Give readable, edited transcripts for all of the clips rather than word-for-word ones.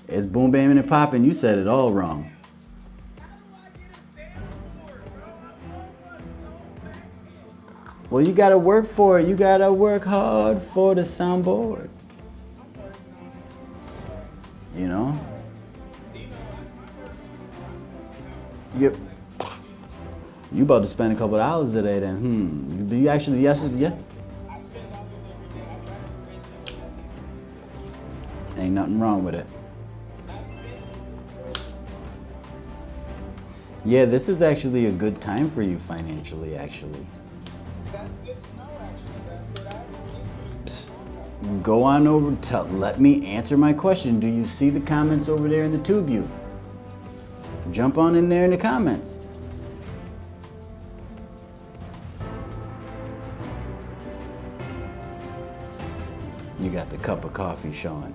It's boom, bamming, and popping. You said it all wrong. Well, you gotta work for it. You gotta work hard for the soundboard. You know? Yep. You about to spend a couple of dollars today then. Do you actually, yes? Ain't nothing wrong with it. Yeah, this is actually a good time for you financially, actually. Go on over, let me answer my question. Do you see the comments over there in the tube view? Jump on in there in the comments. You got the cup of coffee showing.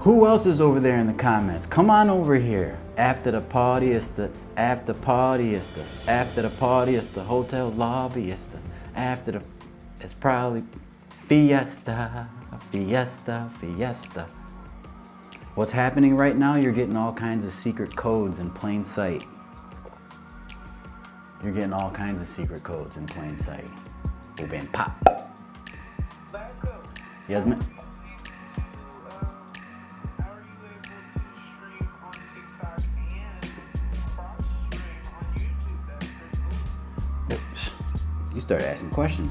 Who else is over there in the comments? Come on over here. After the party, it's the after party, it's the after the party, it's the hotel lobby, it's the after the, it's probably fiesta, fiesta, fiesta. What's happening right now, you're getting all kinds of secret codes in plain sight. You're getting all kinds of secret codes in plain sight. Boom, bam, pop. Yes, ma'am. You start asking questions.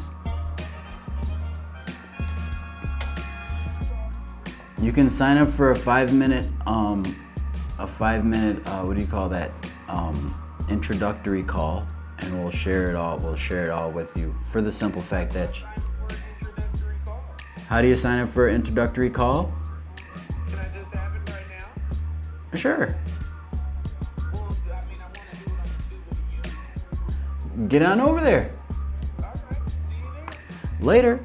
You can sign up for a 5-minute, what do you call that? Introductory call, and we'll share it all. We'll share it all with you for the simple fact that. How do you sign up for an introductory call? Can I just have it right now? Sure. Well, I mean, I want to do it on the tube with you. Get on over there. All right, see you there. Later.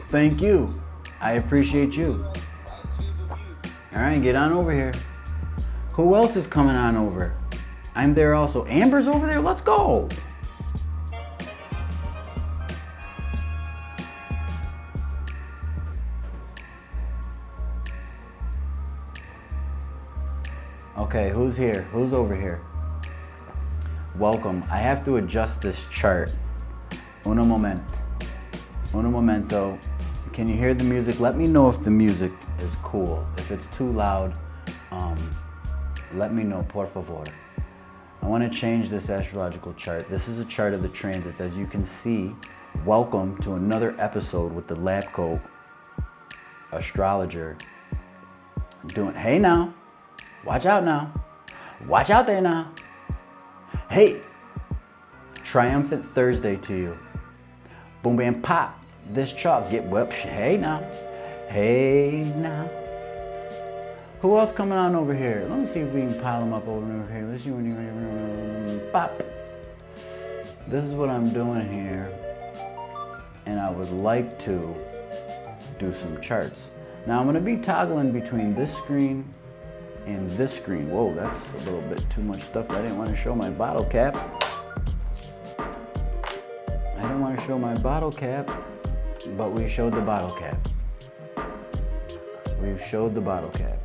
Thank you. I appreciate you. All right, get on over here. Who else is coming on over? I'm there also. Amber's over there. Let's go. Okay, who's here? Who's over here? Welcome. I have to adjust this chart. Uno momento. Uno momento. Can you hear the music? Let me know if the music is cool. If it's too loud, let me know, por favor. I want to change this astrological chart. This is a chart of the transits. As you can see, welcome to another episode with the lab coat astrologer. Hey now, watch out now. Watch out there now. Hey, triumphant Thursday to you. Boom, bam, pop. This chalk, get whipped. Hey now. Hey now. Who else coming on over here? Let me see if we can pile them up over here. Let's see when you pop. This is what I'm doing here. And I would like to do some charts. Now I'm gonna be toggling between this screen and this screen. Whoa, that's a little bit too much stuff. I didn't want to show my bottle cap. I didn't want to show my bottle cap, but we showed the bottle cap. We've showed the bottle cap.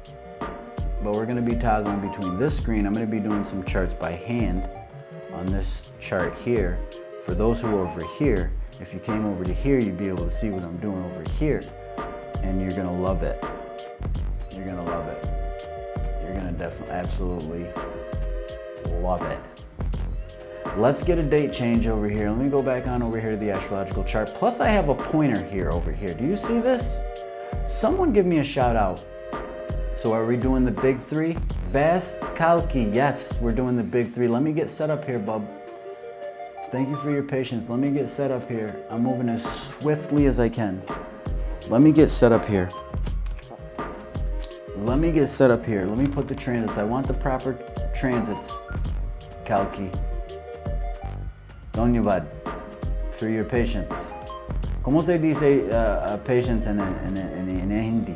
But we're gonna be toggling between this screen. I'm gonna be doing some charts by hand on this chart here. For those who are over here, if you came over to here, you'd be able to see what I'm doing over here. And you're gonna love it. You're gonna love it. You're gonna definitely, absolutely love it. Let's get a date change over here. Let me go back on over here to the astrological chart. Plus I have a pointer here over here. Do you see this? Someone give me a shout out. So are we doing the big three? Vas Kalki, yes, we're doing the big three. Let me get set up here, bub. Thank you for your patience. Let me get set up here. I'm moving as swiftly as I can. Let me get set up here. Let me get set up here. Let me put the transits. I want the proper transits, Kalki. Donyavad, for your patience. ¿Cómo se dice patience en Hindi?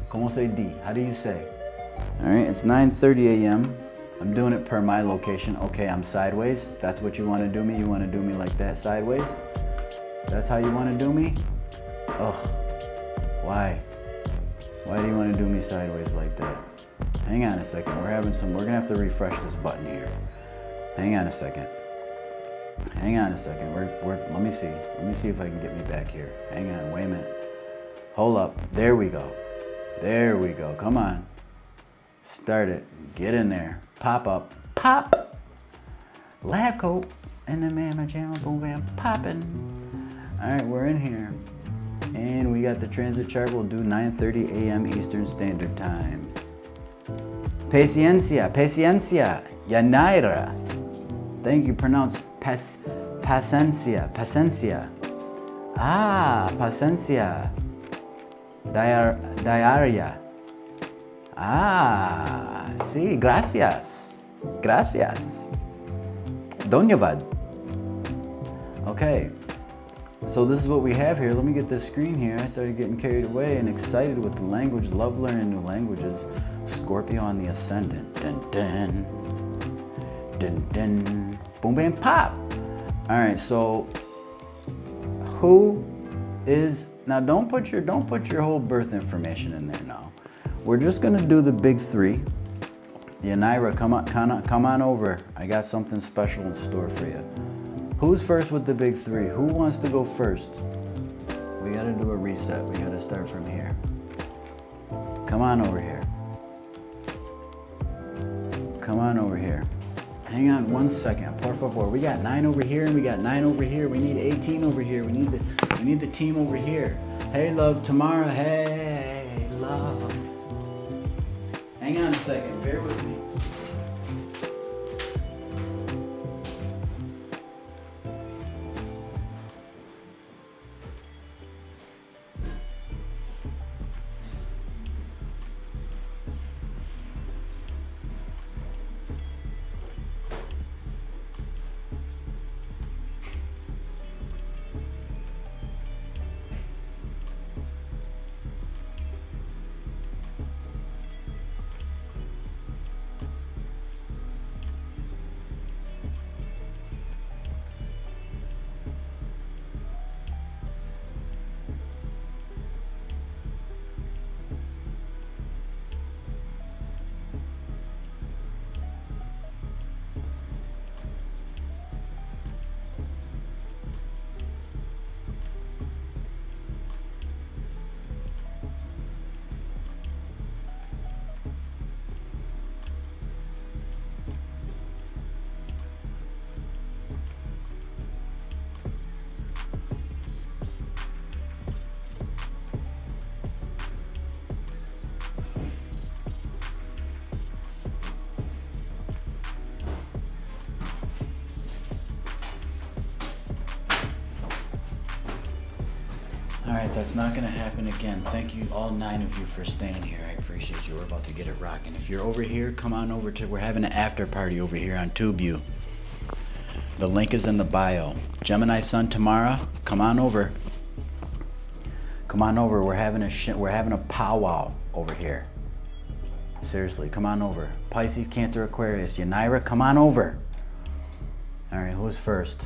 ¿Cómo se di? How do you say? All right, it's 9:30 a.m. I'm doing it per my location. Okay, I'm sideways. That's what you want to do me? You want to do me like that, sideways? That's how you want to do me? Ugh. Why? Why do you want to do me sideways like that? Hang on a second. We're gonna have to refresh this button here. Hang on a second. Hang on a second. Let me see. Let me see if I can get me back here. Hang on, wait a minute. Hold up. There we go. There we go. Come on. Start it. Get in there. Pop up. Pop! Lab coat. And the man, jam, boom, bam, popping. All right, we're in here. And we got the transit chart. We'll do 9:30 a.m. Eastern Standard Time. Paciencia, paciencia, Yanaira. Thank you. Pronounce paciencia, paciencia. Ah, paciencia. Diaria. Ah, sí, gracias. Gracias. Donyavad. Okay. So this is what we have here. Let me get this screen here. I started getting carried away and excited with the language. Love learning new languages. Scorpio on the ascendant. Dun dun. Dun dun. Boom bam pop. All right, so who is now don't put your whole birth information in there now. We're just gonna do the big three. Yanira, come on over. I got something special in store for you. Who's first with the big three? Who wants to go first? We gotta do a reset. We gotta start from here. Come on over here. Come on over here. Hang on 1 second, por favor. We got 9 over here and we got 9 over here. We need 18 over here. We need the team over here. Hey love, Tamara. Hey love. Hang on a second, bear with me. All right, that's not gonna happen again. Thank you, all 9 of you, for staying here. I appreciate you. We're about to get it rocking. If you're over here, come on over to, we're having an after party over here on TubeU. The link is in the bio. Gemini Sun Tamara, come on over. Come on over. We're having a powwow over here. Seriously, come on over. Pisces, Cancer, Aquarius, Yanira, come on over. All right, who's first?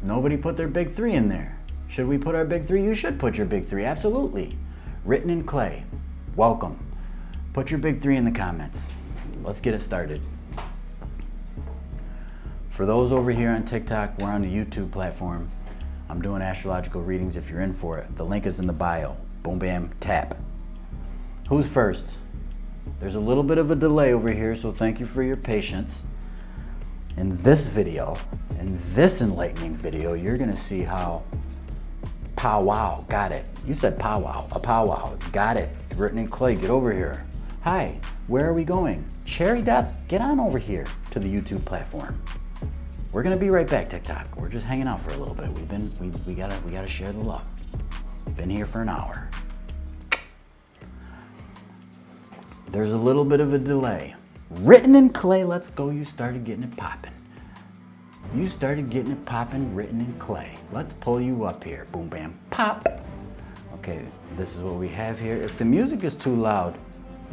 Nobody put their big 3 in there. Should we put our big 3? You should put your big 3, absolutely. Written in clay, welcome. Put your big 3 in the comments. Let's get it started. For those over here on TikTok, we're on the YouTube platform. I'm doing astrological readings if you're in for it. The link is in the bio. Boom, bam, tap. Who's first? There's a little bit of a delay over here, so thank you for your patience. In this video, in this enlightening video, you're gonna see how powwow, got it. You said powwow, a powwow, got it. Written in clay, get over here. Hi, where are we going? Cherry Dots, get on over here to the YouTube platform. We're gonna be right back, TikTok. We're just hanging out for a little bit. We gotta share the love. Been here for an hour. There's a little bit of a delay. Written in clay, let's go. You started getting it popping. You started getting it popping, written in clay. Let's pull you up here. Boom, bam, pop. Okay, this is what we have here. If the music is too loud,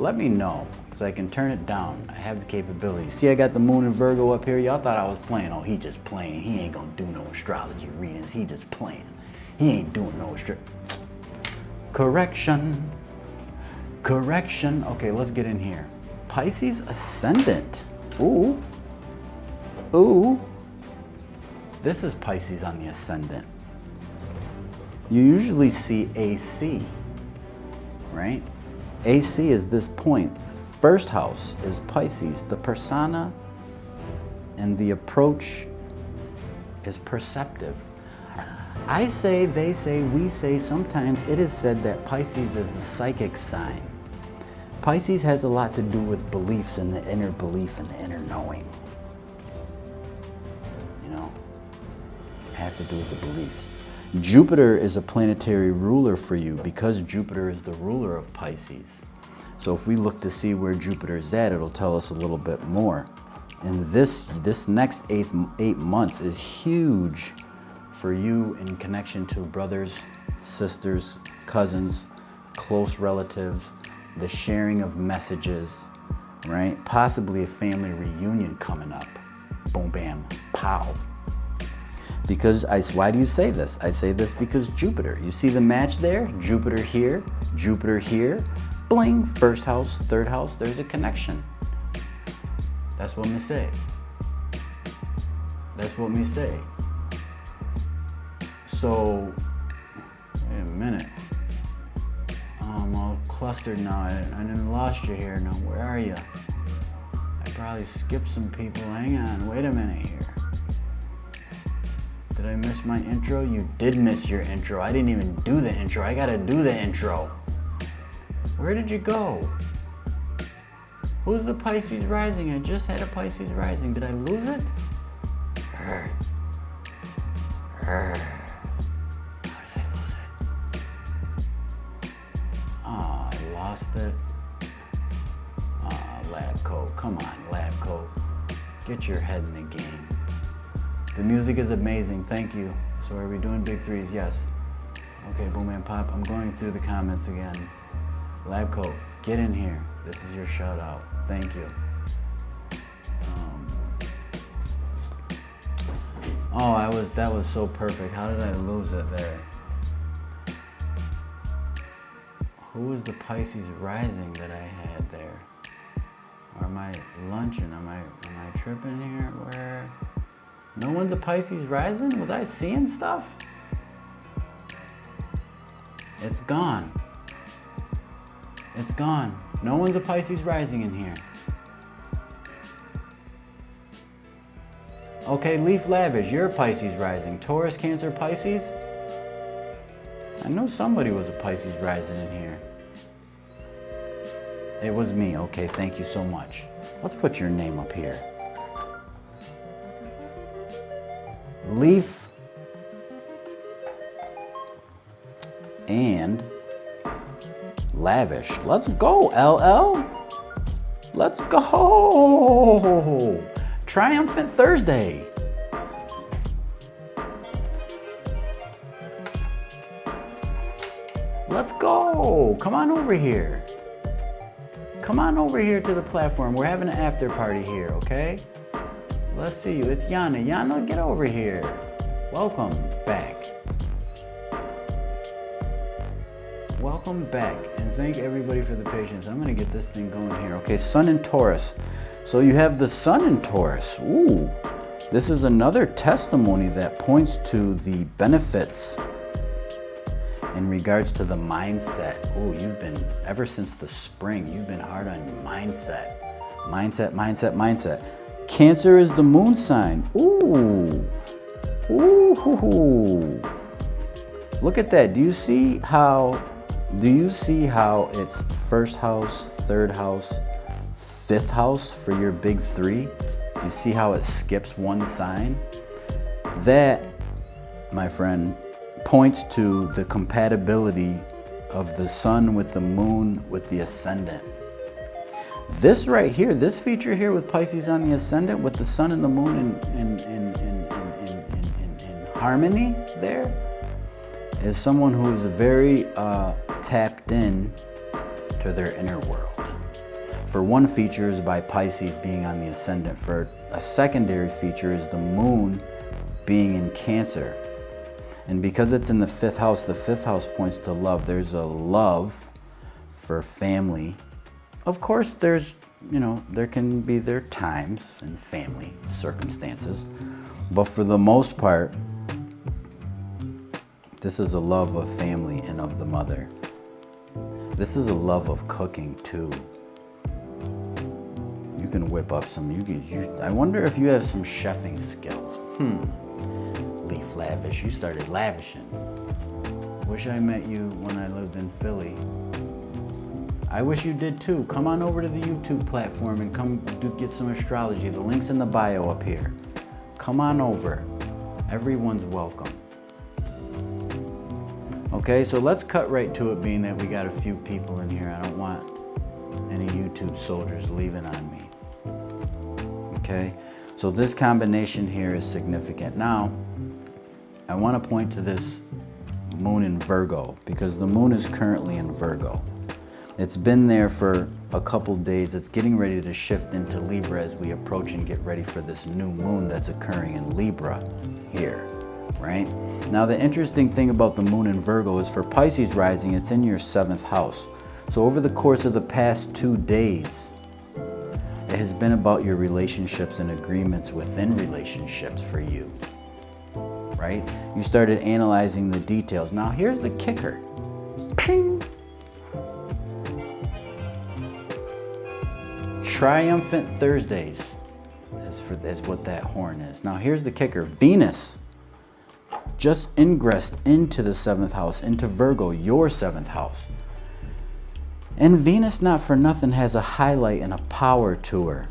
let me know, so I can turn it down. I have the capability. See, I got the moon in Virgo up here. Y'all thought I was playing. Oh, he just playing. He ain't gonna do no astrology readings. He just playing. He ain't doing no correction. Correction. Okay, let's get in here. Pisces ascendant. Ooh. Ooh. This is Pisces on the ascendant. You usually see AC, right? AC is this point. First house is Pisces. The persona and the approach is perceptive. I say, they say, we say, sometimes it is said that Pisces is a psychic sign. Pisces has a lot to do with beliefs and the inner belief and the inner knowing. You know, it has to do with the beliefs. Jupiter is a planetary ruler for you because Jupiter is the ruler of Pisces. So if we look to see where Jupiter is at, it'll tell us a little bit more. And this next 8 months is huge for you in connection to brothers, sisters, cousins, close relatives, the sharing of messages, right? Possibly a family reunion coming up. Boom, bam, pow. Because why do you say this? I say this because Jupiter. You see the match there? Jupiter here, bling, first house, third house, there's a connection. That's what me say. That's what me say. So, wait a minute. I'm all clustered now. I done lost you here. Now, where are you? I probably skipped some people. Hang on, wait a minute here. Did I miss my intro? You did miss your intro. I didn't even do the intro. I gotta do the intro. Where did you go? Who's the Pisces rising? I just had a Pisces rising. Did I lose it? How did I lose it? Oh, I lost it. Oh, lab coat. Come on, lab coat. Get your head in the game. The music is amazing. Thank you. So are we doing big threes? Yes. Okay, Boom and Pop. I'm going through the comments again. Lab coat, get in here. This is your shout out. Thank you. That was so perfect. How did I lose it there? Who was the Pisces rising that I had there? Or am I lunching? Am I tripping here? Where? No one's a Pisces rising? Was I seeing stuff? It's gone. It's gone. No one's a Pisces rising in here. Okay, Leaf Lavish, you're a Pisces rising. Taurus, Cancer, Pisces? I know somebody was a Pisces rising in here. It was me. Okay, thank you so much. Let's put your name up here. Leaf and Lavish. Let's go, LL. Let's go. Triumphant Thursday. Let's go. Come on over here. Come on over here to the platform. We're having an after party here, okay? Let's see you. It's Yana. Yana, get over here. Welcome back. Welcome back, and thank everybody for the patience. I'm gonna get this thing going here. Okay, Sun in Taurus. So you have the Sun in Taurus. Ooh, this is another testimony that points to the benefits in regards to the mindset. Ooh, you've been, ever since the spring, you've been hard on your mindset. Mindset. Cancer is the moon sign. Ooh. Ooh. Look at that. Do you see how it's first house, third house, fifth house for your big three? Do you see how it skips one sign? That, my friend, points to the compatibility of the sun with the moon with the ascendant. This right here, this feature here with Pisces on the ascendant with the sun and the moon in harmony there is someone who is very tapped in to their inner world. For one feature is by Pisces being on the ascendant. For a secondary feature is the moon being in Cancer. And because it's in the 5th house points to love. There's a love for family. Of course, there's, there can be their times and family circumstances. But for the most part, this is a love of family and of the mother. This is a love of cooking too. You can whip up some, I wonder if you have some chefing skills. Leaf Lavish, you started lavishing. Wish I met you when I lived in Philly. I wish you did too. Come on over to the YouTube platform and come get some astrology. The link's in the bio up here. Come on over. Everyone's welcome. Okay, so let's cut right to it, being that we got a few people in here. I don't want any YouTube soldiers leaving on me. Okay, so this combination here is significant. Now, I want to point to this moon in Virgo, because the moon is currently in Virgo. It's been there for a couple days. It's getting ready to shift into Libra as we approach and get ready for this new moon that's occurring in Libra here, right? Now, the interesting thing about the moon in Virgo is for Pisces rising, it's in your 7th house. So over the course of the past 2 days, it has been about your relationships and agreements within relationships for you, right? You started analyzing the details. Now, here's the kicker. Ping! Triumphant Thursdays is what that horn is. Now, here's the kicker. Venus just ingressed into the 7th house, into Virgo, your 7th house. And Venus, not for nothing, has a highlight and a power to her.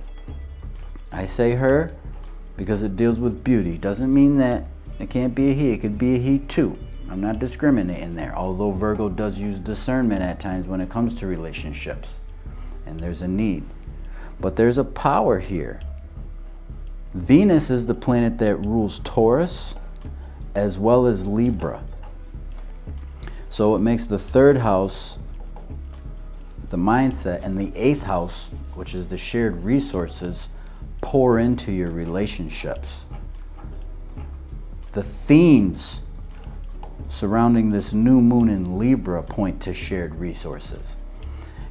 I say her because it deals with beauty. Doesn't mean that it can't be a he. It could be a he too. I'm not discriminating there, although Virgo does use discernment at times when it comes to relationships. And there's a need. But there's a power here. Venus is the planet that rules Taurus as well as Libra. So it makes the 3rd house the mindset, and the 8th house, which is the shared resources, pour into your relationships. The themes surrounding this new moon in Libra point to shared resources.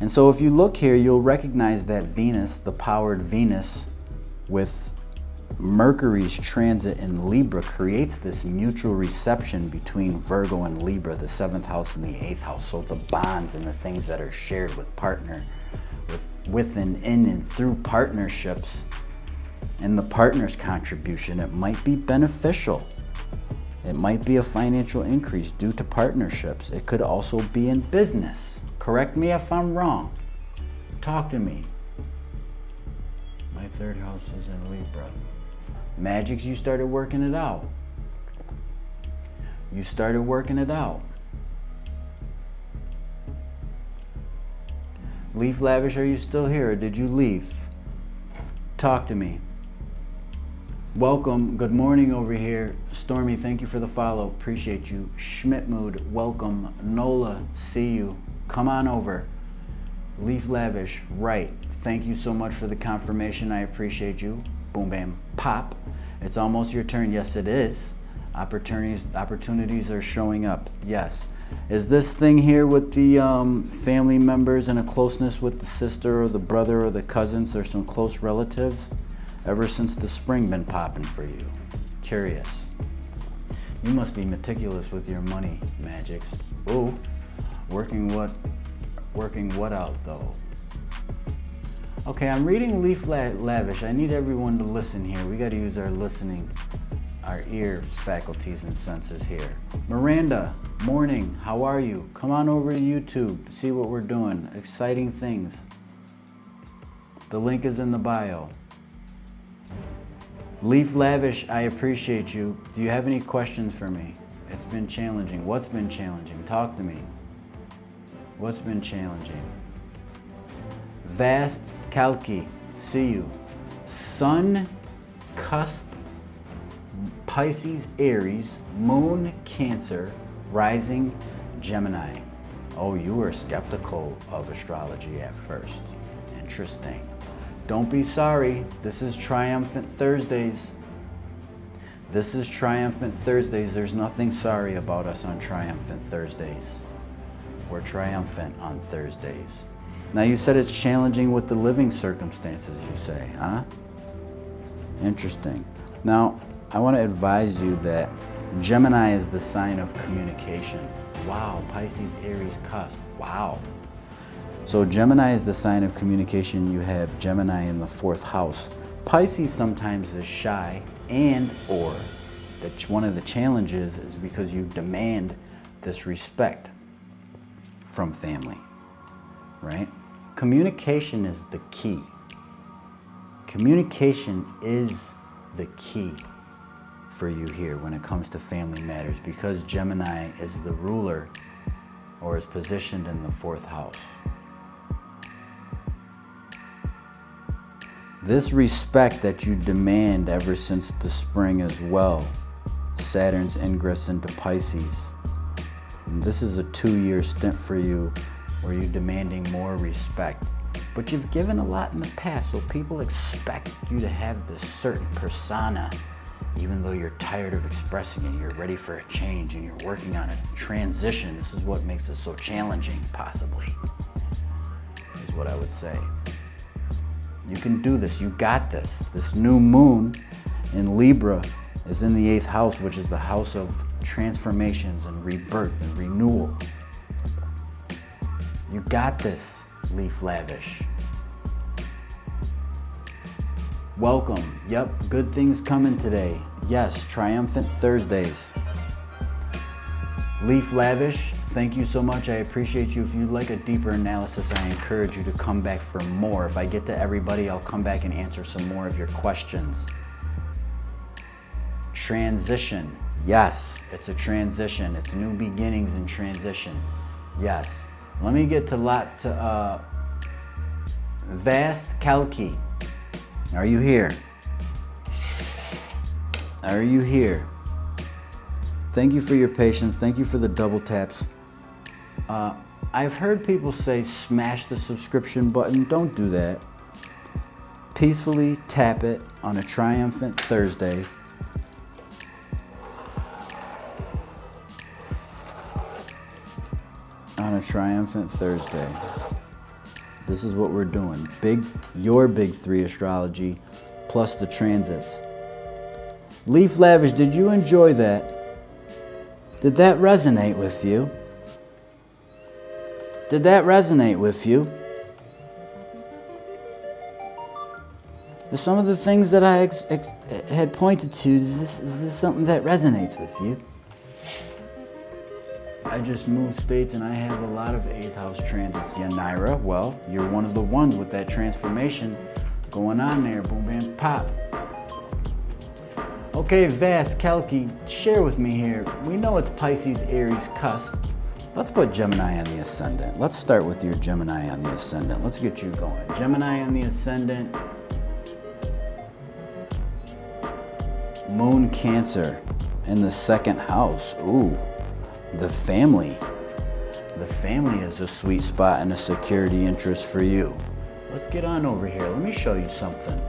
And so if you look here, you'll recognize that Venus, the powered Venus with Mercury's transit in Libra, creates this mutual reception between Virgo and Libra, the 7th house and the 8th house. So the bonds and the things that are shared with partner, within, in, and through partnerships, and the partner's contribution, it might be beneficial. It might be a financial increase due to partnerships. It could also be in business. Correct me if I'm wrong. Talk to me. My 3rd house is in Libra. Magics, you started working it out. You started working it out. Leaf Lavish, are you still here or did you leave? Talk to me. Welcome. Good morning over here. Stormy, thank you for the follow. Appreciate you. Schmidt Mood, welcome. Nola, see you. Come on over. Leaf Lavish, right. Thank you so much for the confirmation. I appreciate you. Boom, bam, pop. It's almost your turn. Yes, it is. Opportunities are showing up. Yes. Is this thing here with the family members and a closeness with the sister or the brother or the cousins or some close relatives ever since the spring been popping for you? Curious. You must be meticulous with your money, Magics. Ooh, working what out though? Okay, I'm reading Leaf Lavish. I need everyone to listen here. We got to use our listening, our ear faculties and senses here. Miranda, morning. How are you? Come on over to YouTube. See what we're doing. Exciting things. The link is in the bio. Leaf Lavish, I appreciate you. Do you have any questions for me? It's been challenging. What's been challenging? Talk to me. What's been challenging? Vast Kalki, see you. Sun, cusp, Pisces, Aries, Moon, Cancer, rising, Gemini. Oh, you were skeptical of astrology at first. Interesting. Don't be sorry. This is Triumphant Thursdays. This is Triumphant Thursdays. There's nothing sorry about us on Triumphant Thursdays. We're triumphant on Thursdays. Now you said it's challenging with the living circumstances, you say, huh? Interesting. Now, I want to advise you that Gemini is the sign of communication. Wow, Pisces, Aries, cusp. Wow. So Gemini is the sign of communication. You have Gemini in the 4th house. Pisces sometimes is shy, and or one of the challenges is because you demand this respect from family, right? Communication is the key. Communication is the key for you here when it comes to family matters, because Gemini is the ruler or is positioned in the 4th house. This respect that you demand ever since the spring as well, Saturn's ingress into Pisces. And this is a 2-year stint for you where you're demanding more respect. But you've given a lot in the past, so people expect you to have this certain persona. Even though you're tired of expressing it, you're ready for a change and you're working on a transition. This is what makes it so challenging, possibly, is what I would say. You can do this, you got this. This new moon in Libra is in the 8th house, which is the house of transformations and rebirth and renewal. You got this, Leaf Lavish. Welcome. Yep, good things coming today. Yes, Triumphant Thursdays. Leaf Lavish, thank you so much. I appreciate you. If you'd like a deeper analysis, I encourage you to come back for more. If I get to everybody, I'll come back and answer some more of your questions. Transition. Yes, it's a transition. It's new beginnings and transition. Yes. Let me get to Vast Kalki. Are you here? Are you here? Thank you for your patience. Thank you for the double taps. I've heard people say smash the subscription button. Don't do that. Peacefully tap it on a Triumphant Thursday. On a Triumphant Thursday. This is what we're doing. Your big 3 astrology plus the transits. Leaf Lavish, did you enjoy that? Did that resonate with you? Did that resonate with you? Some of the things that I had pointed to, is this something that resonates with you? I just moved states and I have a lot of 8th house transits. Yeah, Naira, well, you're one of the ones with that transformation going on there. Boom, bam, pop. Okay, Vast Kalki, share with me here. We know it's Pisces, Aries, cusp. Let's put Gemini on the ascendant. Let's start with your Gemini on the ascendant. Let's get you going. Gemini on the ascendant. Moon Cancer in the 2nd house. Ooh. The family. The family is a sweet spot and a security interest for you. Let's get on over here. Let me show you something.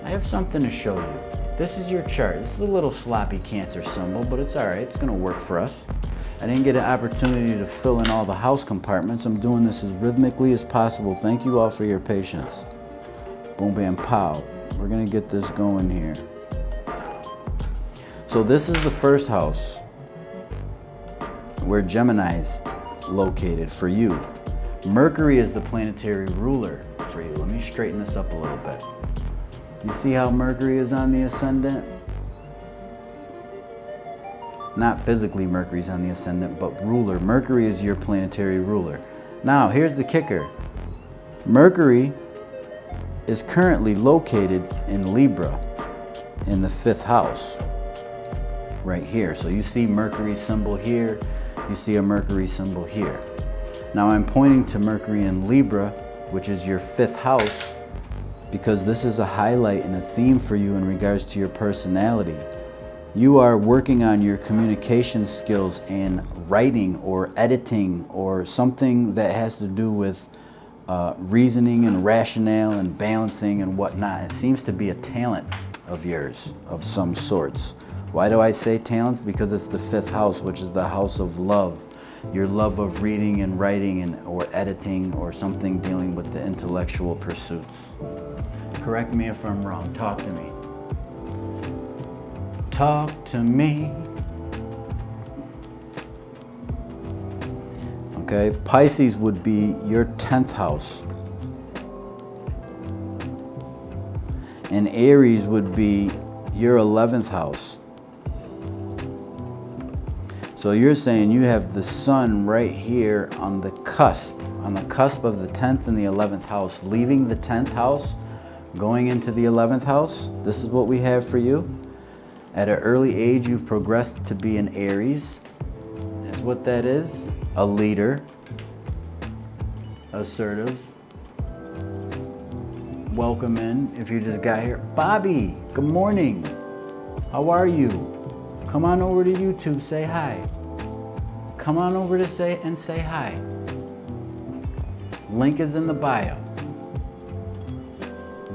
I have something to show you. This is your chart. This is a little sloppy Cancer symbol, but it's all right. It's going to work for us. I didn't get an opportunity to fill in all the house compartments. I'm doing this as rhythmically as possible. Thank you all for your patience. Boom, bam, pow. We're going to get this going here. So this is the 1st house, where Gemini's located for you. Mercury is the planetary ruler for you. Let me straighten this up a little bit. You see how Mercury is on the ascendant? Not physically Mercury's on the ascendant, but ruler. Mercury is your planetary ruler. Now, here's the kicker. Mercury is currently located in Libra in the 5th house, right here. So you see Mercury symbol here. You see a Mercury symbol here. Now I'm pointing to Mercury in Libra, which is your 5th house, because this is a highlight and a theme for you in regards to your personality. You are working on your communication skills and writing or editing or something that has to do with reasoning and rationale and balancing and whatnot. It seems to be a talent of yours of some sorts. Why do I say talents? Because it's the 5th house, which is the house of love. Your love of reading and writing and or editing or something dealing with the intellectual pursuits. Correct me if I'm wrong. Talk to me. Talk to me. Okay, Pisces would be your 10th house. And Aries would be your 11th house. So you're saying you have the sun right here on the cusp of the 10th and the 11th house, leaving the 10th house, going into the 11th house. This is what we have for you. At an early age, you've progressed to be an Aries. That's what that is. A leader, assertive. Welcome in if you just got here. Bobby, good morning. How are you? Come on over to YouTube, say hi. Come on over to say hi. Link is in the bio.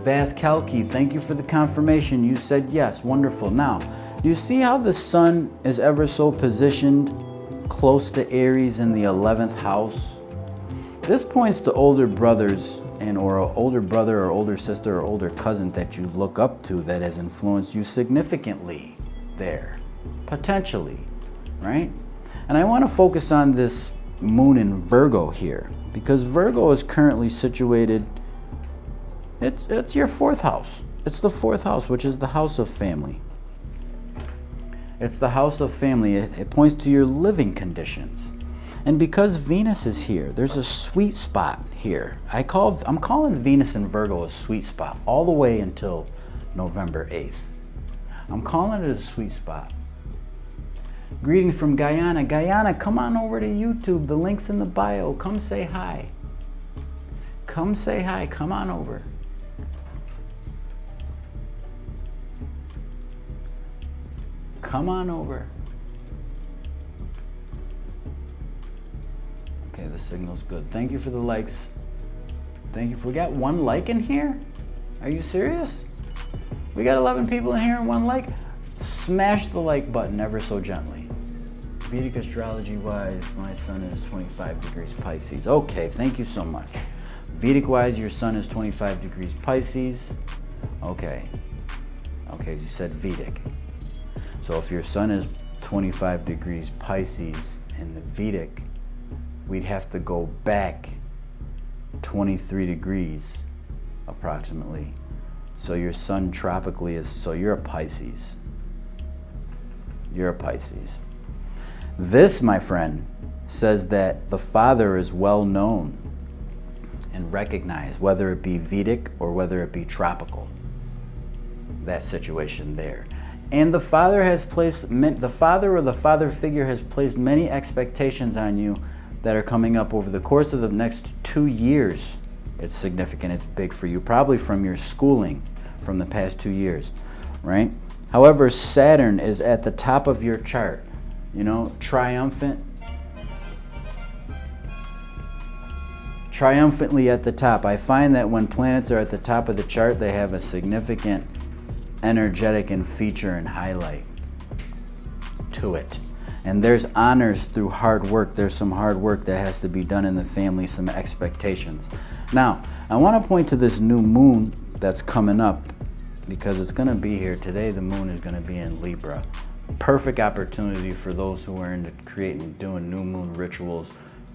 Vaskelki, thank you for the confirmation. You said yes, wonderful. Now, you see how the sun is ever so positioned close to Aries in the 11th house? This points to older brothers or an older brother or older sister or older cousin that you look up to that has influenced you significantly there, potentially, right? And I want to focus on this moon in Virgo here because Virgo is currently situated, it's your 4th house. It's the 4th house, which is the house of family. It's the house of family. It points to your living conditions. And because Venus is here, there's a sweet spot here. I'm calling Venus in Virgo a sweet spot all the way until November 8th. I'm calling it a sweet spot. Greetings from Guyana. Guyana, come on over to YouTube. The link's in the bio. Come say hi. Come say hi. Come on over. Come on over. Okay, the signal's good. Thank you for the likes. Thank you. We got 1 like in here? Are you serious? We got 11 people in here and 1 like? Smash the like button ever so gently. Vedic astrology wise, my sun is 25 degrees Pisces. Okay, thank you so much. Vedic wise, your sun is 25 degrees Pisces. Okay. Okay, you said Vedic. So if your sun is 25 degrees Pisces in the Vedic, we'd have to go back 23 degrees approximately. So your sun tropically is, so you're a Pisces. You're a Pisces. This, my friend, says that the father is well known and recognized, whether it be Vedic or whether it be tropical. That situation there. And the father has placed, the father or the father figure has placed many expectations on you that are coming up over the course of the next 2 years. It's significant, it's big for you, probably from your schooling from the past 2 years, right? However, Saturn is at the top of your chart, you know, triumphantly at the top. I find that when planets are at the top of the chart, they have a significant energetic and feature and highlight to it. And there's honors through hard work. There's some hard work that has to be done in the family, some expectations. Now, I want to point to this new moon that's coming up because it's going to be here. Today, the moon is going to be in Libra. Perfect opportunity for those who are into doing new moon rituals,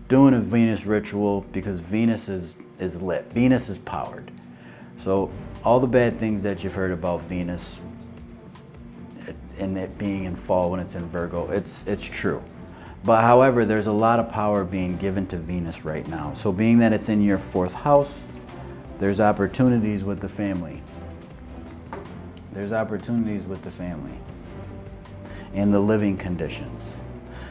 doing a Venus ritual because Venus is lit. Venus is powered. So all the bad things that you've heard about Venus and it being in fall when it's in Virgo, it's true. But however, there's a lot of power being given to Venus right now. So being that it's in your 4th house, there's opportunities with the family. There's opportunities with the family and the living conditions.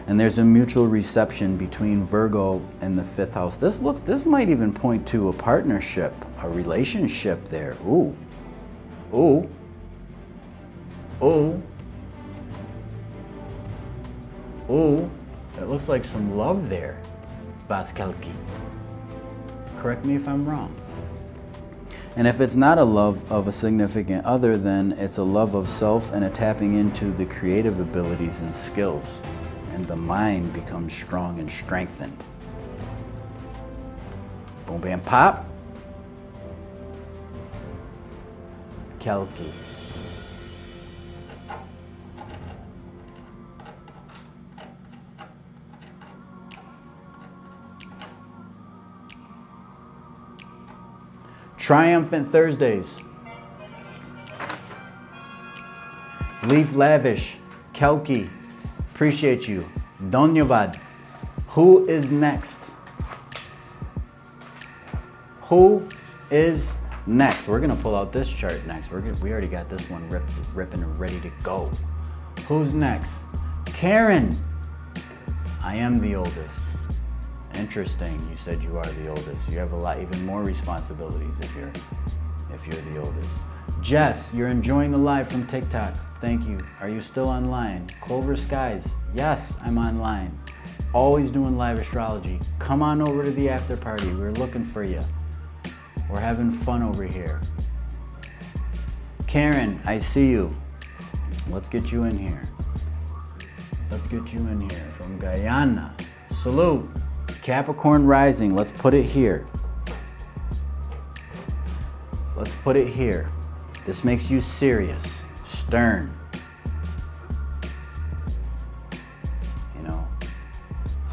And there's a mutual reception between Virgo and the 5th house. This might even point to a partnership, a relationship there. Ooh. Ooh. Ooh. Ooh. It looks like some love there. Vaskelki. Correct me if I'm wrong. And if it's not a love of a significant other, then it's a love of self and a tapping into the creative abilities and skills. And the mind becomes strong and strengthened. Boom, bam, pop. Kalki. Triumphant Thursdays. Leaf Lavish. Kelki. Appreciate you. Donyavad. Who is next? Who is next? We're gonna pull out this chart next. We already got this one ripping and ready to go. Who's next? Karen. I am the oldest. Interesting. You said you are the oldest. You have even more responsibilities if you're the oldest. Jess, you're enjoying the live from TikTok. Thank you. Are you still online? Clover Skies. Yes, I'm online. Always doing live astrology. Come on over to the after party. We're looking for you. We're having fun over here. Karen, I see you. Let's get you in here. Let's get you in here from Guyana. Salute. Capricorn rising. Let's put it here. Let's put it here. This makes you serious, stern. You know,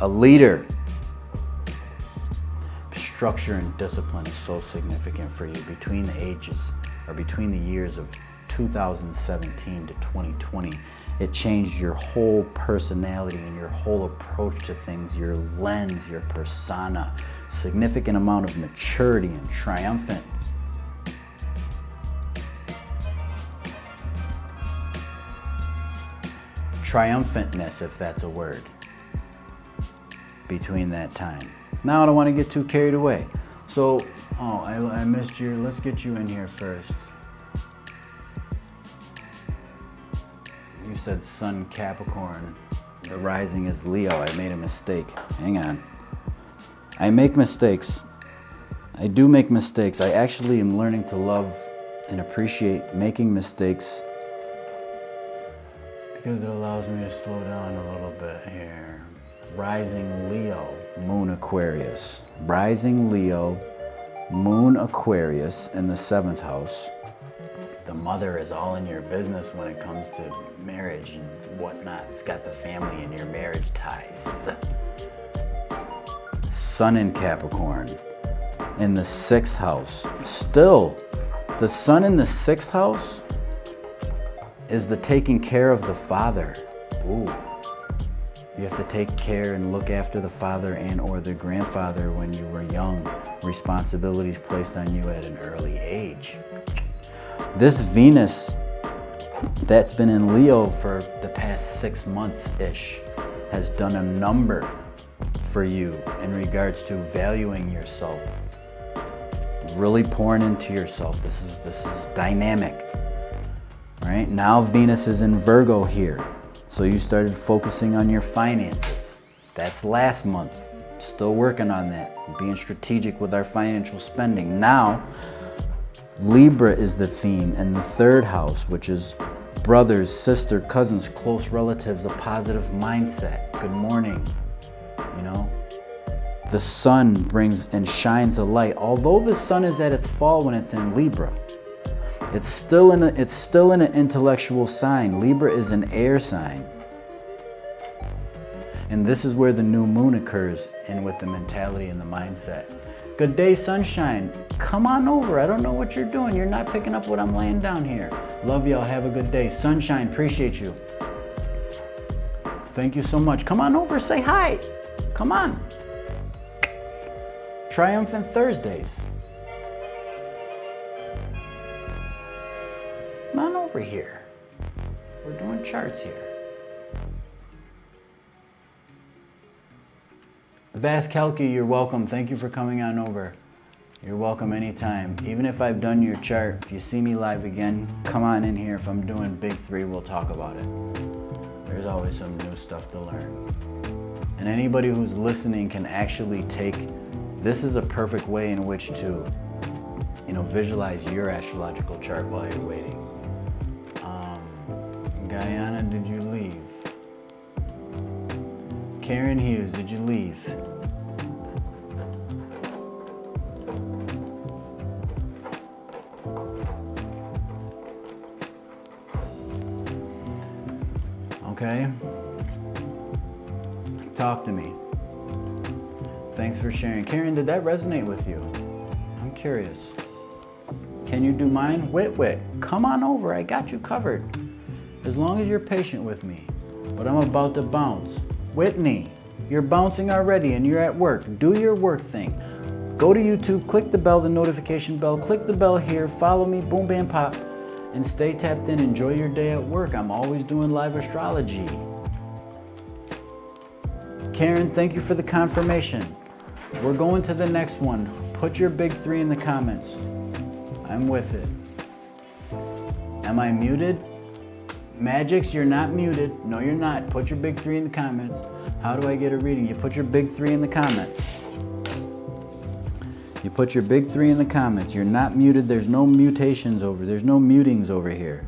a leader. Structure and discipline is so significant for you between the ages, or between the years of 2017 to 2020. It changed your whole personality and your whole approach to things, your lens, your persona. Significant amount of maturity and triumphant. Triumphantness, if that's a word, between that time. Now I don't want to get too carried away. So, I missed you. Let's get you in here first. You said Sun Capricorn. The rising is Leo. I made a mistake. Hang on. I make mistakes. I do make mistakes. I actually am learning to love and appreciate making mistakes because it allows me to slow down a little bit here. Rising Leo, Moon Aquarius. Rising Leo, Moon Aquarius in the 7th house. The mother is all in your business when it comes to marriage and whatnot. It's got the family and your marriage ties. Sun in Capricorn in the 6th house. Still, the sun in the 6th house is the taking care of the father. Ooh. You have to take care and look after the father and or the grandfather when you were young. Responsibilities placed on you at an early age. This Venus that's been in Leo for the past 6 months-ish has done a number for you in regards to valuing yourself. Really pouring into yourself. This is dynamic. Right? Now Venus is in Virgo here. So you started focusing on your finances. That's last month. Still working on that. Being strategic with our financial spending. Now, Libra is the theme in the 3rd house, which is brothers, sister, cousins, close relatives, a positive mindset. Good morning. You know? The sun brings and shines a light. Although the sun is at its fall when it's in Libra, it's still in an intellectual sign. Libra is an air sign. And this is where the new moon occurs, and with the mentality and the mindset. Good day, sunshine. Come on over. I don't know what you're doing. You're not picking up what I'm laying down here. Love y'all. Have a good day. Sunshine, appreciate you. Thank you so much. Come on over. Say hi. Come on. Triumphant Thursdays. Come on over here. We're doing charts here. Vast Kelki, you're welcome. Thank you for coming on over. You're welcome anytime. Even if I've done your chart, if you see me live again, come on in here. If I'm doing big 3, we'll talk about it. There's always some new stuff to learn. And anybody who's listening can actually take This is a perfect way in which to, visualize your astrological chart while you're waiting. Guyana, did you leave? Karen Hughes, did you leave? Okay. Talk to me. Thanks for sharing. Karen, did that resonate with you? I'm curious. Can you do mine? Wit, come on over. I got you covered. As long as you're patient with me. But I'm about to bounce. Whitney, you're bouncing already and you're at work. Do your work thing. Go to YouTube, click the bell, the notification bell. Click the bell here. Follow me, boom, bam, pop. And stay tapped in. Enjoy your day at work. I'm always doing live astrology. Karen, thank you for the confirmation. We're going to the next one. Put your big 3 in the comments. I'm with it. Am I muted? Magix, you're not muted. No, you're not. Put your big 3 in the comments. How do I get a reading? You put your big 3 in the comments. You put your big 3 in the comments. You're not muted. There's no mutations over. There's no mutings over here.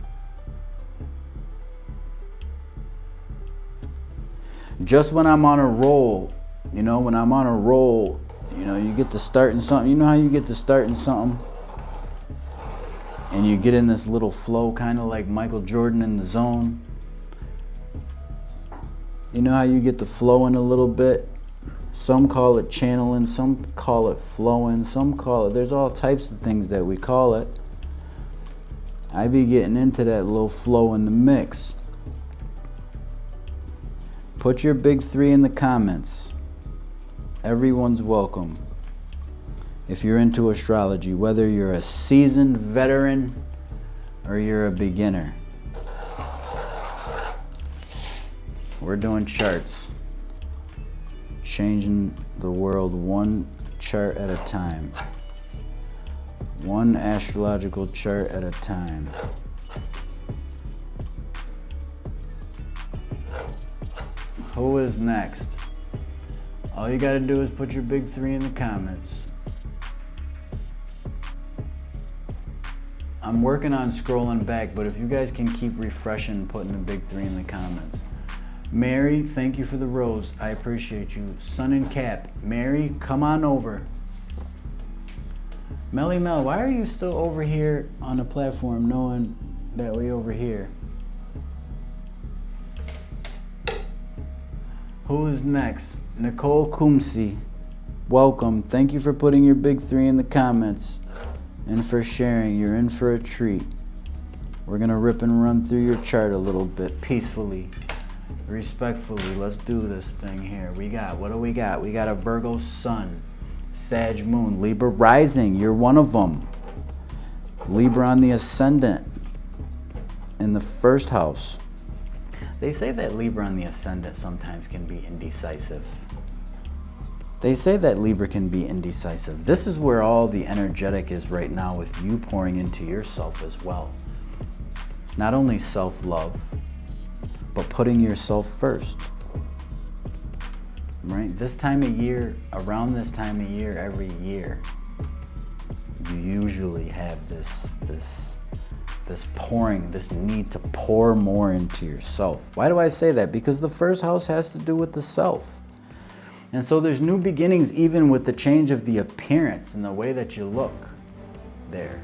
Just when I'm on a roll, when I'm on a roll, you get to starting something. You know how you get to starting something? And you get in this little flow, kind of like Michael Jordan in the zone. You know how you get to flowing a little bit? Some call it channeling, some call it flowing, some call it, there's all types of things that we call it. I be getting into that little flow in the mix. Put your big 3 in the comments. Everyone's welcome. If you're into astrology, whether you're a seasoned veteran or you're a beginner. We're doing charts. Changing the world one chart at a time. One astrological chart at a time. Who is next? All you gotta do is put your big 3 in the comments. I'm working on scrolling back, but if you guys can keep refreshing and putting the big 3 in the comments. Mary, thank you for the rose. I appreciate you. Sun and Cap. Mary, come on over. Melly Mel, why are you still over here on the platform knowing that we over here? Who is next? Nicole Kumsi. Welcome. Thank you for putting your big 3 in the comments and for sharing. You're in for a treat. We're going to rip and run through your chart a little bit peacefully. Respectfully, let's do this thing here. What do we got? We got a Virgo sun, Sag moon, Libra rising. You're one of them. Libra on the ascendant in the first house. They say that Libra on the ascendant sometimes can be indecisive. They say that Libra can be indecisive. This is where all the energetic is right now with you pouring into yourself as well. Not only self-love, but putting yourself first, right? This time of year, around this time of year, every year, you usually have this pouring, this need to pour more into yourself. Why do I say that? Because the first house has to do with the self. And so there's new beginnings even with the change of the appearance and the way that you look there.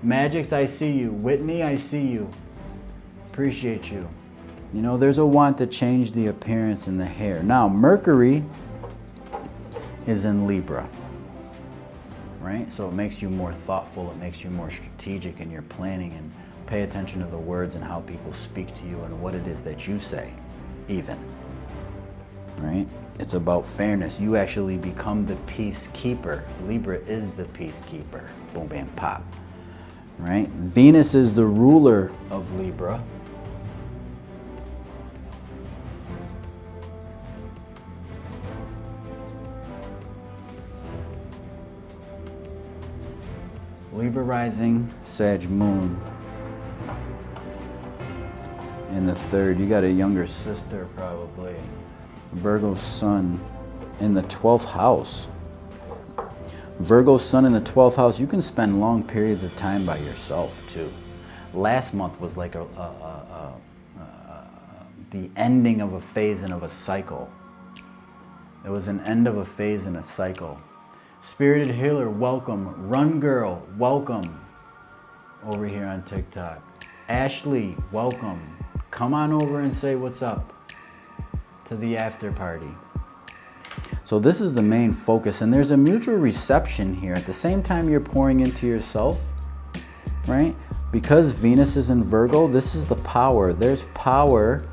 Magix, I see you. Whitney, I see you. Appreciate you. There's a want to change the appearance in the hair. Now, Mercury is in Libra, right? So it makes you more thoughtful. It makes you more strategic in your planning and pay attention to the words and how people speak to you and what it is that you say, even, right? It's about fairness. You actually become the peacekeeper. Libra is the peacekeeper. Boom, bam, pop, right? Venus is the ruler of Libra. Libra rising, Sag moon in the 3rd. You got a younger sister probably. Virgo sun in the 12th house. Virgo sun in the 12th house, you can spend long periods of time by yourself too. Last month was like the ending of a phase and of a cycle. It was an end of a phase and a cycle. Spirited Healer, welcome. Run Girl, welcome. Over here on TikTok. Ashley, welcome. Come on over and say what's up to the after party. So this is the main focus, and there's a mutual reception here. At the same time you're pouring into yourself, right? Because Venus is in Virgo, this is the power. There's power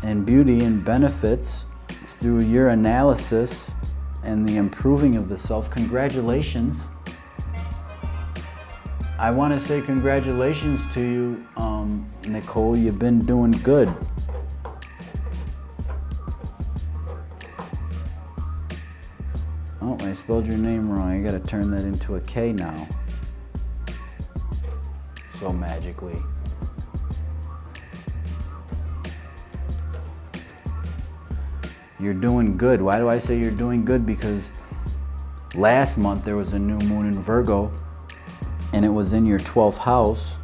and beauty and benefits through your analysis and the improving of the self. Congratulations. I want to say congratulations to you, Nicole. You've been doing good. Oh, I spelled your name wrong. I gotta turn that into a K now. So magically. You're doing good. Why do I say you're doing good? Because last month there was a new moon in Virgo, and it was in your 12th house,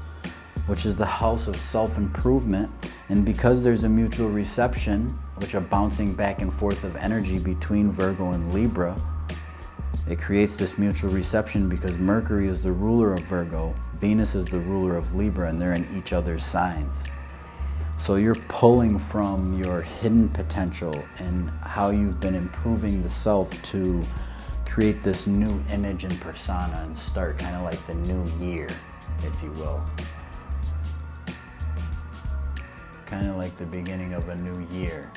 which is the house of self-improvement. And because there's a mutual reception, which are bouncing back and forth of energy between Virgo and Libra, it creates this mutual reception because Mercury is the ruler of Virgo, Venus is the ruler of Libra, and they're in each other's signs. So you're pulling from your hidden potential and how you've been improving the self to create this new image and persona and start kind of like the new year, if you will. Kind of like the beginning of a new year.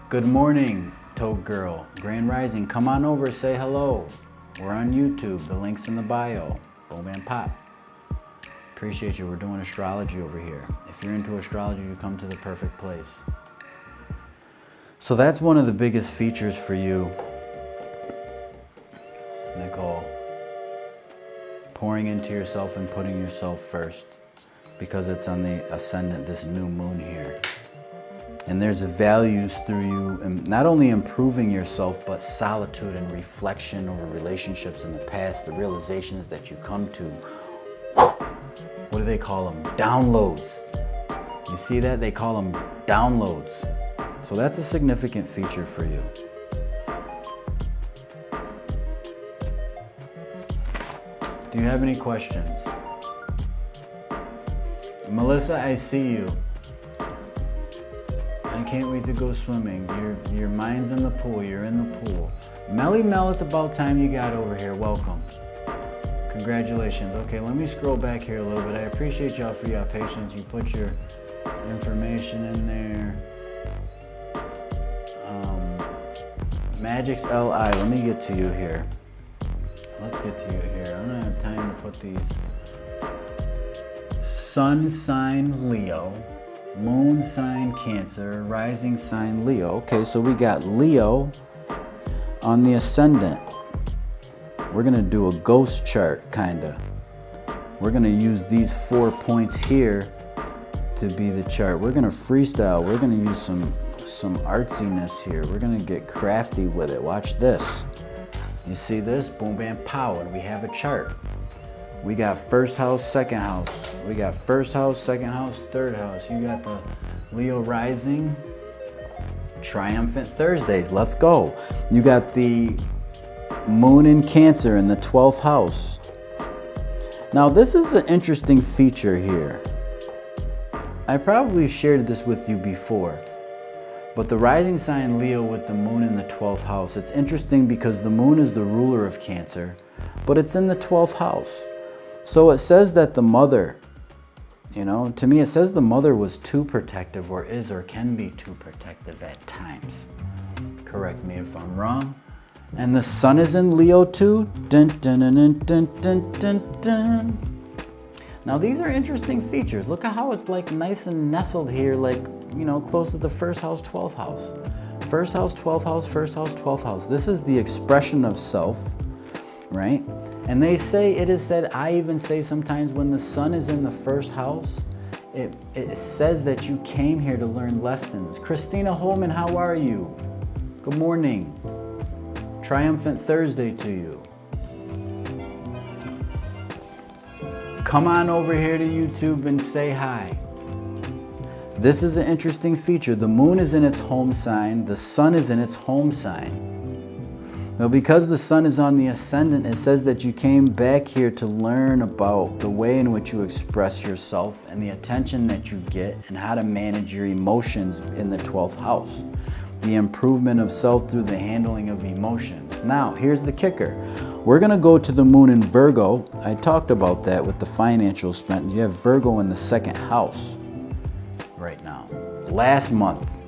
Good morning, Toad Girl. Grand Rising, come on over, say hello. We're on YouTube, the link's in the bio. Boom and pop. Appreciate you, we're doing astrology over here. If you're into astrology, you come to the perfect place. So that's one of the biggest features for you, Nicole. Pouring into yourself and putting yourself first, because it's on the ascendant, this new moon here. And there's values through you, and not only improving yourself, but solitude and reflection over relationships in the past, the realizations that you come to. What do they call them? Downloads. You see that? They call them downloads. So that's a significant feature for you. Do you have any questions? Melissa, I see you. I can't wait to go swimming. Your mind's in the pool. You're in the pool. Melly Mel, it's about time you got over here. Welcome. Congratulations. Okay, let me scroll back here a little bit. I appreciate y'all for your patience. You put your information in there. Magic's LI. Let me get to you here. Let's get to you here. I don't have time to put these. Sun sign Leo. Moon sign Cancer, rising sign Leo. Okay, so we got Leo on the ascendant. We're gonna do a ghost chart, kinda. We're gonna use these 4 points here to be the chart. We're gonna freestyle. We're gonna use some artsiness here. We're gonna get crafty with it. Watch this. You see this? Boom, bam, pow, and we have a chart. We got first house, second house. We got first house, second house, third house. You got the Leo rising, triumphant Thursdays. Let's go. You got the moon in Cancer in the 12th house. Now this is an interesting feature here. I probably shared this with you before, but the rising sign Leo with the moon in the 12th house, it's interesting because the moon is the ruler of Cancer, but it's in the 12th house. So it says that the mother, to me it says the mother was too protective, or is or can be too protective at times. Correct me if I'm wrong. And the sun is in Leo too. Dun, dun, dun, dun, dun, dun, dun, dun. Now these are interesting features. Look at how it's like nice and nestled here, like, close to the first house, 12th house. First house, 12th house, first house, 12th house. This is the expression of self, right? And it is said, I even say sometimes when the sun is in the first house, it says that you came here to learn lessons. Christina Holman, how are you? Good morning. Triumphant Thursday to you. Come on over here to YouTube and say hi. This is an interesting feature. The moon is in its home sign. The sun is in its home sign. Now, because the sun is on the ascendant, it says that you came back here to learn about the way in which you express yourself and the attention that you get and how to manage your emotions in the 12th house. The improvement of self through the handling of emotions. Now, here's the kicker. We're going to go to the moon in Virgo. I talked about that with the financial spent. You have Virgo in the 2nd house right now. Last month,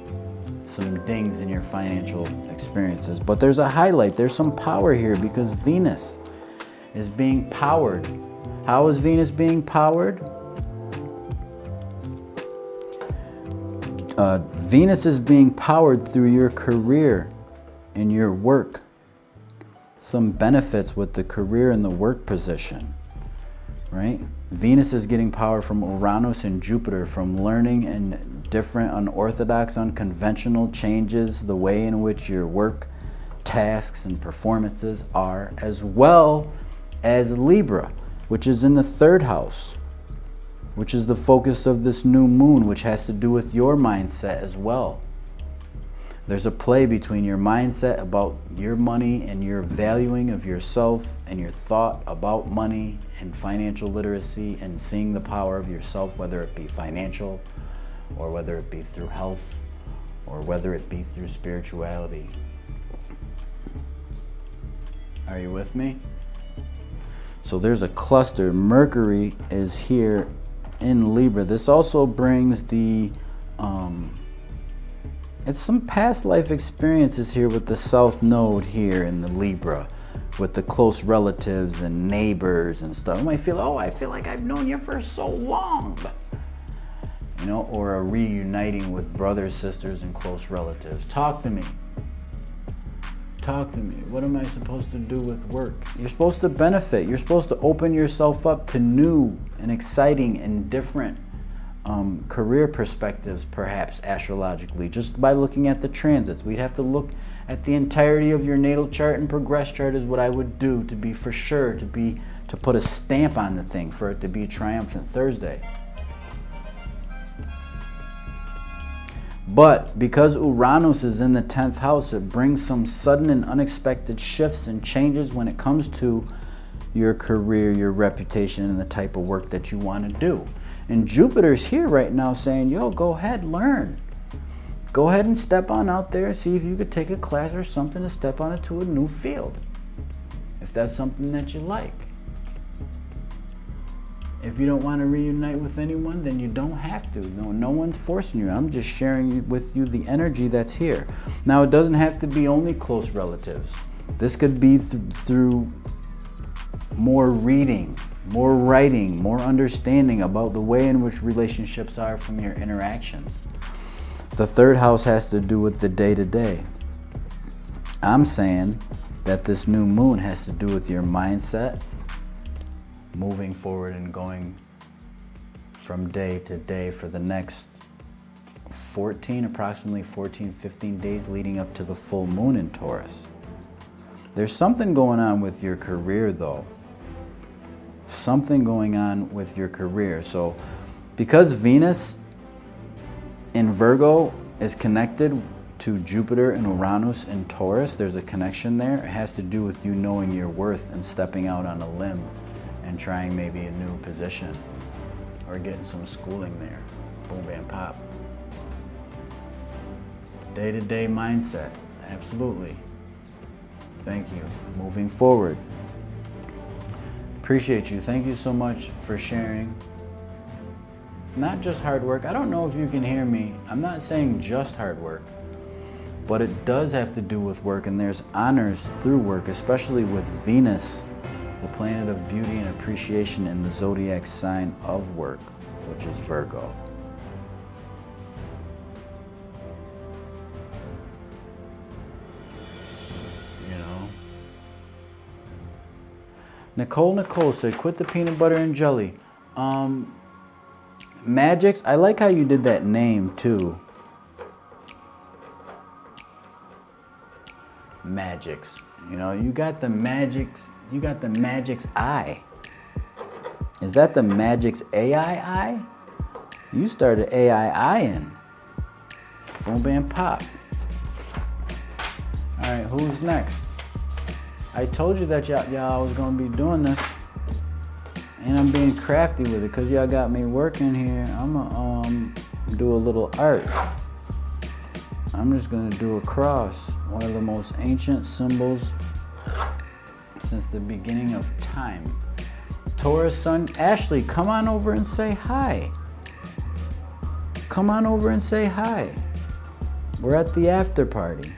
some dings in your financial experiences. But there's a highlight. There's some power here because Venus is being powered. How is Venus being powered? Venus is being powered through your career and your work. Some benefits with the career and the work position, right? Venus is getting power from Uranus and Jupiter, from learning and different, unorthodox, unconventional changes, the way in which your work tasks and performances are, as well as Libra, which is in the 3rd house, which is the focus of this new moon, which has to do with your mindset as well. There's a play between your mindset about your money and your valuing of yourself and your thought about money and financial literacy and seeing the power of yourself, whether it be financial or whether it be through health or whether it be through spirituality. Are you with me? So there's a cluster. Mercury is here in Libra. This also brings the it's some past life experiences here with the South Node here in the Libra, with the close relatives and neighbors and stuff. You might feel, oh, I feel like I've known you for so long. You know, or a reuniting with brothers, sisters, and close relatives. Talk to me. Talk to me. What am I supposed to do with work? You're supposed to benefit. You're supposed to open yourself up to new and exciting and different career perspectives, perhaps astrologically, just by looking at the transits. We'd have to look at the entirety of your natal chart, and progress chart is what I would do to be for sure, to put a stamp on the thing, for it to be Triumphant Thursday. But because Uranus is in the 10th house, it brings some sudden and unexpected shifts and changes when it comes to your career, your reputation, and the type of work that you want to do. And Jupiter's here right now saying, yo, go ahead, learn. Go ahead and step on out there, see if you could take a class or something to step on into a new field, if that's something that you like. If you don't want to reunite with anyone, then you don't have to. No one's forcing you. I'm just sharing with you the energy that's here. Now, it doesn't have to be only close relatives. This could be through more reading, more writing, more understanding about the way in which relationships are from your interactions. The 3rd house has to do with the day-to-day. I'm saying that this new moon has to do with your mindset, moving forward and going from day to day for the next approximately 14, 15 days leading up to the full moon in Taurus. There's something going on with your career though. Something going on with your career. So because Venus in Virgo is connected to Jupiter and Uranus in Taurus, there's a connection there. It has to do with you knowing your worth and stepping out on a limb and trying maybe a new position or getting some schooling there. Boom, bam, pop. Day-to-day mindset, absolutely. Thank you. Moving forward. Appreciate you. Thank you so much for sharing. Not just hard work. I don't know if you can hear me. I'm not saying just hard work, but it does have to do with work, and there's honors through work, especially with Venus, the planet of beauty and appreciation in the zodiac sign of work, which is Virgo. You know? Nicole said, quit the peanut butter and jelly. Magix, I like how you did that name too. magics. You know, you got the magic's eye. Is that the magic's AI eye? You started AI in. Boom, bam, pop. All right, who's next? I told you that y'all was gonna be doing this, and I'm being crafty with it because y'all got me working here. I'm gonna do a little art. I'm just gonna do a cross, one of the most ancient symbols since the beginning of time. Taurus Sun. Ashley, come on over and say hi. Come on over and say hi. We're at the after party.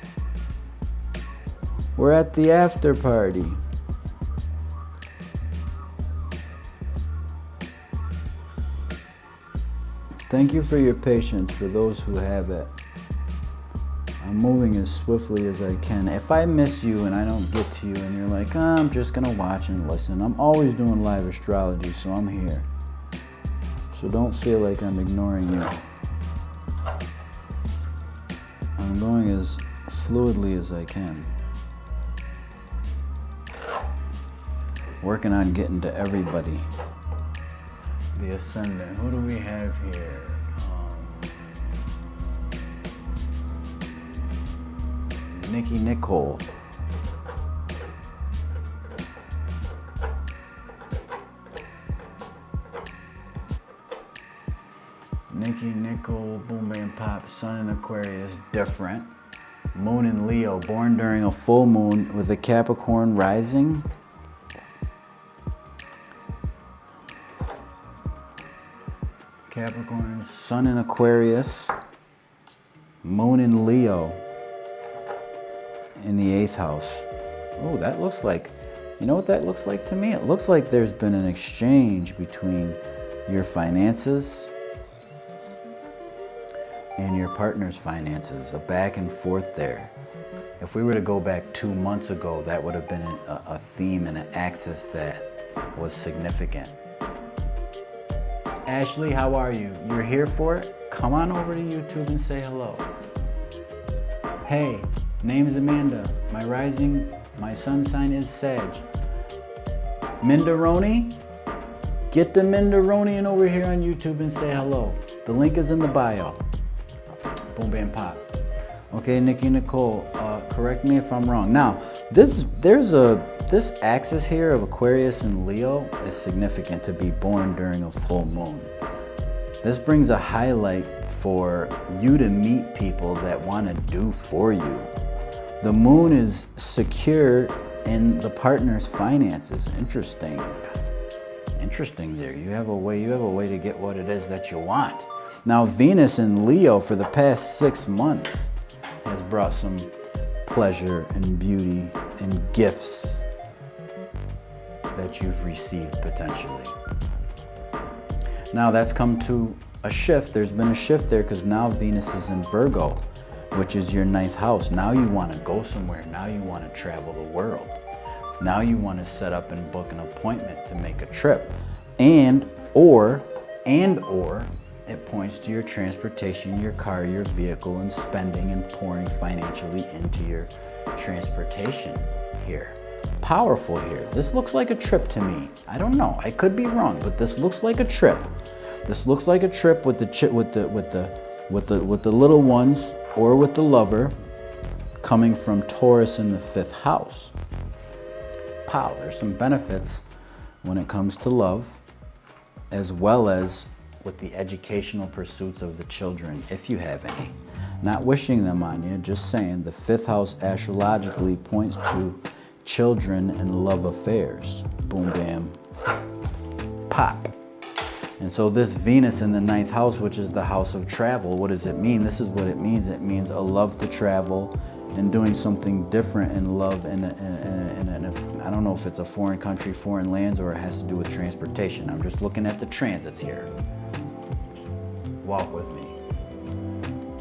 We're at the after party. Thank you for your patience for those who have it. I'm moving as swiftly as I can. If I miss you and I don't get to you and you're like, I'm just gonna watch and listen, I'm always doing live astrology, so I'm here. So don't feel like I'm ignoring you. I'm going as fluidly as I can. Working on getting to everybody. The Ascendant. Who do we have here? Nikki Nicole. Nikki Nicole, boom bam pop, Sun in Aquarius, different. Moon in Leo, born during a full moon with a Capricorn rising. Capricorn, Sun in Aquarius, Moon in Leo in the 8th house. Oh, that looks like, you know what that looks like to me? It looks like there's been an exchange between your finances and your partner's finances, a back and forth there. If we were to go back 2 months ago, that would have been a theme and an axis that was significant. Ashley, how are you? You're here for it? Come on over to YouTube and say hello. Hey, name's Amanda. My sun sign is Sag. Minderoni, get the Minderonian over here on YouTube and say hello. The link is in the bio. Boom, bam, pop. Okay, Nikki Nicole, correct me if I'm wrong. Now, this axis here of Aquarius and Leo is significant to be born during a full moon. This brings a highlight for you to meet people that want to do for you. The moon is secure in the partner's finances. Interesting. Interesting there. You have a way to get what it is that you want. Now, Venus in Leo for the past 6 months has brought some pleasure and beauty and gifts that you've received potentially. Now that's come to a shift. There's been a shift there because now Venus is in Virgo, which is your 9th house. Now you want to go somewhere. Now you want to travel the world. Now you want to set up and book an appointment to make a trip. And or it points to your transportation, your car, your vehicle, and spending and pouring financially into your transportation here. Powerful here. This looks like a trip to me. I don't know. I could be wrong, but this looks like a trip. This looks like a trip with the little ones or with the lover coming from Taurus in the 5th house. Pow, there's some benefits when it comes to love, as well as with the educational pursuits of the children, if you have any. Not wishing them on you, just saying the 5th house astrologically points to children and love affairs. Boom, bam, pop. And so this Venus in the 9th house, which is the house of travel, what does it mean? This is what it means. It means a love to travel and doing something different in love. And I don't know if it's a foreign country, foreign lands, or it has to do with transportation. I'm just looking at the transits here. Walk with me.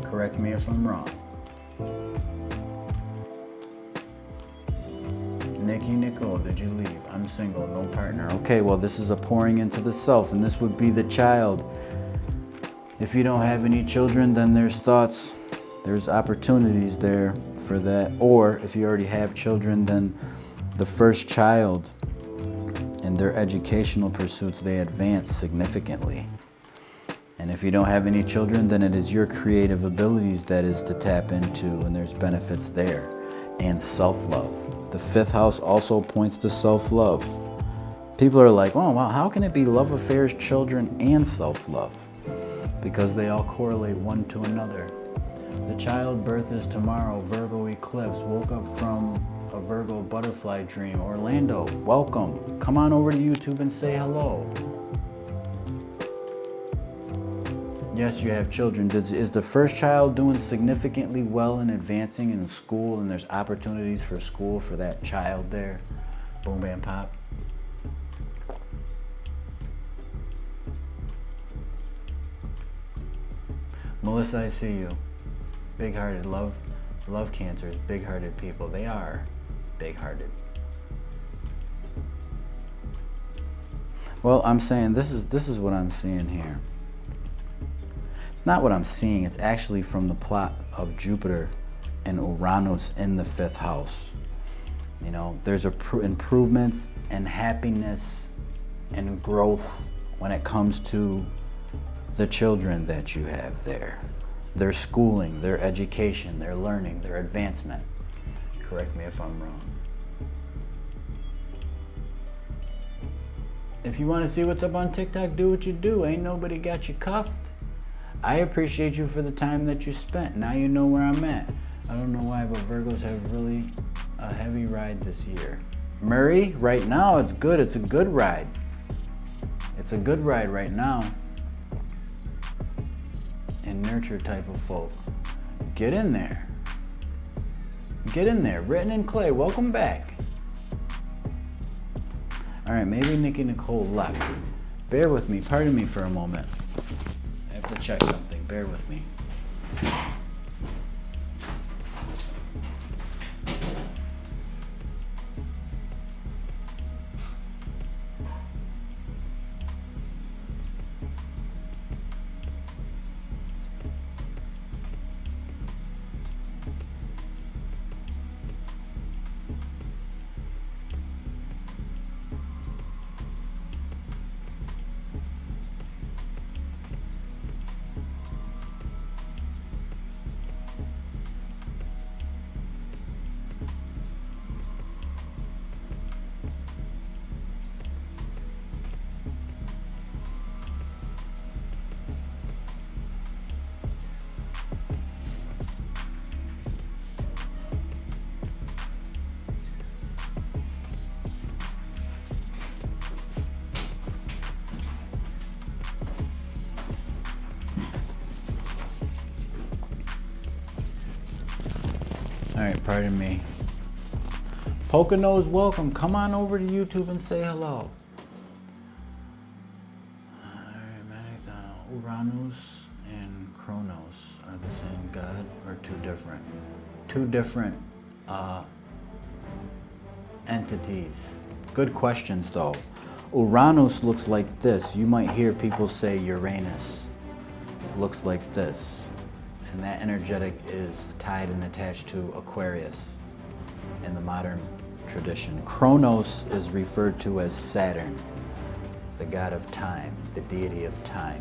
Correct me if I'm wrong. Nikki Nicole, did you leave? I'm single, no partner. Okay, well, this is a pouring into the self, and this would be the child. If you don't have any children, then there's thoughts There's opportunities there for that. Or if you already have children, then the first child in their educational pursuits, they advance significantly. And if you don't have any children, then it is your creative abilities that is to tap into, and there's benefits there. And self-love. The 5th house also points to self-love. People are like, oh, wow, how can it be love affairs, children, and self-love? Because they all correlate one to another. The childbirth is tomorrow, Virgo eclipse, woke up from a Virgo butterfly dream. Orlando, welcome. Come on over to YouTube and say hello. Yes, you have children. Is the first child doing significantly well and advancing in school, and there's opportunities for school for that child there? Boom, bam, pop. Melissa, I see you. Big-hearted, love cancers, big-hearted people. They are big-hearted. Well, I'm saying this is what I'm seeing here. It's not what I'm seeing. It's actually from the plot of Jupiter and Uranus in the 5th house. You know, there's improvements and happiness and growth when it comes to the children that you have there. Their schooling, their education, their learning, their advancement. Correct me if I'm wrong. If you want to see what's up on TikTok, do what you do. Ain't nobody got you cuffed. I appreciate you for the time that you spent. Now you know where I'm at. I don't know why, but Virgos have really a heavy ride this year. Murray, right now it's good. It's a good ride. It's a good ride right now. And nurture type of folk. Get in there. Get in there. Written in clay, welcome back. All right, maybe Nikki Nicole left. Bear with me, pardon me for a moment. I have to check something, bear with me. All right, pardon me. Poconos, welcome. Come on over to YouTube and say hello. All right, Uranus and Kronos are the same god or two different? Two different entities. Good questions though. Uranus looks like this. You might hear people say Uranus. It looks like this. And that energetic is tied and attached to Aquarius in the modern tradition. Kronos is referred to as Saturn, the god of time, the deity of time.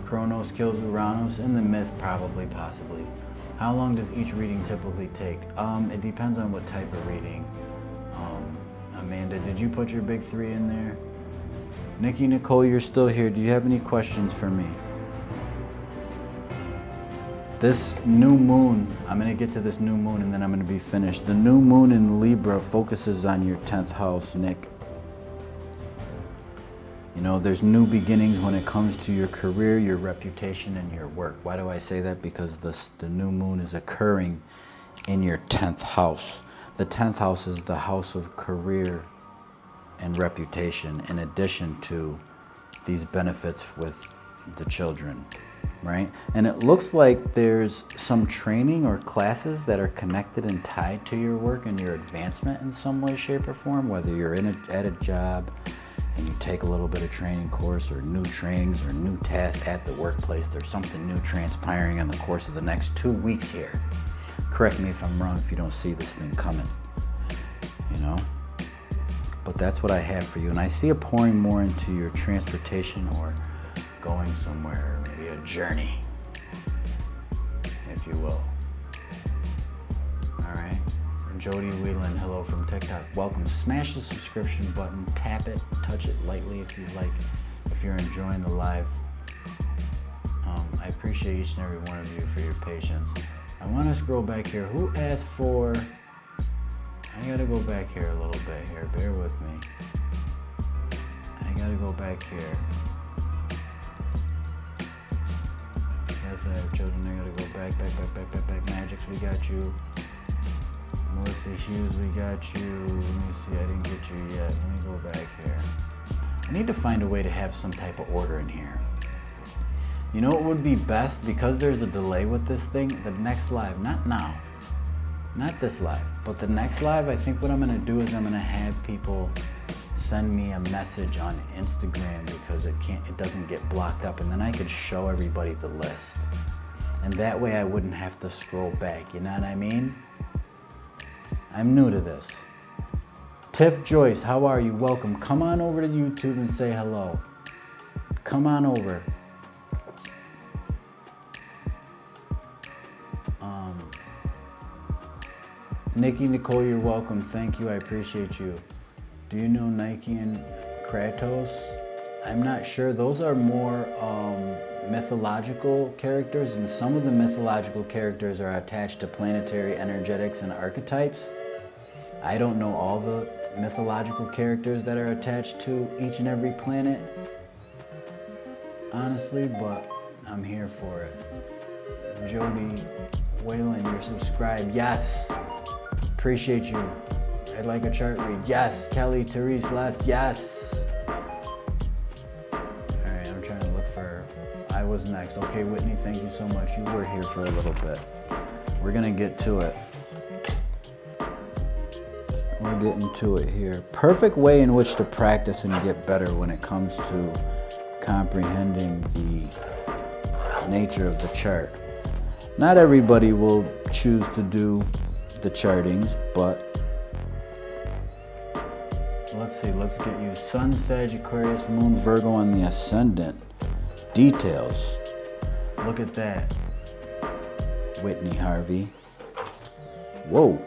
Kronos kills Uranus in the myth, probably, possibly. How long does each reading typically take? It depends on what type of reading. Amanda, did you put your big 3 in there? Nikki Nicole, you're still here. Do you have any questions for me? This new moon, I'm going to get to this new moon and then I'm going to be finished. The new moon in Libra focuses on your 10th house, Nick. You know, there's new beginnings when it comes to your career, your reputation, and your work. Why do I say that? Because the new moon is occurring in your 10th house. The 10th house is the house of career and reputation, in addition to these benefits with the children, right? And it looks like there's some training or classes that are connected and tied to your work and your advancement in some way, shape, or form, whether you're at a job, and you take a little bit of training course or new trainings or new tasks at the workplace, there's something new transpiring in the course of the next 2 weeks here. Correct me if I'm wrong if you don't see this thing coming, you know? But that's what I have for you. And I see it pouring more into your transportation or going somewhere, maybe a journey, if you will. All right. Jody Whelan, hello from TikTok. Welcome. Smash the subscription button, tap it, touch it lightly if you like, if you're enjoying the live. I appreciate each and every one of you for your patience. I want to scroll back here. Who asked for, I gotta go back here a little bit here, bear with me. I gotta go back here. Yes, I have children, I gotta go back. Magics, we got you. Melissa Hughes, we got you. Let me see, I didn't get you yet. Let me go back here. I need to find a way to have some type of order in here. You know what would be best? Because there's a delay with this thing, the next live, not now, not this live, but the next live, I think what I'm gonna do is I'm gonna have people send me a message on Instagram because it doesn't get blocked up, and then I could show everybody the list. And that way I wouldn't have to scroll back, you know what I mean? I'm new to this. Tiff Joyce, how are you? Welcome. Come on over to YouTube and say hello. Come on over. Nikki Nicole, you're welcome. Thank you. I appreciate you. Do you know Nike and Kratos? I'm not sure. Those are more mythological characters, and some of the mythological characters are attached to planetary energetics and archetypes. I don't know all the mythological characters that are attached to each and every planet, honestly, but I'm here for it. Jody Whalen, you're subscribed. Yes. Appreciate you. I'd like a chart read. Yes. Kelly, Therese, let's. Yes. All right, I'm trying to look for, I was next. Okay, Whitney, thank you so much. You were here for a little bit. We're gonna get to it. We're getting to it here. Perfect way in which to practice and get better when it comes to comprehending the nature of the chart. Not everybody will choose to do the chartings, but let's see, let's get you Sun, Sag, Aquarius, Moon, Virgo on the ascendant. Details. Look at that. Whitney Harvey. Whoa.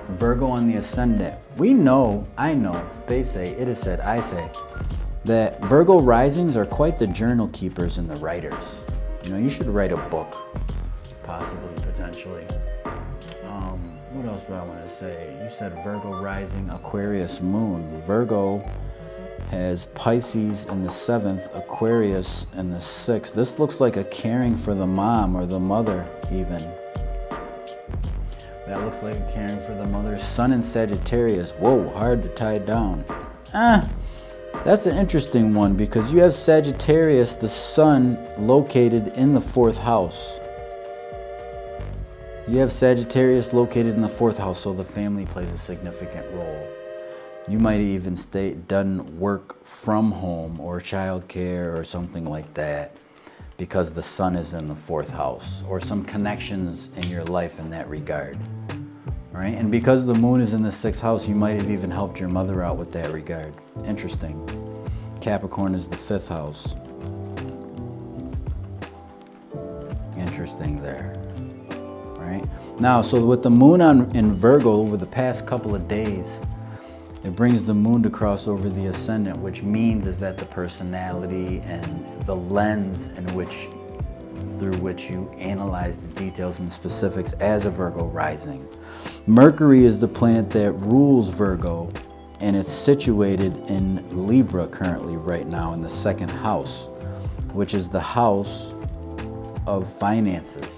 Virgo on the ascendant. We know, I know, they say, it is said, I say, that Virgo risings are quite the journal keepers and the writers. You know, you should write a book, possibly, potentially. What else do I want to say? You said Virgo rising, Aquarius moon. Virgo has Pisces in the 7th, Aquarius in the 6th. This looks like a caring for the mom or the mother, even. That looks like a caring for the mother. Sun in Sagittarius. Whoa, hard to tie down. That's an interesting one because you have Sagittarius, the sun, located in the 4th house. You have Sagittarius located in the 4th house, so the family plays a significant role. You might even done work from home or childcare or something like that because the sun is in the 4th house, or some connections in your life in that regard. All right, and because the moon is in the 6th house, you might have even helped your mother out with that regard. Interesting. Capricorn is the 5th house. Interesting there. All right. Now, so with the moon in Virgo over the past couple of days, it brings the moon to cross over the ascendant, which means is that the personality and the lens through which you analyze the details and specifics as a Virgo rising. Mercury is the planet that rules Virgo, and it's situated in Libra currently right now in the 2nd house, which is the house of finances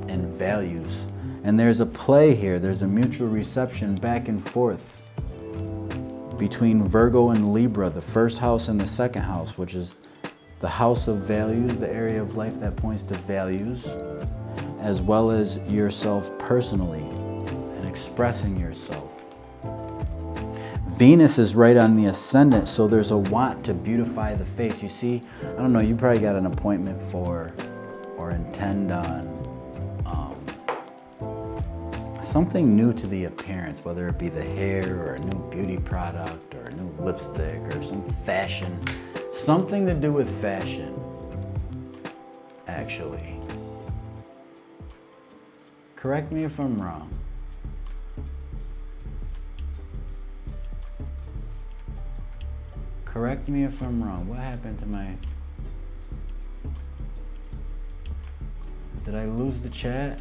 and values. And there's a play here, there's a mutual reception back and forth between Virgo and Libra, the 1st house and the 2nd house, which is the house of values, the area of life that points to values, as well as yourself personally and expressing yourself. Venus is right on the ascendant, so there's a want to beautify the face. You see, I don't know, you probably got an appointment for or intend on something new to the appearance, whether it be the hair or a new beauty product or a new lipstick or some fashion, something to do with fashion, actually. Correct me if I'm wrong. Correct me if I'm wrong. What happened to my... Did I lose the chat?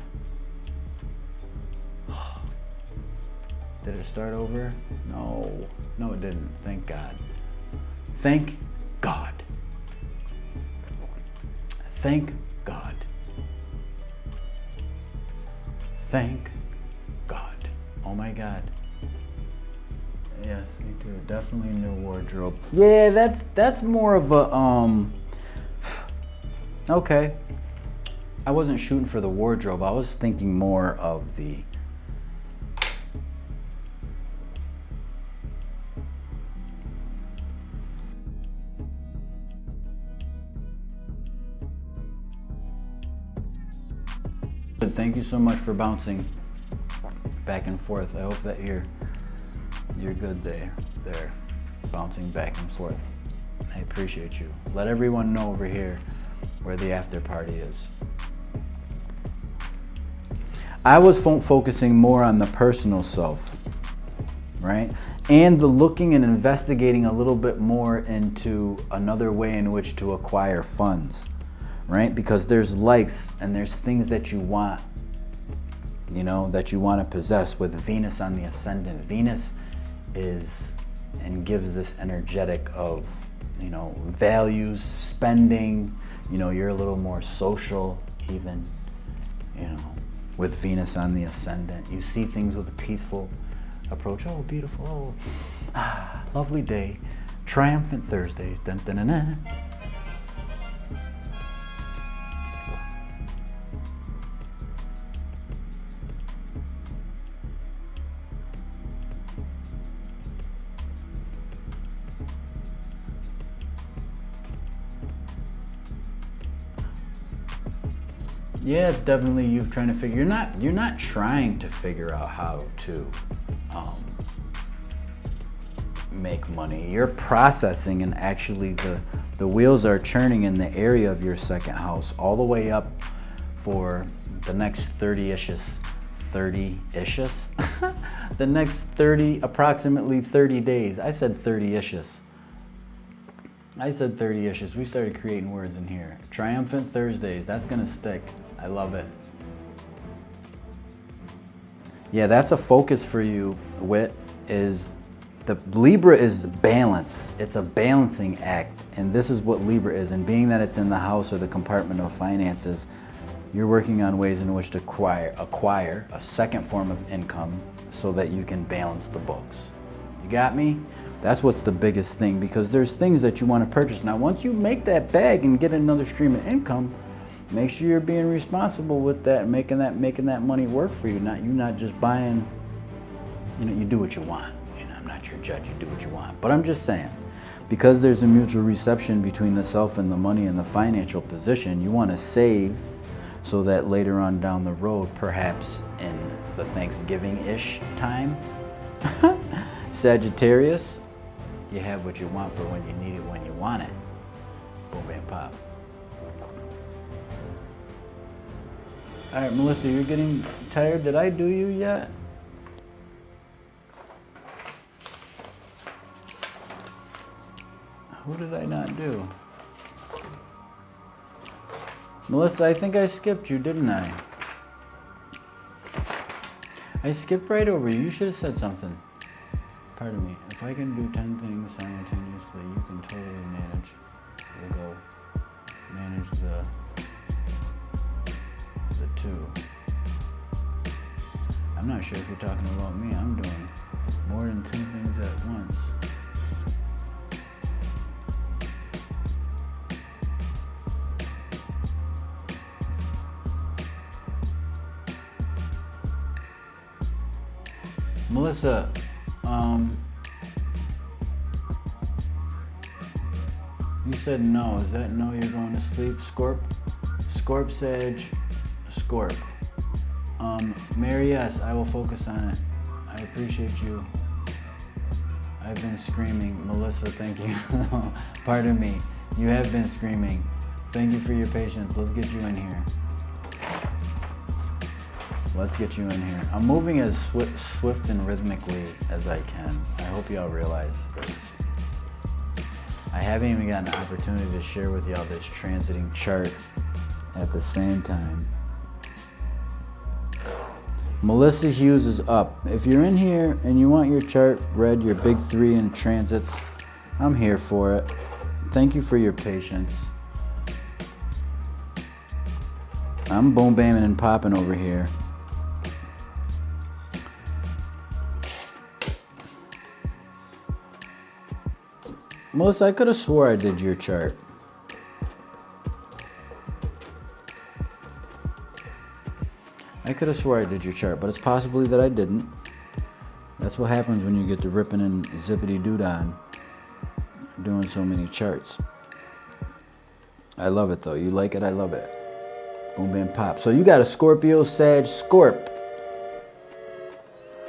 Did it start over? No. No, it didn't. Thank God. Thank God. Thank God. Thank God. Oh my God. Yes, me too. Definitely a new wardrobe. Yeah, that's more of a okay. I wasn't shooting for the wardrobe. I was thinking more of the Thank you so much for bouncing back and forth. I hope that you're good there, bouncing back and forth. I appreciate you. Let everyone know over here where the after party is. I was focusing more on the personal self, right? And the looking and investigating a little bit more into another way in which to acquire funds, right? Because there's likes and there's things that you want, you know, that you want to possess with Venus on the ascendant. Venus is and gives this energetic of, you know, values, spending, you know, you're a little more social even, you know, with Venus on the ascendant. You see things with a peaceful approach. Oh, beautiful. Oh, lovely day. Triumphant Thursdays. Dun, dun, dun, dun. Yeah, it's definitely you trying to figure. You're not trying to figure out how to make money. You're processing, and actually the wheels are churning in the area of your second house all the way up for the next 30-ish, the next approximately 30 days. I said 30-ish. We started creating words in here. Triumphant Thursdays, that's gonna stick. I love it. Yeah, that's a focus for you, Wit, is the Libra is balance. It's a balancing act, and this is what Libra is. And being that it's in the house or the compartment of finances, you're working on ways in which to acquire a second form of income so that you can balance the books. You got me? That's what's the biggest thing, because there's things that you want to purchase. Now, once you make that bag and get another stream of income, make sure you're being responsible with that, making that money work for you. You're not just buying, you know, you do what you want. You know, I'm not your judge, you do what you want. But I'm just saying, because there's a mutual reception between the self and the money and the financial position, you want to save so that later on down the road, perhaps in the Thanksgiving-ish time, Sagittarius, you have what you want for when you need it, when you want it. Boom, bam, pop. All right, Melissa, you're getting tired. Did I do you yet? Who did I not do? Melissa, I think I skipped you, didn't I? I skipped right over you. You should have said something. Pardon me. If I can do 10 things simultaneously, you can totally manage. We'll go manage the 2. I'm not sure if you're talking about me. I'm doing more than 2 things at once. Melissa, you said no. Is that no you're going to sleep? Scorp Sage, Scorp. Mary, yes, I will focus on it. I appreciate you. I've been screaming. Melissa, thank you. Pardon me. You have been screaming. Thank you for your patience. Let's get you in here. Let's get you in here. I'm moving as swift and rhythmically as I can. I hope y'all realize this. I haven't even gotten an opportunity to share with y'all this transiting chart at the same time. Melissa Hughes is up. If you're in here and you want your chart read, your big 3 in transits, I'm here for it. Thank you for your patience. I'm boom bamming and popping over here. Melissa, I could have swore I did your chart. I could have swore I did your chart, but it's possibly that I didn't. That's what happens when you get to ripping and zippity-doo-dah doing so many charts. I love it though. You like it? I love it. Boom, bam, pop. So you got a Scorpio, Sag, Scorp.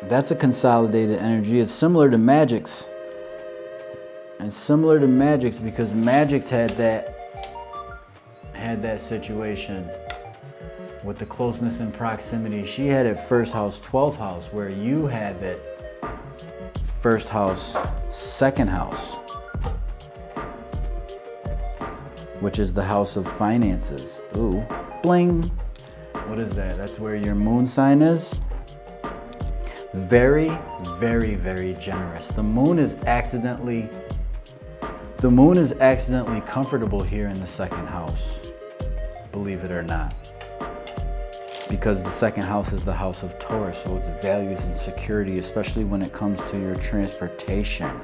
That's a consolidated energy. It's similar to Magic's. It's similar to Magic's because Magic's had that situation with the closeness and proximity. She had it first house, 12th house, where you had it first house, second house, which is the house of finances. Ooh, bling. What is that? That's where your moon sign is. Very, very, very generous. The moon is accidentally comfortable here in the second house, believe it or not. Because the second house is the house of Taurus, so it's values and security, especially when it comes to your transportation.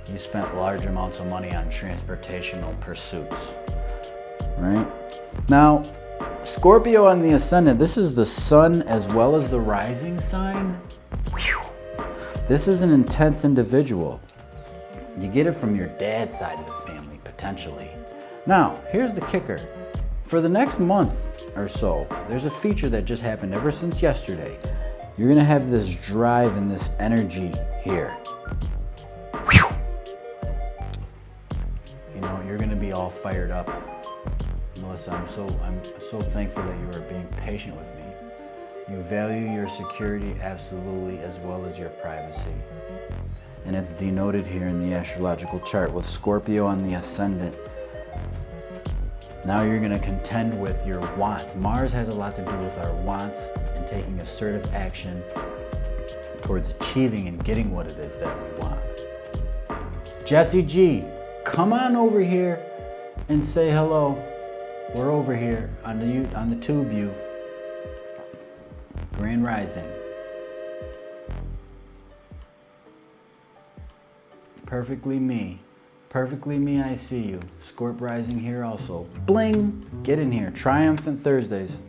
You spent large amounts of money on transportational pursuits, right? Now, Scorpio on the ascendant, this is the sun as well as the rising sign. This is an intense individual. You get it from your dad's side of the family, potentially. Now, here's the kicker. For the next month or so, there's a feature that just happened ever since yesterday. You're gonna have this drive and this energy here. You know, you're gonna be all fired up. Melissa, I'm so thankful that you are being patient with me. You value your security absolutely as well as your privacy. And it's denoted here in the astrological chart with Scorpio on the ascendant. Now you're gonna contend with your wants. Mars has a lot to do with our wants and taking assertive action towards achieving and getting what it is that we want. Jesse G, come on over here and say hello. We're over here on the tube view. Grand Rising. Perfectly me. Perfectly me, I see you. Scorp rising here also. Bling! Get in here. Triumphant Thursdays.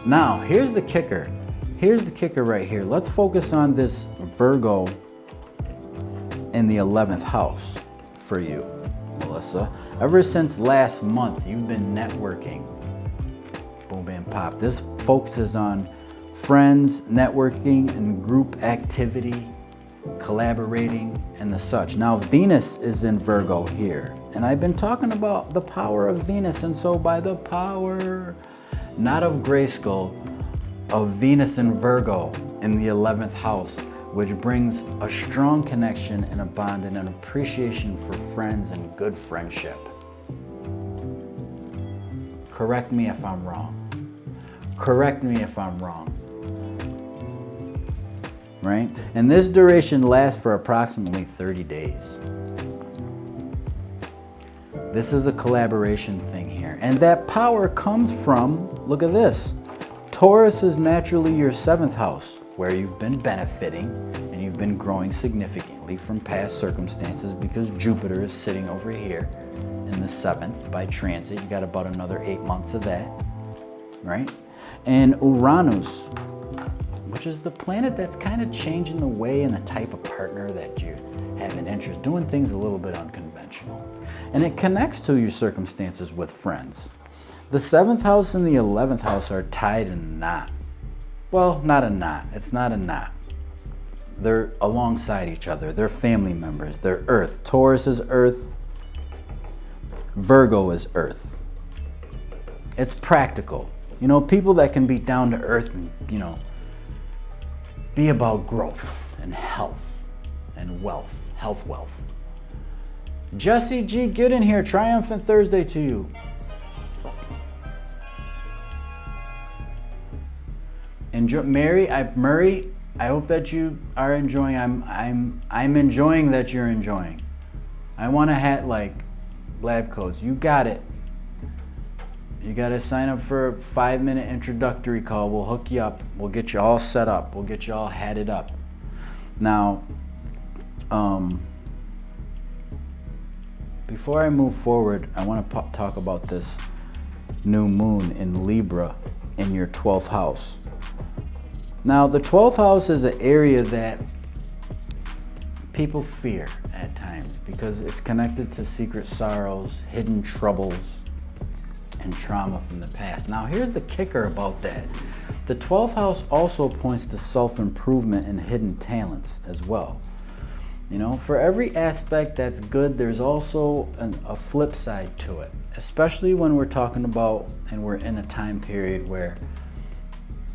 Now, here's the kicker. Here's the kicker right here. Let's focus on this Virgo in the 11th house for you, Melissa. Ever since last month, you've been networking. Boom, bam, pop. This focuses on friends, networking, and group activity, collaborating, and the such. Now, Venus is in Virgo here, and I've been talking about the power of Venus, and so by the power, not of Grayskull, of Venus in Virgo in the 11th house, which brings a strong connection and a bond and an appreciation for friends and good friendship. Correct me if I'm wrong. Correct me if I'm wrong. Right? And this duration lasts for approximately 30 days. This is a collaboration thing here. And that power comes from, look at this. Taurus is naturally your 7th house, where you've been benefiting and you've been growing significantly from past circumstances because Jupiter is sitting over here in the 7th by transit. You got about another 8 months of that, right? And Uranus which is the planet that's kind of changing the way and the type of partner that you have an interest, doing things a little bit unconventional. And it connects to your circumstances with friends. The 7th house and the 11th house are tied in a knot. Well, not a knot. It's not a knot. They're alongside each other. They're family members. They're Earth. Taurus is Earth. Virgo is Earth. It's practical. You know, people that can be down to earth and, you know, be about growth and health and wealth. Health, wealth. Jesse G, get in here. Triumphant Thursday to you. Enjoy, Murray. I hope that you are enjoying. I'm enjoying that you're enjoying. I want a hat like Lab Coats. You got it. You got to sign up for a 5-minute introductory call. We'll hook you up. We'll get you all set up. We'll get you all hatted up. Now, before I move forward, I want to talk about this new moon in Libra in your 12th house. Now, the 12th house is an area that people fear at times because it's connected to secret sorrows, hidden troubles, and trauma from the past. Now, here's the kicker about that. The 12th house also points to self-improvement and hidden talents as well. You know, for every aspect that's good, there's also a flip side to it, especially when we're talking about and we're in a time period where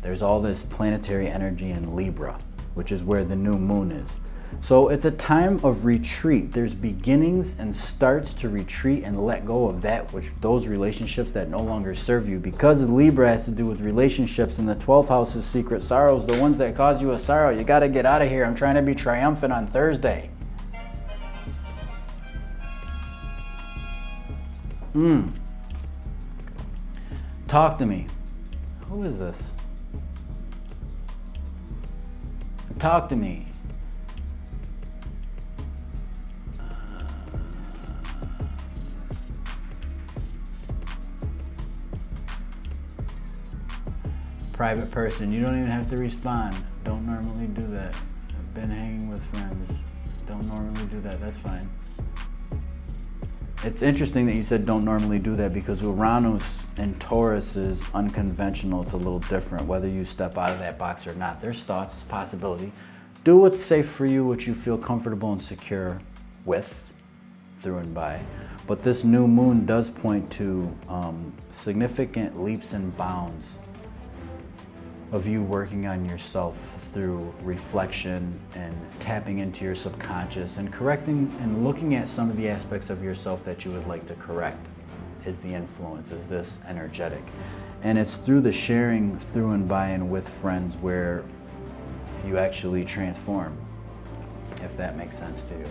there's all this planetary energy in Libra, which is where the new moon is. So it's a time of retreat. There's beginnings and starts to retreat and let go of those relationships that no longer serve you. Because Libra has to do with relationships and the 12th house is secret sorrows, the ones that cause you a sorrow. You got to get out of here. I'm trying to be triumphant on Thursday. Talk to me. Who is this? Talk to me. Private person, you don't even have to respond. Don't normally do that. I've been hanging with friends. Don't normally do that. That's fine. It's interesting that you said don't normally do that because Uranus and Taurus is unconventional. It's a little different whether you step out of that box or not. There's thoughts, it's a possibility. Do what's safe for you, what you feel comfortable and secure with, through and by. But this new moon does point to significant leaps and bounds of you working on yourself through reflection and tapping into your subconscious and correcting and looking at some of the aspects of yourself that you would like to correct is the influence, is this energetic. And it's through the sharing through and by and with friends where you actually transform, if that makes sense to you.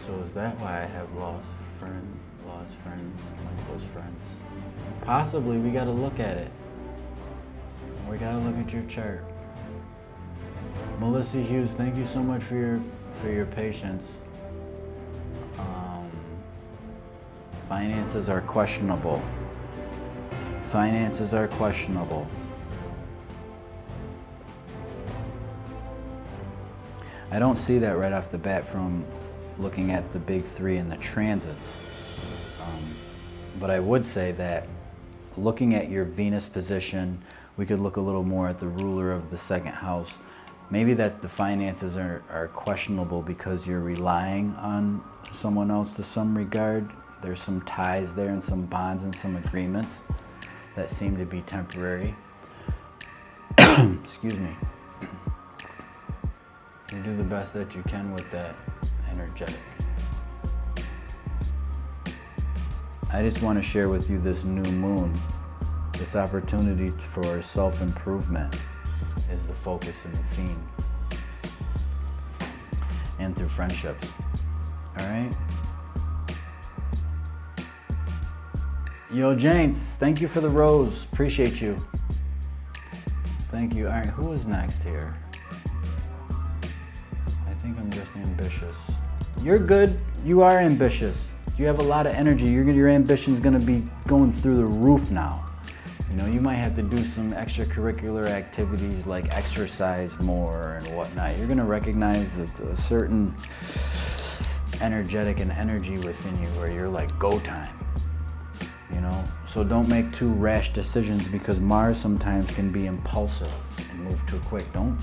So is that why I have lost friends, my close friends? Possibly. We got to look at it. We gotta look at your chart. Melissa Hughes, thank you so much for your patience. Finances are questionable. Finances are questionable. I don't see that right off the bat from looking at the big three and the transits. But I would say that looking at your Venus position, we could look a little more at the ruler of the 2nd house. Maybe that the finances are questionable because you're relying on someone else to some regard. There's some ties there and some bonds and some agreements that seem to be temporary. Excuse me. You do the best that you can with that energetic. I just want to share with you this new moon. This opportunity for self-improvement is the focus and the theme. And through friendships. All right? Yo, James, thank you for the rose. Appreciate you. Thank you. All right, who is next here? I think I'm just ambitious. You're good. You are ambitious. You have a lot of energy. Your ambition's going to be going through the roof now. You know, you might have to do some extracurricular activities like exercise more and whatnot. You're gonna recognize a certain energetic and energy within you where you're like, go time. You know, so don't make too rash decisions because Mars sometimes can be impulsive and move too quick. Don't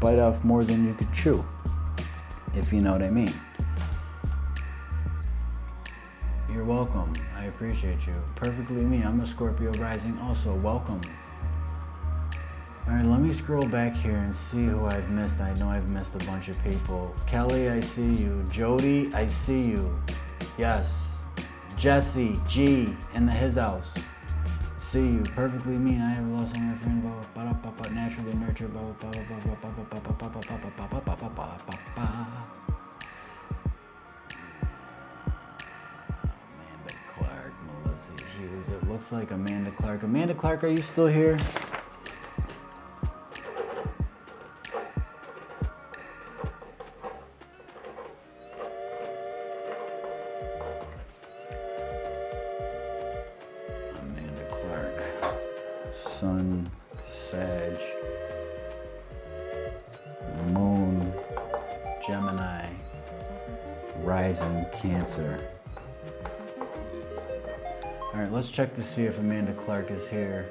bite off more than you could chew, if you know what I mean. You're welcome. I appreciate you. Perfectly me. I'm a Scorpio rising also. Welcome. All right, let me scroll back here and see who I've missed. I know I've missed a bunch of people. Kelly, I see you. Jody, I see you. Yes. Jesse, G, in his house. See you. Perfectly me. I have lost all my friends. Naturally nurtured. It looks like Amanda Clark. Amanda Clark, are you still here? Amanda Clark. Sun, Sag, Moon, Gemini, Rising, Cancer. All right, let's check to see if Amanda Clark is here.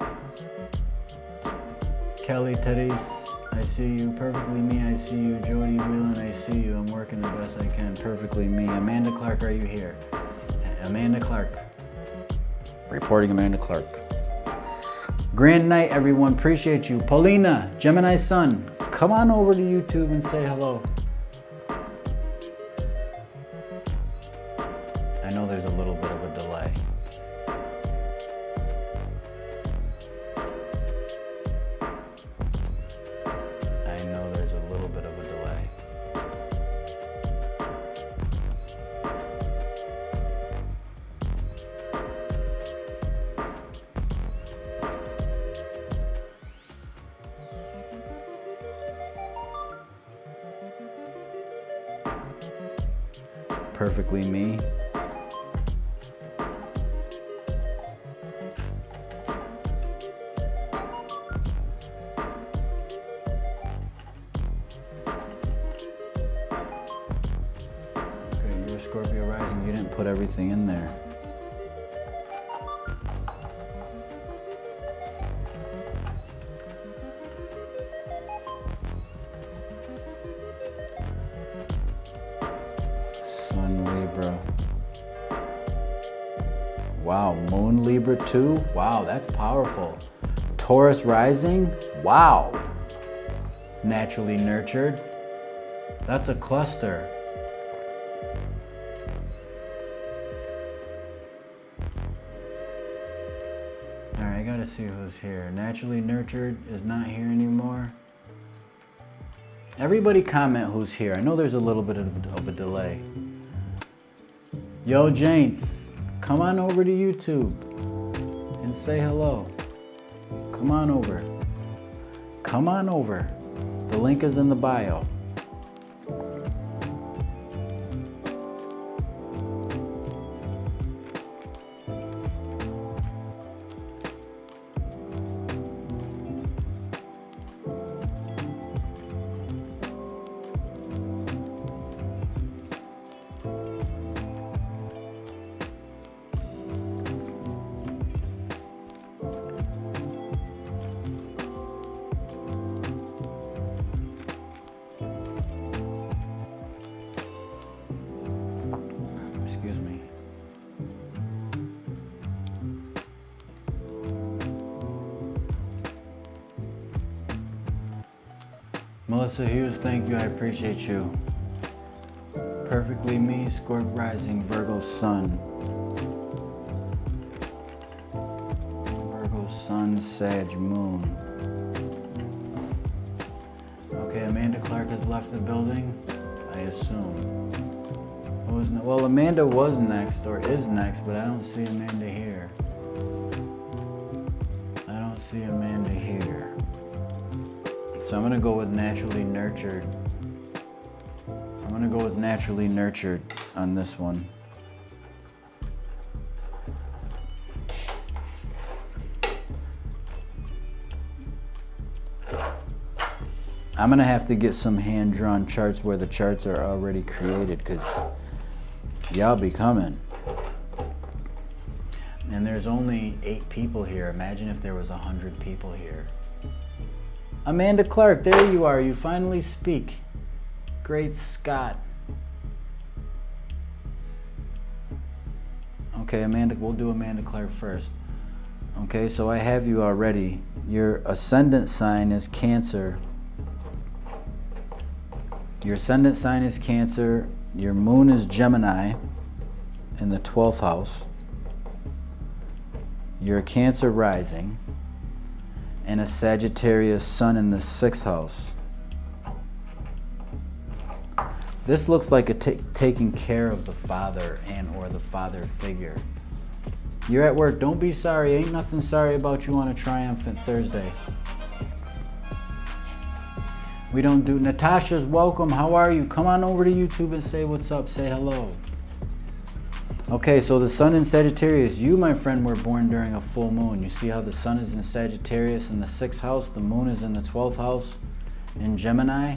Kelly, Teddy's, I see you. Perfectly me, I see you. Jody, Whelan, I see you. I'm working the best I can. Perfectly me. Amanda Clark, are you here? Amanda Clark. Reporting Amanda Clark. Grand night, everyone. Appreciate you. Paulina, Gemini Sun, come on over to YouTube and say hello. I know there's a little bit of a delay. Perfectly me. Okay, you're Scorpio rising. You didn't put everything in there. Sun Libra. Wow, Moon Libra too? Wow, that's powerful. Taurus rising? Wow. Naturally nurtured. That's a cluster. All right, I gotta see who's here. Naturally nurtured is not here anymore. Everybody comment who's here. I know there's a little bit of a delay. Yo, James, come on over to YouTube and say hello. Come on over. Come on over. The link is in the bio. Excuse me. Melissa Hughes, thank you. I appreciate you. Perfectly me, Scorp rising, Virgo sun. Virgo sun, Sag moon. Okay, Amanda Clark has left the building, I assume. Well, Amanda was next, or is next, but I don't see Amanda here. I don't see Amanda here. So I'm gonna go with naturally nurtured. I'm gonna go with naturally nurtured on this one. I'm gonna have to get some hand-drawn charts where the charts are already created, because y'all be coming. And there's only 8 people here. Imagine if there was 100 people here. Amanda Clark, there you are. You finally speak. Great Scott. Okay, Amanda, we'll do Amanda Clark first. Okay, so I have you already. Your ascendant sign is Cancer. Your ascendant sign is Cancer. Your moon is Gemini in the 12th house. You're a Cancer rising and a Sagittarius sun in the 6th house. This looks like a taking care of the father and or the father figure. You're at work. Don't be sorry. Ain't nothing sorry about you on a triumphant Thursday. We don't do... Natasha's welcome. How are you? Come on over to YouTube and say what's up. Say hello. Okay, so the sun in Sagittarius. You, my friend, were born during a full moon. You see how the sun is in Sagittarius in the 6th house. The moon is in the 12th house in Gemini.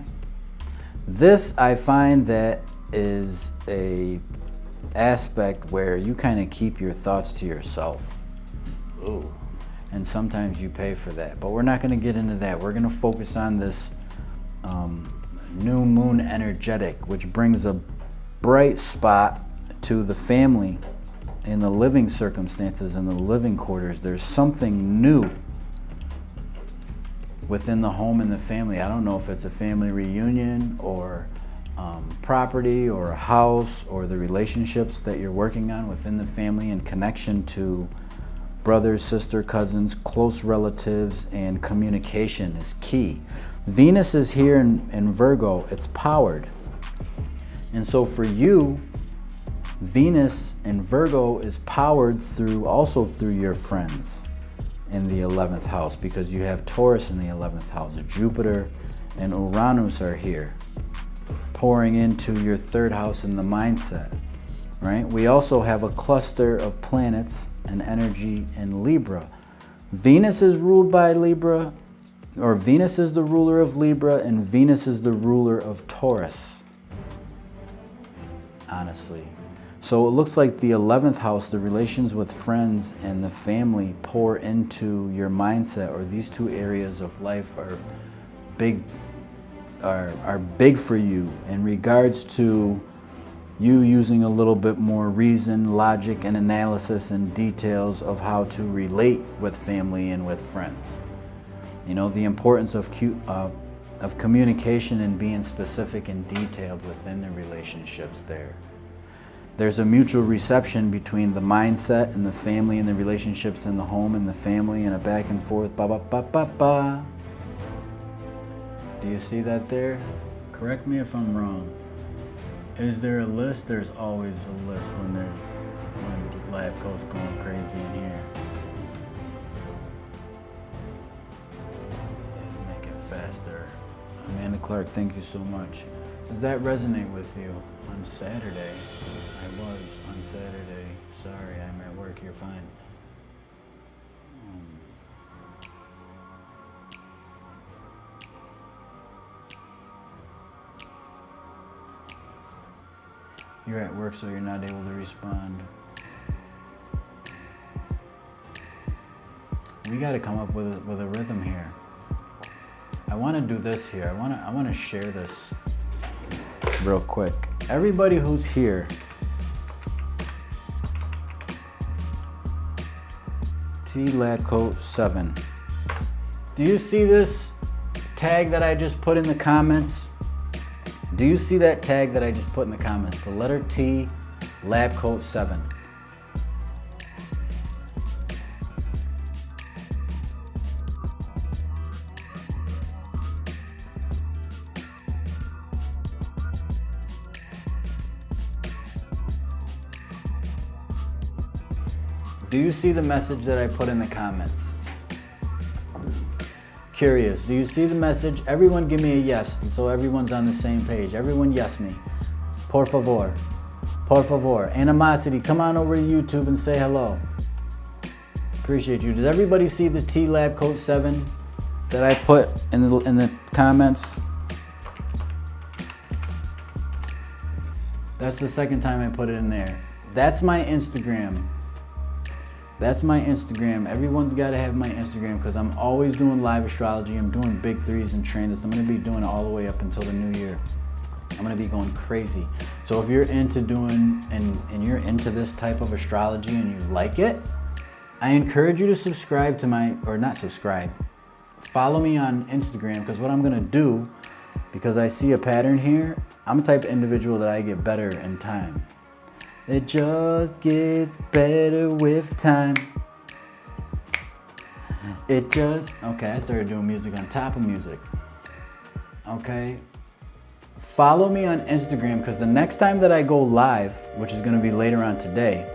This, I find that is a aspect where you kind of keep your thoughts to yourself. Ooh. And sometimes you pay for that. But we're not going to get into that. We're going to focus on this new moon energetic, which brings a bright spot to the family in the living circumstances, in the living quarters. There's something new within the home and the family. I don't know if it's a family reunion or property or a house or the relationships that you're working on within the family in connection to brothers, sister, cousins, close relatives, and communication is key. Venus is here in Virgo. It's powered. And so for you, Venus in Virgo is powered also through your friends in the 11th house, because you have Taurus in the 11th house. Jupiter and Uranus are here, pouring into your 3rd house in the mindset, right? We also have a cluster of planets and energy in Libra. Venus is ruled by Libra, or Venus is the ruler of Libra, and Venus is the ruler of Taurus, honestly. So it looks like the 11th house, the relations with friends and the family, pour into your mindset, or these two areas of life are big for you in regards to you using a little bit more reason, logic, and analysis and details of how to relate with family and with friends. You know, the importance of communication and being specific and detailed within the relationships there. There's a mutual reception between the mindset and the family and the relationships in the home and the family, and a back and forth. Ba ba ba ba ba. Do you see that there? Correct me if I'm wrong. Is there a list? There's always a list when lab coat's going crazy in here. Yeah, make it faster. Amanda Clark, thank you so much. Does that resonate with you? On Saturday, I was on Saturday. Sorry, I'm at work. You're fine. You're at work, so you're not able to respond. We got to come up with a rhythm here. I want to do this here. I want to share this real quick. Everybody who's here, T Lab Coat 7. Do you see this tag that I just put in the comments? Do you see that tag that I just put in the comments? The letter T, Lab Coat 7. Do you see the message that I put in the comments? Curious, do you see the message? Everyone give me a yes, so everyone's on the same page. Everyone yes me. Por favor. Por favor. Animosity, come on over to YouTube and say hello. Appreciate you. Does everybody see the T Lab Coat 7 that I put in the comments? That's the second time I put it in there. That's my Instagram. That's my Instagram. Everyone's got to have my Instagram because I'm always doing live astrology. I'm doing big threes and transits. I'm going to be doing it all the way up until the new year. I'm going to be going crazy. So if you're into doing and you're into this type of astrology and you like it, I encourage you to subscribe to my, or not subscribe, follow me on Instagram, because what I'm going to do, because I see a pattern here, I'm the type of individual that I get better in time. It just gets better with time. It just, okay, I started doing music on top of music. Okay. Follow me on Instagram, because the next time that I go live, which is going to be later on today,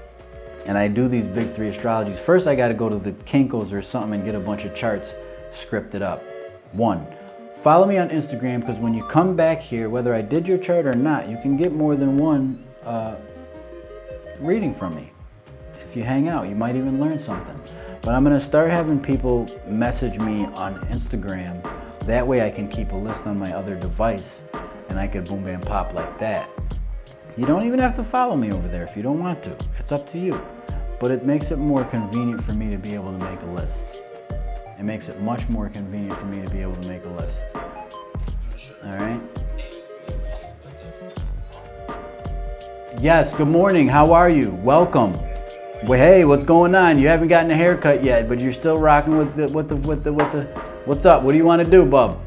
and I do these big three astrologies, first I got to go to the Kinko's or something and get a bunch of charts scripted up. One, follow me on Instagram, because when you come back here, whether I did your chart or not, you can get more than one reading from me. If you hang out, you might even learn something. But I'm going to start having people message me on Instagram. That way I can keep a list on my other device and I could boom, bam, pop like that. You don't even have to follow me over there if you don't want to. It's up to you. But it makes it more convenient for me to be able to make a list. It makes it much more convenient for me to be able to make a list. All right? Yes, good morning. How are you? Welcome. Well, hey, what's going on? You haven't gotten a haircut yet, but you're still rocking with the what's up? What do you want to do, bub?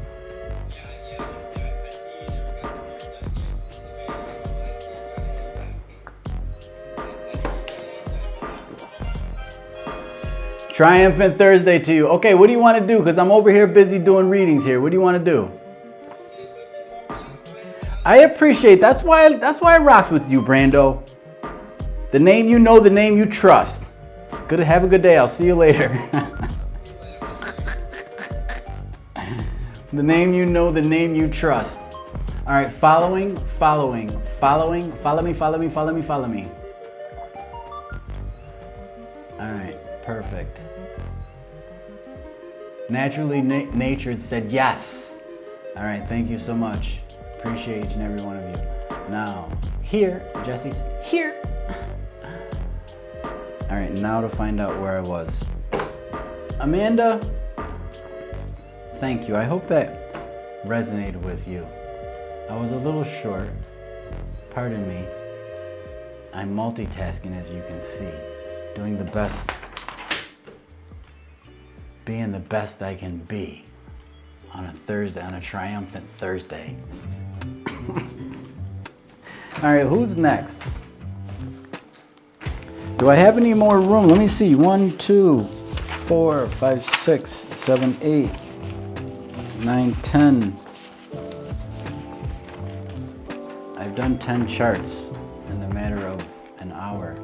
Triumphant Thursday to you. Okay, what do you want to do? Because I'm over here busy doing readings here. What do you want to do? I appreciate, that's why I rocks with you, Brando. The name you know, the name you trust. Good, have a good day. I'll see you later. The name you know, the name you trust. All right, follow me. All right, perfect. Naturally Natured said yes. All right, thank you so much. Appreciate each and every one of you. Now, here, Jesse's here. All right, now to find out where I was. Amanda, thank you. I hope that resonated with you. I was a little short. Pardon me. I'm multitasking, as you can see. Doing the best, being the best I can be on a Thursday, on a triumphant Thursday. All right, who's next? Do I have any more room? Let me see. 1, 2, 4, 5, 6, 7, 8, 9, 10. I've done 10 charts in the matter of an hour.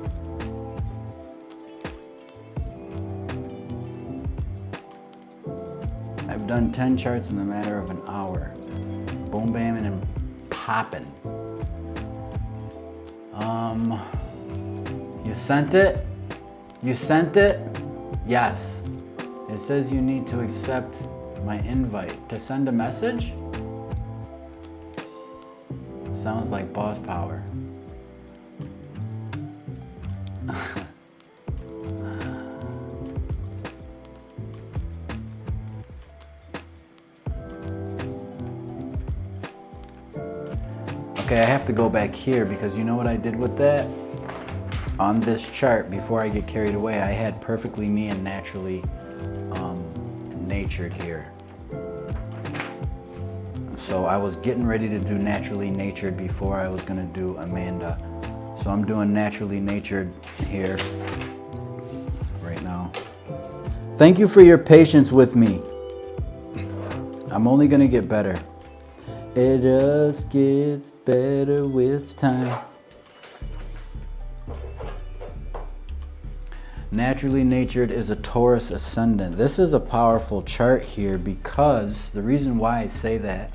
I've done 10 charts in the matter of an hour. Boom, bam, and popping. You sent it? You sent it? Yes. It says you need to accept my invite to send a message? Sounds like boss power. Okay, I have to go back here because you know what I did with that? On this chart, before I get carried away, I had perfectly me and naturally natured here. So I was getting ready to do naturally natured before I was gonna do Amanda. So I'm doing naturally natured here right now. Thank you for your patience with me. I'm only gonna get better. It just gets better with time. Naturally natured is a Taurus ascendant. This is a powerful chart here because the reason why I say that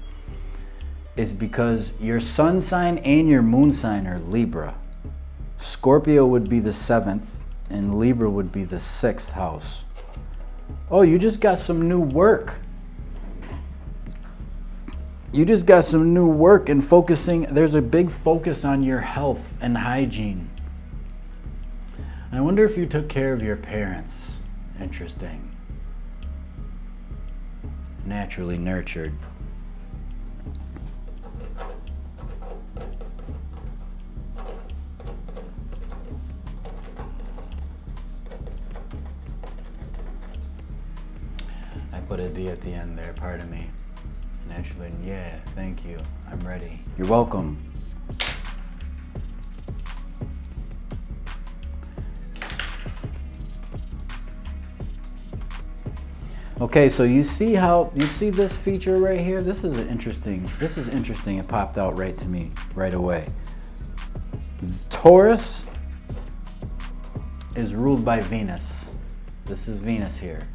is because your sun sign and your moon sign are Libra. Scorpio would be the 7th and Libra would be the 6th house. Oh, you just got some new work. You just got some new work and focusing. There's a big focus on your health and hygiene. I wonder if you took care of your parents. Interesting. Naturally nurtured. I put a D at the end there, pardon me. Naturally, yeah, thank you. I'm ready. You're welcome. Okay, so you see this feature right here? This is interesting. It popped out right to me right away. Taurus is ruled by Venus. This is Venus here.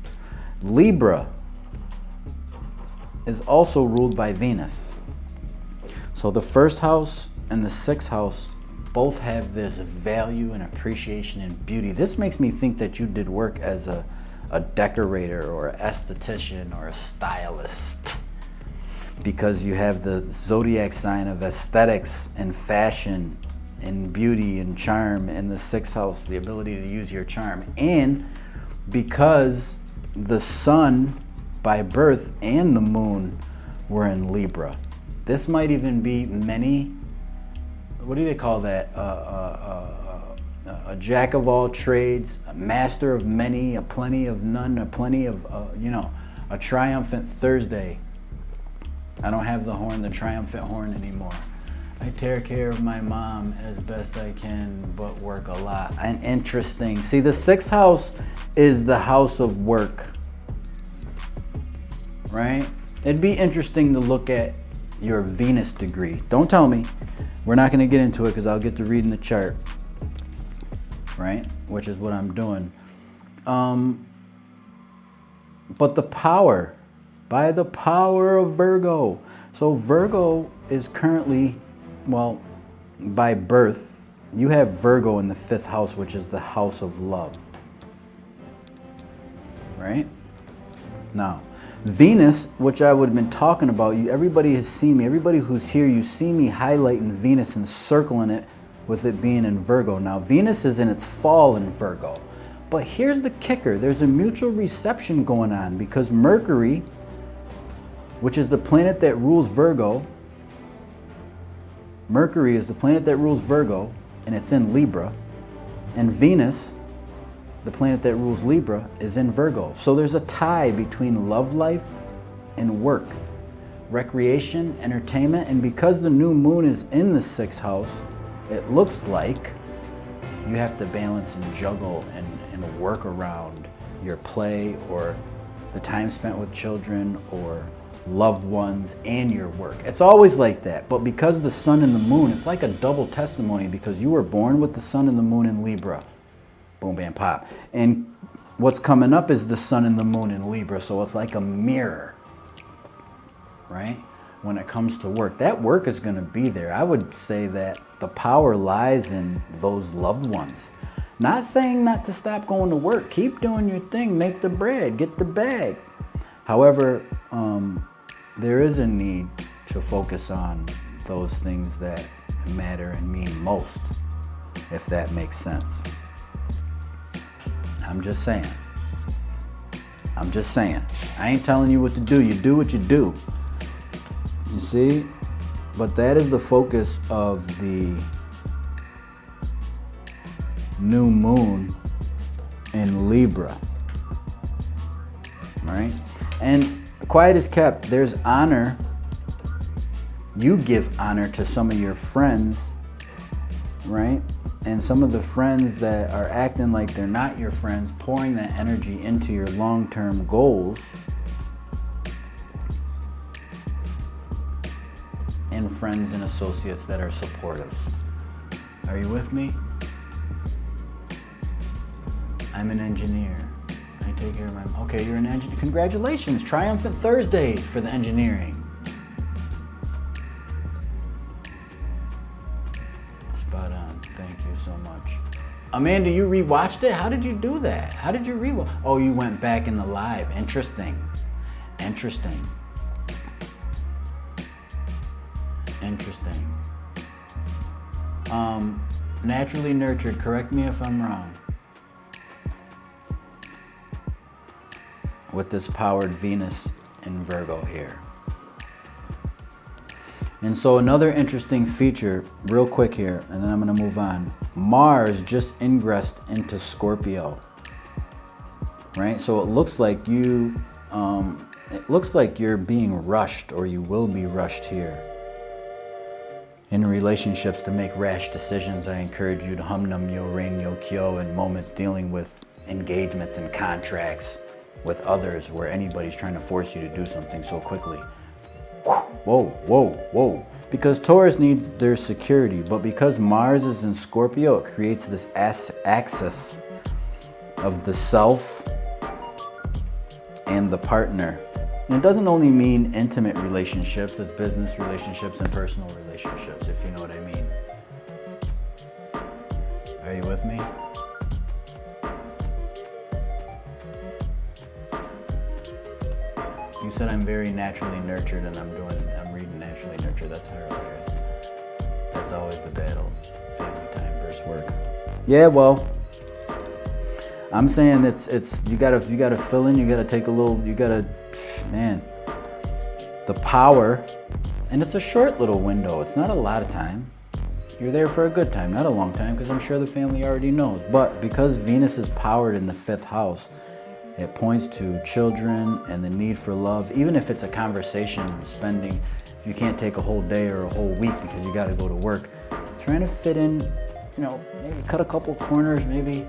Libra is also ruled by Venus. So the first house and the sixth house both have this value and appreciation and beauty. This makes me think that you did work as a decorator or an esthetician or a stylist, because you have the zodiac sign of aesthetics and fashion and beauty and charm in the sixth house, the ability to use your charm. And because the sun by birth and the moon were in Libra, this might even be many, what do they call that? A jack of all trades, a master of many, a plenty of none, a plenty of, a triumphant Thursday. I don't have the triumphant horn anymore. I take care of my mom as best I can, but work a lot. And interesting. See, the sixth house is the house of work, right? It'd be interesting to look at your Venus degree. Don't tell me. We're not going to get into it because I'll get to reading the chart, right? Which is what I'm doing. But the power, by the power of Virgo. So Virgo is currently, well, by birth, you have Virgo in the fifth house, which is the house of love, right? Now, Venus, which I would have been talking about, everybody has seen me, everybody who's here, you see me highlighting Venus and circling it with it being in Virgo. Now, Venus is in its fall in Virgo. But here's the kicker. There's a mutual reception going on because Mercury, which is the planet that rules Virgo, Mercury is the planet that rules Virgo, and it's in Libra. And Venus, the planet that rules Libra, is in Virgo. So there's a tie between love life and work, recreation, entertainment. And because the new moon is in the sixth house, it looks like you have to balance and juggle and work around your play or the time spent with children or loved ones and your work. It's always like that. But because of the sun and the moon, it's like a double testimony because you were born with the sun and the moon in Libra. Boom, bam, pop. And what's coming up is the sun and the moon in Libra. So it's like a mirror, right? When it comes to work, that work is going to be there. I would say that the power lies in those loved ones. Not saying not to stop going to work. Keep doing your thing. Make the bread. Get the bag. However, there is a need to focus on those things that matter and mean most, if that makes sense. I'm just saying. I ain't telling you what to do. You do what you do. You see? But that is the focus of the new moon in Libra, right? And quiet is kept. There's honor. You give honor to some of your friends, right? And some of the friends that are acting like they're not your friends, pouring that energy into your long-term goals, and friends and associates that are supportive. Are you with me? I'm an engineer. I take care of my... Okay, you're an engineer. Congratulations. Triumphant Thursdays for the engineering. Spot on. Thank you so much. Amanda, you rewatched it? How did you do that? How did you rewatch? Oh, you went back in the live. Interesting. interesting. Naturally nurtured, correct me if I'm wrong. With this powered Venus in Virgo here. And so another interesting feature, real quick here, and then I'm gonna move on. Mars just ingressed into Scorpio, right? So it looks like you're being rushed, or you will be rushed here. In relationships, to make rash decisions, I encourage you to hum num yo rain yo kyo in moments dealing with engagements and contracts with others where anybody's trying to force you to do something so quickly. Whoa, whoa, whoa. Because Taurus needs their security, but because Mars is in Scorpio, it creates this axis of the self and the partner. And it doesn't only mean intimate relationships, it's business relationships and personal relationships, if you know what I mean. Are you with me? You said I'm very naturally nurtured, and I'm reading naturally nurtured. That's hilarious. That's always the battle. Family time versus work. Yeah, well, I'm saying it's you gotta fill in, you gotta take a little, man, the power, and it's a short little window. It's not a lot of time. You're there for a good time, not a long time, because I'm sure the family already knows. But because Venus is powered in the 5th house, it points to children and the need for love. Even if it's a conversation, if you can't take a whole day or a whole week because you gotta go to work, trying to fit in, maybe cut a couple corners, maybe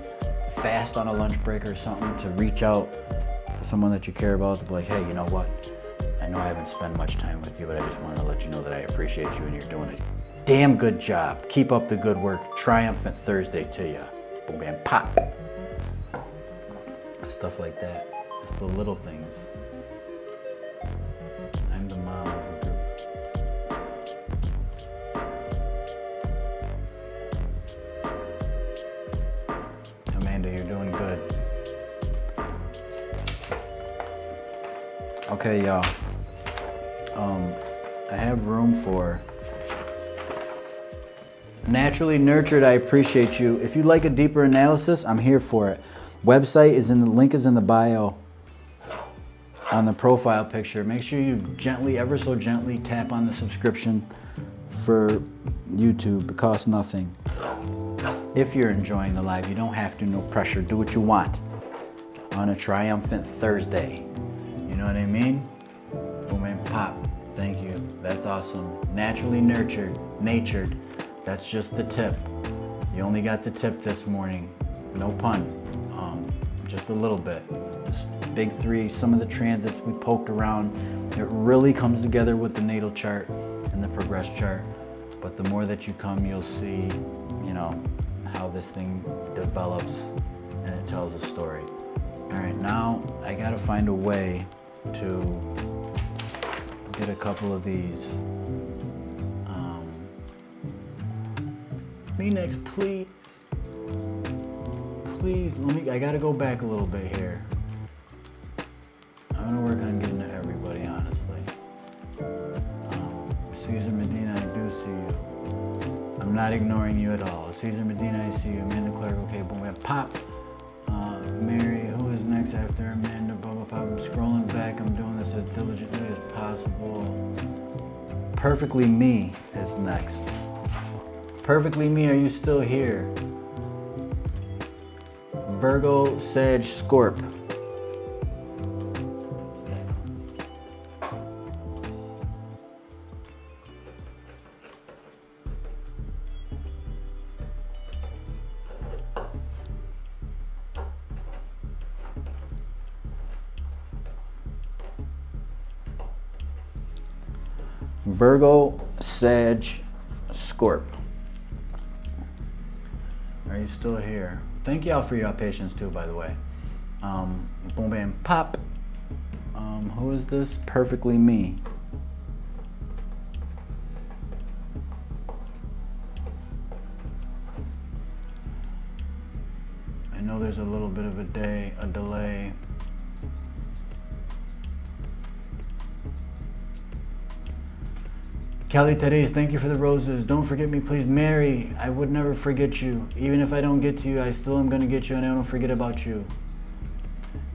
fast on a lunch break or something, to reach out to someone that you care about, to be like, hey, you know what? I know I haven't spent much time with you, but I just wanted to let you know that I appreciate you and you're doing a damn good job. Keep up the good work. Triumphant Thursday to you. Boom, bam, pop. Stuff like that. It's the little things. I'm the mom of the group. Amanda, you're doing good. Okay, y'all. I have room for naturally nurtured. I appreciate you. If you'd like a deeper analysis, I'm here for it. Website is link is in the bio on the profile picture. Make sure you ever so gently tap on the subscription for YouTube. It costs nothing. If you're enjoying the live, you don't have to, no pressure. Do what you want on a triumphant Thursday. You know what I mean? Boom and pop. Thank you. That's awesome. Naturally natured. That's just the tip. You only got the tip this morning. No pun. Just a little bit. This big 3, some of the transits we poked around, it really comes together with the natal chart and the progress chart. But the more that you come, you'll see, how this thing develops and it tells a story. All right, now I gotta find a way to get a couple of these. Me next, please. Please, I gotta go back a little bit here. I'm gonna work on getting to everybody, honestly. Caesar Medina, I do see you. I'm not ignoring you at all. Caesar Medina, I see you. Amanda Clark, okay, boom, we have Pop. Mary, who is next after Amanda? Bubba Pop. I'm scrolling back. I'm doing this as diligently as possible. Perfectly Me is next. Perfectly Me, are you still here? Virgo, Sag, Scorp. Virgo, Sag, Scorp. Are you still here? Thank y'all for your patience too, by the way. Boom, bam, pop. Who is this? Perfectly Me. I know there's a little bit of a delay. Kelly Therese, thank you for the roses. Don't forget me, please. Mary, I would never forget you. Even if I don't get to you, I still am going to get you, and I don't forget about you.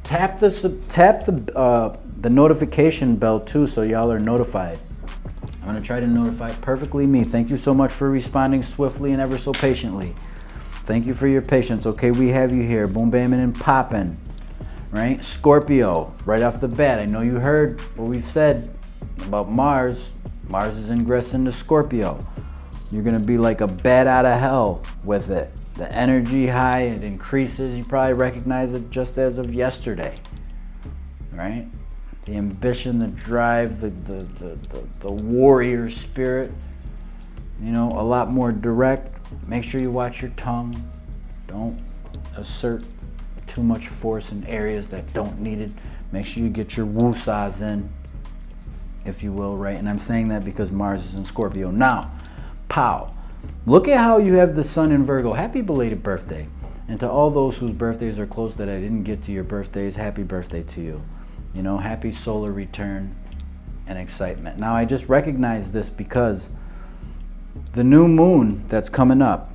Tap the notification bell too, so y'all are notified. I'm going to try to notify Perfectly Me. Thank you so much for responding swiftly and ever so patiently. Thank you for your patience. Okay, we have you here. Boom, bamming, and popping. Right? Scorpio, right off the bat. I know you heard what we've said about Mars. Mars is ingress into Scorpio. You're going to be like a bat out of hell with it. The energy high, it increases. You probably recognize it just as of yesterday. Right? The ambition, the drive, the warrior spirit. You know, a lot more direct. Make sure you watch your tongue. Don't assert too much force in areas that don't need it. Make sure you get your woosahs in, if you will, right? And I'm saying that because Mars is in Scorpio. Now, pow. Look at how you have the sun in Virgo. Happy belated birthday. And to all those whose birthdays are close that I didn't get to your birthdays, happy birthday to you. You know, happy solar return and excitement. Now, I just recognize this because the new moon that's coming up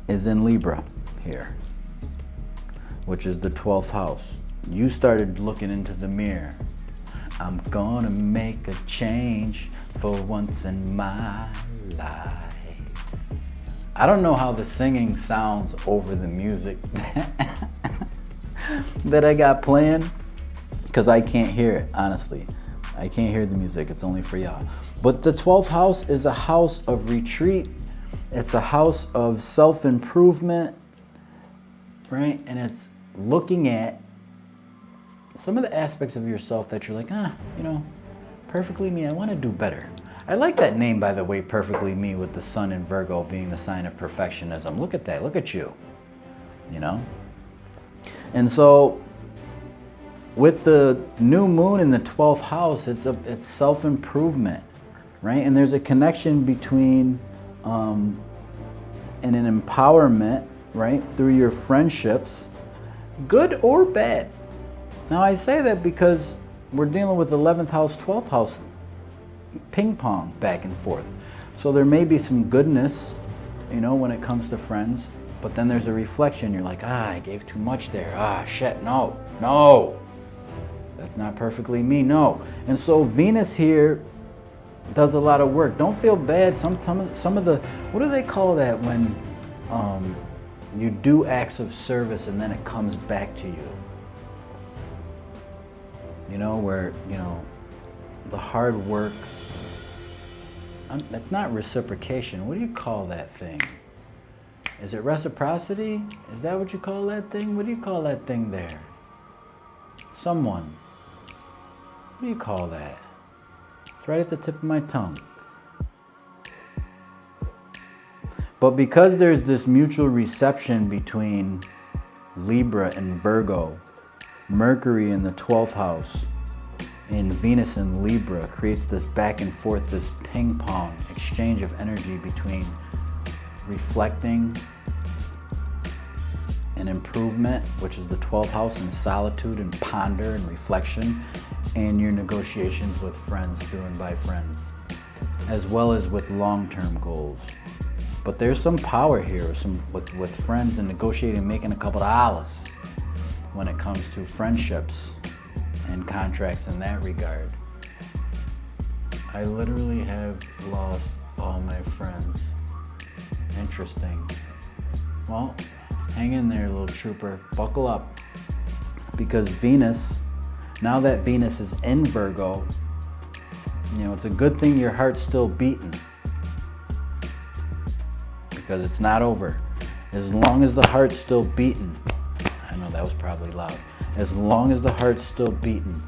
is in Libra here, which is the 12th house. You started looking into the mirror. I'm gonna make a change for once in my life. I don't know how the singing sounds over the music that I got playing, because I can't hear it, honestly. I can't hear the music, it's only for y'all. But the 12th house is a house of retreat. It's a house of self-improvement, right? And it's looking at some of the aspects of yourself that you're like, you know, perfectly me, I want to do better. I like that name, by the way, Perfectly Me, with the sun in Virgo being the sign of perfectionism. Look at that, look at you, you know? And so with the new moon in the 12th house, it's self-improvement, right? And there's a connection between and an empowerment, right, through your friendships, good or bad. Now, I say that because we're dealing with 11th house, 12th house, ping pong back and forth. So there may be some goodness, you know, when it comes to friends, but then there's a reflection. You're like, I gave too much there. Shit, no. That's not perfectly me, no. And so Venus here does a lot of work. Don't feel bad. Some of the, what do they call that when you do acts of service and then it comes back to you? You know, where, you know, the hard work, that's not reciprocation. What do you call that thing? Is it reciprocity? Is that what you call that thing? What do you call that thing there? Someone. What do you call that? It's right at the tip of my tongue. But because there's this mutual reception between Libra and Virgo, Mercury in the 12th house and Venus in Libra creates this back and forth, this ping pong exchange of energy between reflecting and improvement, which is the 12th house, and solitude and ponder and reflection, and your negotiations with friends, doing by friends, as well as with long-term goals. But there's some power here, with friends and negotiating, making a couple of dollars when it comes to friendships and contracts in that regard. I literally have lost all my friends. Interesting. Well, hang in there, little trooper. Buckle up. Because Venus, now that Venus is in Virgo, you know, it's a good thing your heart's still beating. Because it's not over. As long as the heart's still beating, I know that was probably loud. As long as the heart's still beating,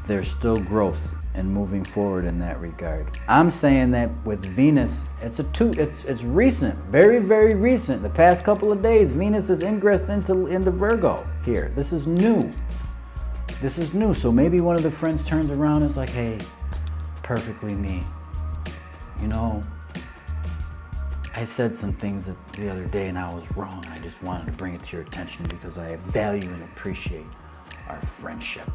there's still growth and moving forward in that regard. I'm saying that with Venus, it's recent, very, very recent. The past couple of days, Venus has ingressed into Virgo here. This is new. This is new. So maybe one of the friends turns around and is like, hey, perfectly me. You know, I said some things the other day and I was wrong. I just wanted to bring it to your attention because I value and appreciate our friendship.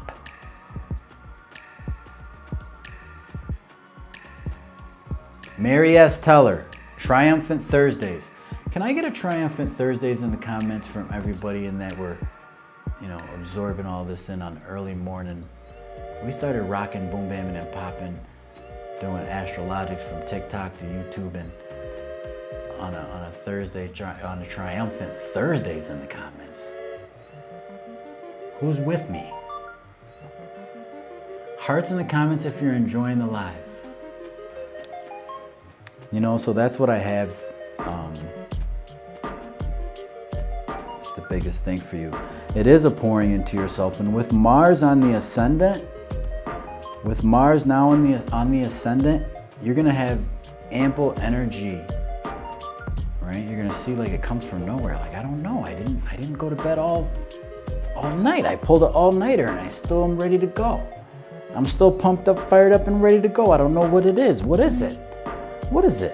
Mary S. Teller, Triumphant Thursdays. Can I get a Triumphant Thursdays in the comments from everybody in that we're, absorbing all this in on early morning? We started rocking, boom, bamming, and popping, doing astrologics from TikTok to YouTube, and on a Thursday, on a Triumphant Thursdays in the comments. Who's with me? Hearts in the comments if you're enjoying the live. So that's what I have. It's the biggest thing for you. It is a pouring into yourself, and with Mars on the ascendant, with Mars now on the ascendant, you're gonna have ample energy, right? You're gonna see like it comes from nowhere. Like, I don't know, I didn't go to bed all night. I pulled an all-nighter and I still am ready to go. I'm still pumped up, fired up, and ready to go. I don't know what it is. What is it? What is it?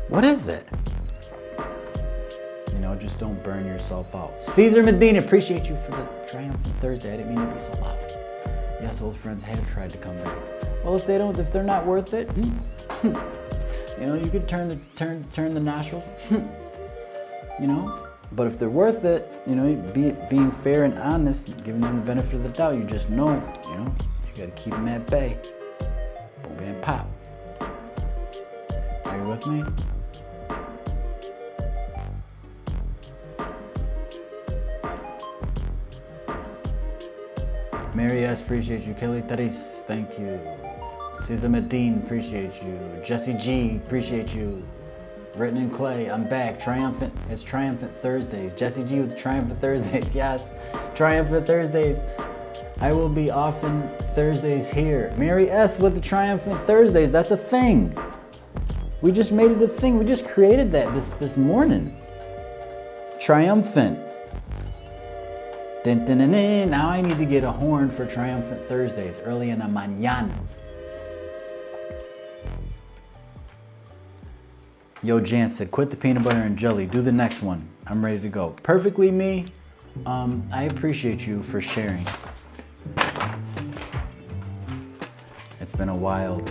What is it? Just don't burn yourself out. Caesar Medina, appreciate you for the Triumphant Thursday. I didn't mean to be so loud. Yes, old friends have tried to come back. Well, if they're not worth it, you could turn the nostrils, But if they're worth it, being fair and honest, giving them the benefit of the doubt, you just know, you got to keep them at bay. Boom, bam, pop. Are you with me? Mary S., appreciate you. Kelly Taris, thank you. Cesar Medine, appreciate you. Jesse G., appreciate you. Written in Clay, I'm back. Triumphant, it's Triumphant Thursdays. Jesse G with Triumphant Thursdays, yes. Triumphant Thursdays. I will be often Thursdays here. Mary S. with the Triumphant Thursdays, that's a thing. We just made it a thing. We just created that this morning. Triumphant. Dun, dun, dun, dun. Now I need to get a horn for Triumphant Thursdays, early in the mañana. Yo, Jan said, quit the peanut butter and jelly. Do the next one. I'm ready to go. Perfectly me. I appreciate you for sharing. It's been a wild.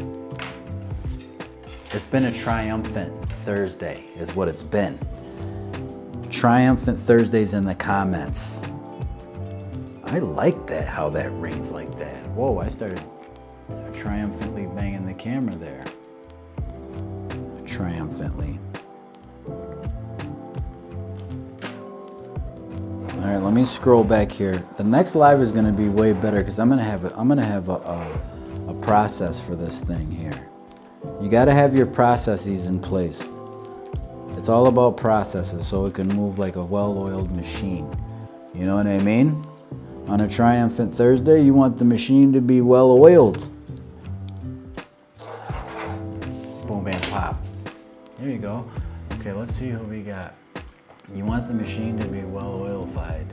It's been a triumphant Thursday, is what it's been. Triumphant Thursdays in the comments. I like that, how that rings like that. Whoa, I started triumphantly banging the camera there. Triumphantly. All right, let me scroll back here. The next live is going to be way better because I'm going to have a process for this thing here. You got to have your processes in place. It's all about processes so it can move like a well-oiled machine. You know what I mean? On a Triumphant Thursday, you want the machine to be well-oiled. Boom, bam, pop. There you go. Okay, let's see who we got. You want the machine to be well-oil-fied.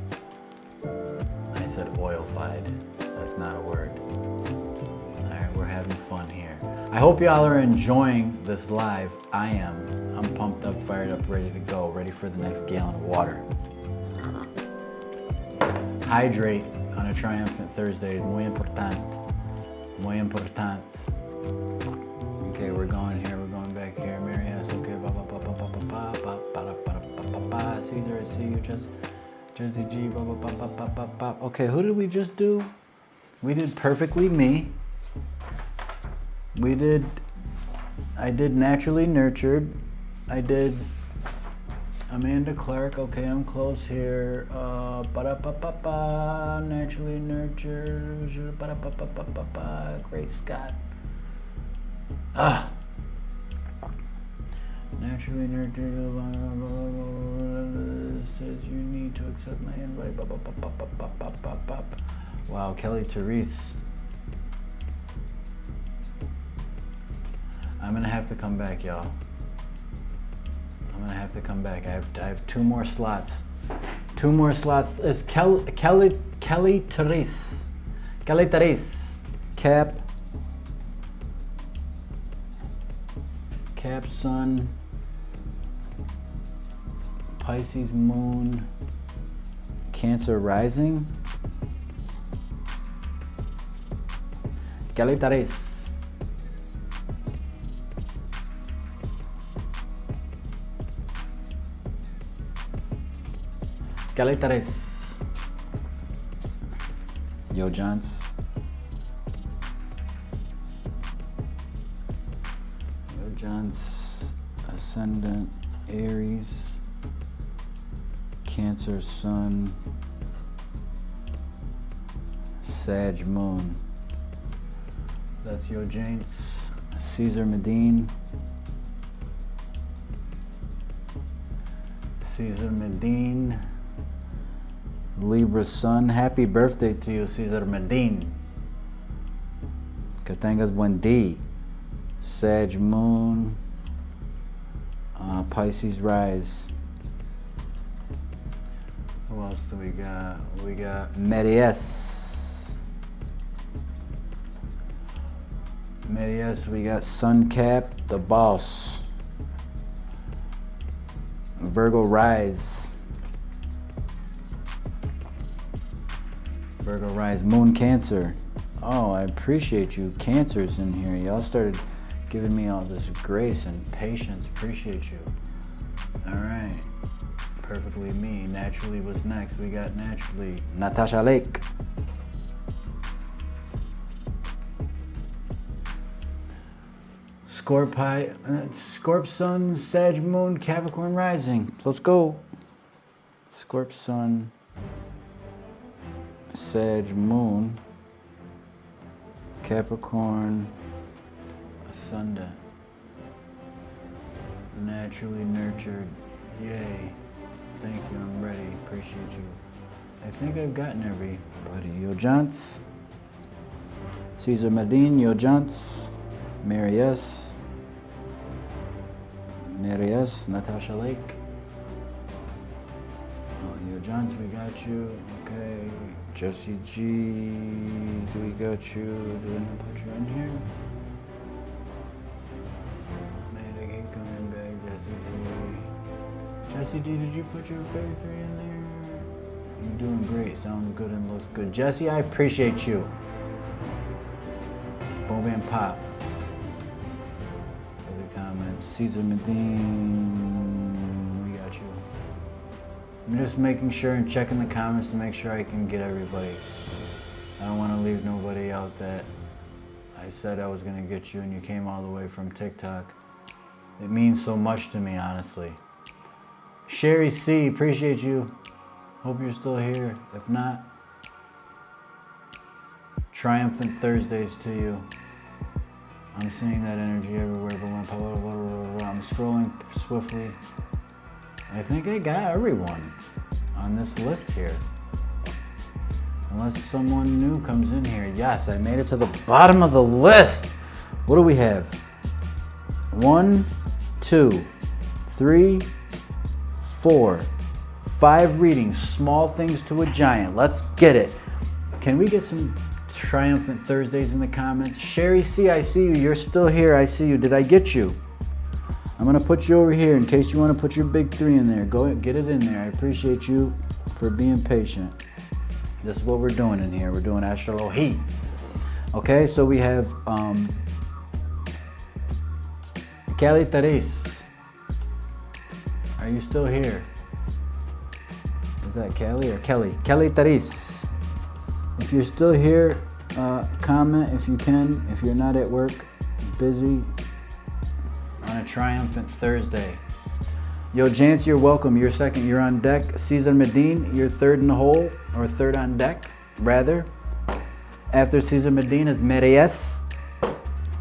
I said oil-fied. That's not a word. All right, we're having fun here. I hope y'all are enjoying this live. I am. I'm pumped up, fired up, ready to go, ready for the next gallon of water. Hydrate on a Triumphant Thursday. Muy importante. Muy importante. Okay, we're going here. We're going back here. Mary S. Okay. Caesar, I see you. Jesse G. Okay, who did we just do? We did Perfectly Me. I did Naturally Nurtured. I did Amanda Clark. Okay, I'm close here. Naturally Nurtured. Great Scott. Naturally Nurtured says you need to accept my invite. Wow, Kelly Therese. I'm gonna have to come back, y'all. I'm gonna have to come back. I have 2 more slots. 2 more slots. It's Kelly Therese. Kelly Therese. Cap Sun. Pisces Moon. Cancer Rising. Kelly Therese. Calitares. Yo, Johns. Yo, Johns. Ascendant Aries. Cancer Sun. Sag Moon. That's Yo James. Caesar Medine. Caesar Medine. Libra Sun. Happy birthday to you, Caesar Medine. Que tengas buen día. Sag Moon. Pisces Rise. Who else do we got? We got Medias. Medias, we got Sun Cap, the boss. Virgo Rise. Virgo Rise, Moon Cancer. Oh, I appreciate you. Cancer's in here. Y'all started giving me all this grace and patience. Appreciate you. All right. Perfectly Me. Naturally was next. We got Naturally. Natasha Lake. Scorp Sun, Sag Moon, Capricorn Rising. Let's go. Scorp Sun, Sag Moon, Capricorn, Ascendant. Naturally nurtured. Yay. Thank you. I'm ready. Appreciate you. I think I've gotten everybody. Yo Jants. Caesar Medine, Yo Jants. Marius. Marius, Natasha Lake. Oh, Yo Johns, we got you. Okay. Jesse G, do we got you? Do we not put you in here? Oh man, they keep coming back, Jesse G. Jesse G, did you put your bakery in there? You're doing great. Sounds good and looks good. Jesse, I appreciate you. Boom and pop. Comments. Caesar Medine, we got you. I'm just making sure and checking the comments to make sure I can get everybody. I don't want to leave nobody out that I said I was going to get you and you came all the way from TikTok. It means so much to me, honestly. Sherry C, appreciate you. Hope you're still here. If not, triumphant Thursdays to you. I'm seeing that energy everywhere, but I'm scrolling swiftly. I think I got everyone on this list here. Unless someone new comes in here. Yes, I made it to the bottom of the list. What do we have? 1, 2, 3, 4, 5 readings. Small things to a giant. Let's get it. Can we get some triumphant Thursdays in the comments? Sherry C, I see you. You're still here. I see you. Did I get you? I'm going to put you over here in case you want to put your big 3 in there. Go ahead, get it in there. I appreciate you for being patient. This is what we're doing in here. We're doing Astrology. Okay, so we have Kelly Teres. Are you still here? Is that Kelly or Kelly? Kelly Teres. If you're still here, comment if you can. If you're not at work, busy, on a triumphant Thursday. Yo, Jance, you're welcome. You're second. You're on deck. Caesar Medine, you're third in the hole, or third on deck, rather. After Caesar Medine is Marias,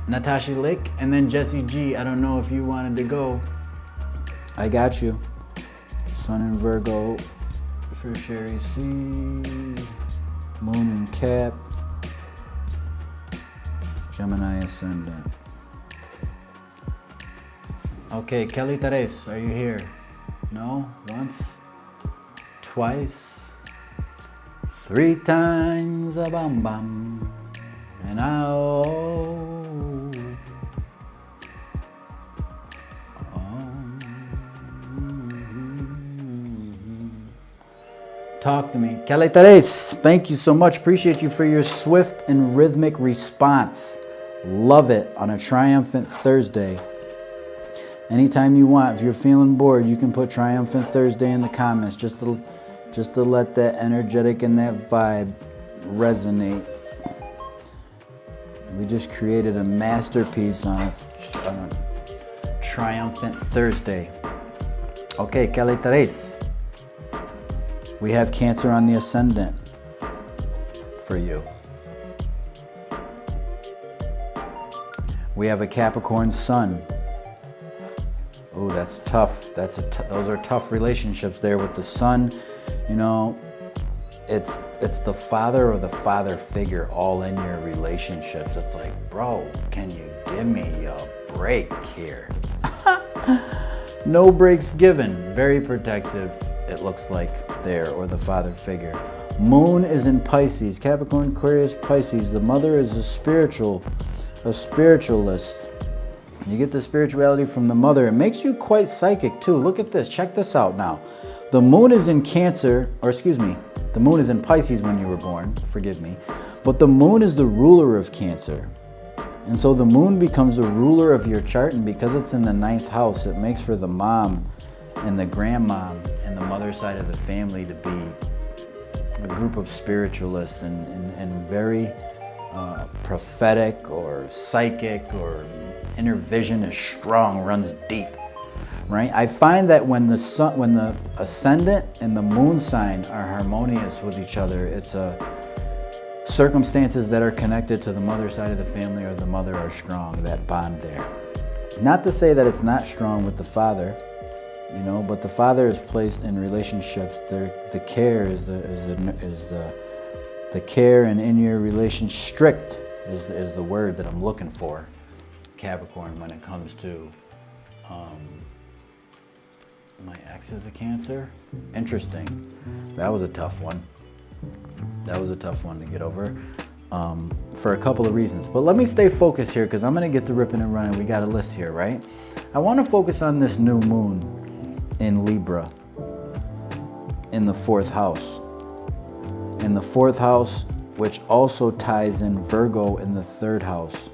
Natasha Lake, and then Jesse G. I don't know if you wanted to go. I got you. Sun in Virgo for Sherry C. Moon and Cap. Gemini Ascendant. Okay, Kelly Teres, are you here? No? Once? Twice? 3 times a bum bum. And talk to me. Kelly Teres, thank you so much. Appreciate you for your swift and rhythmic response. Love it on a triumphant Thursday. Anytime you want, if you're feeling bored, you can put Triumphant Thursday in the comments just to just to let that energetic and that vibe resonate. We just created a masterpiece on a triumphant Thursday. Okay, Kelly Teres. We have Cancer on the ascendant for you. We have a Capricorn sun. Oh, that's tough. Those are tough relationships there with the sun. You know, it's the father or the father figure all in your relationships. It's like, bro, can you give me a break here? No breaks given. Very protective, it looks like there, or the father figure. Moon is in Pisces. Capricorn, Aquarius, Pisces. The mother is a spiritualist. You get the spirituality from the mother. It makes you quite psychic too. Look at this. Check this out now. The moon is in Cancer, or excuse me, the moon is in Pisces when you were born. Forgive me. But the moon is the ruler of Cancer. And so the moon becomes the ruler of your chart, and because it's in the 9th house, it makes for the mom and the grandmom and the mother side of the family to be a group of spiritualists and very prophetic or psychic, or inner vision is strong, runs deep, right? I find that when the ascendant and the moon sign are harmonious with each other, it's circumstances that are connected to the mother side of the family or the mother are strong, that bond there. Not to say that it's not strong with the father, you know, but the father is placed in relationships. The care is the care, and in your relationship, strict is the word that I'm looking for, Capricorn, when it comes to my ex is a Cancer. Interesting. That was a tough one. That was a tough one to get over for a couple of reasons. But let me stay focused here, because I'm going to get to ripping and running. We got a list here, right? I want to focus on this new moon in Libra in the 4th house. In the 4th house, which also ties in Virgo in the 3rd house.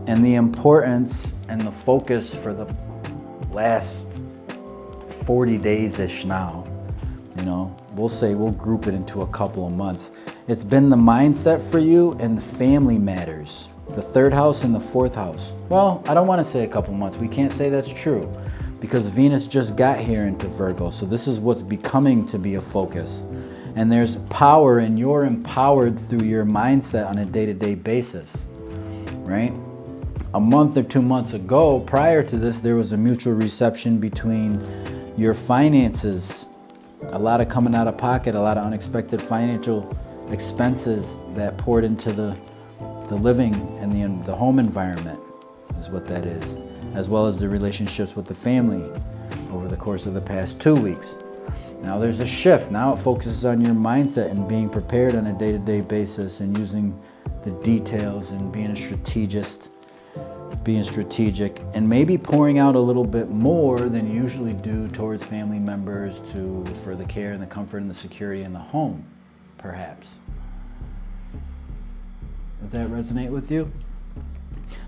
And the importance and the focus for the last 40 days-ish now, you know, we'll group it into a couple of months. It's been the mindset for you and family matters. The 3rd house and the 4th house. Well, I don't want to say a couple months. We can't say that's true, because Venus just got here into Virgo. So this is what's becoming to be a focus. And there's power, and you're empowered through your mindset on a day-to-day basis, right? A month or 2 months ago, prior to this, there was a mutual reception between your finances, a lot of coming out of pocket, a lot of unexpected financial expenses that poured into the living and the home environment is what that is, as well as the relationships with the family over the course of the past 2 weeks. Now there's a shift. Now it focuses on your mindset and being prepared on a day-to-day basis and using the details and being strategic, and maybe pouring out a little bit more than you usually do towards family members for the care and the comfort and the security in the home, perhaps. Does that resonate with you?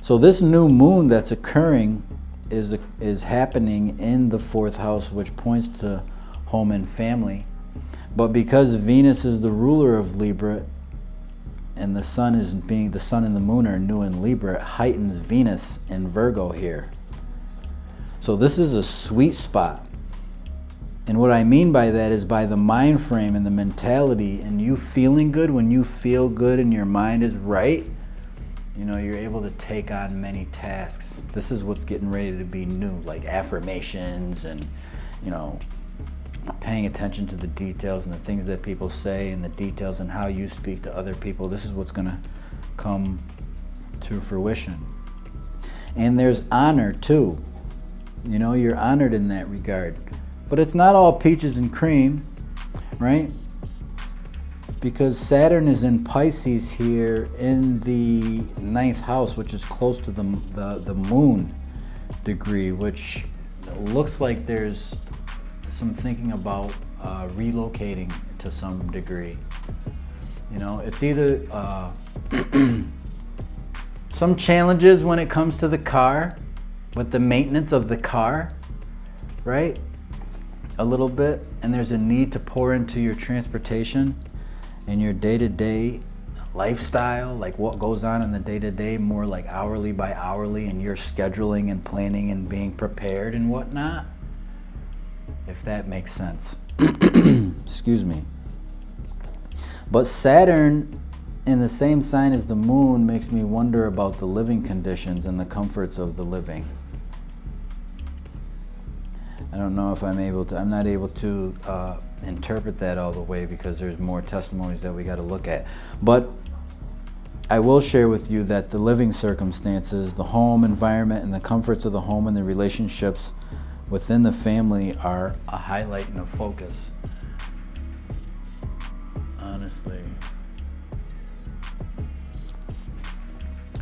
So this new moon that's occurring is happening in the 4th house, which points to home and family. But because Venus is the ruler of Libra, and the sun and the moon are new in Libra, it heightens Venus in Virgo here. So this is a sweet spot. And what I mean by that is by the mind frame and the mentality, and you feeling good. When you feel good and your mind is right, you know, you're able to take on many tasks. This is what's getting ready to be new, like affirmations and, you know, paying attention to the details and the things that people say and the details and how you speak to other people. This is what's going to come to fruition. And there's honor too. You know, you're honored in that regard. But it's not all peaches and cream, right? Because Saturn is in Pisces here in the 9th house, which is close to the moon degree, which looks like there's some thinking about relocating to some degree. You know, it's either some challenges when it comes to the car, with the maintenance of the car, right? a little bit, and there's a need to pour into your transportation and your day-to-day lifestyle, like what goes on in the day-to-day, more like hourly by hourly, and you're scheduling and planning and being prepared and whatnot, if that makes sense. Excuse me. But Saturn in the same sign as the moon makes me wonder about the living conditions and the comforts of the living. I don't know if I'm not able to interpret that all the way, because there's more testimonies that we got to look at. But I will share with you that the living circumstances, the home environment, and the comforts of the home and the relationships within the family are a highlight and a focus. Honestly.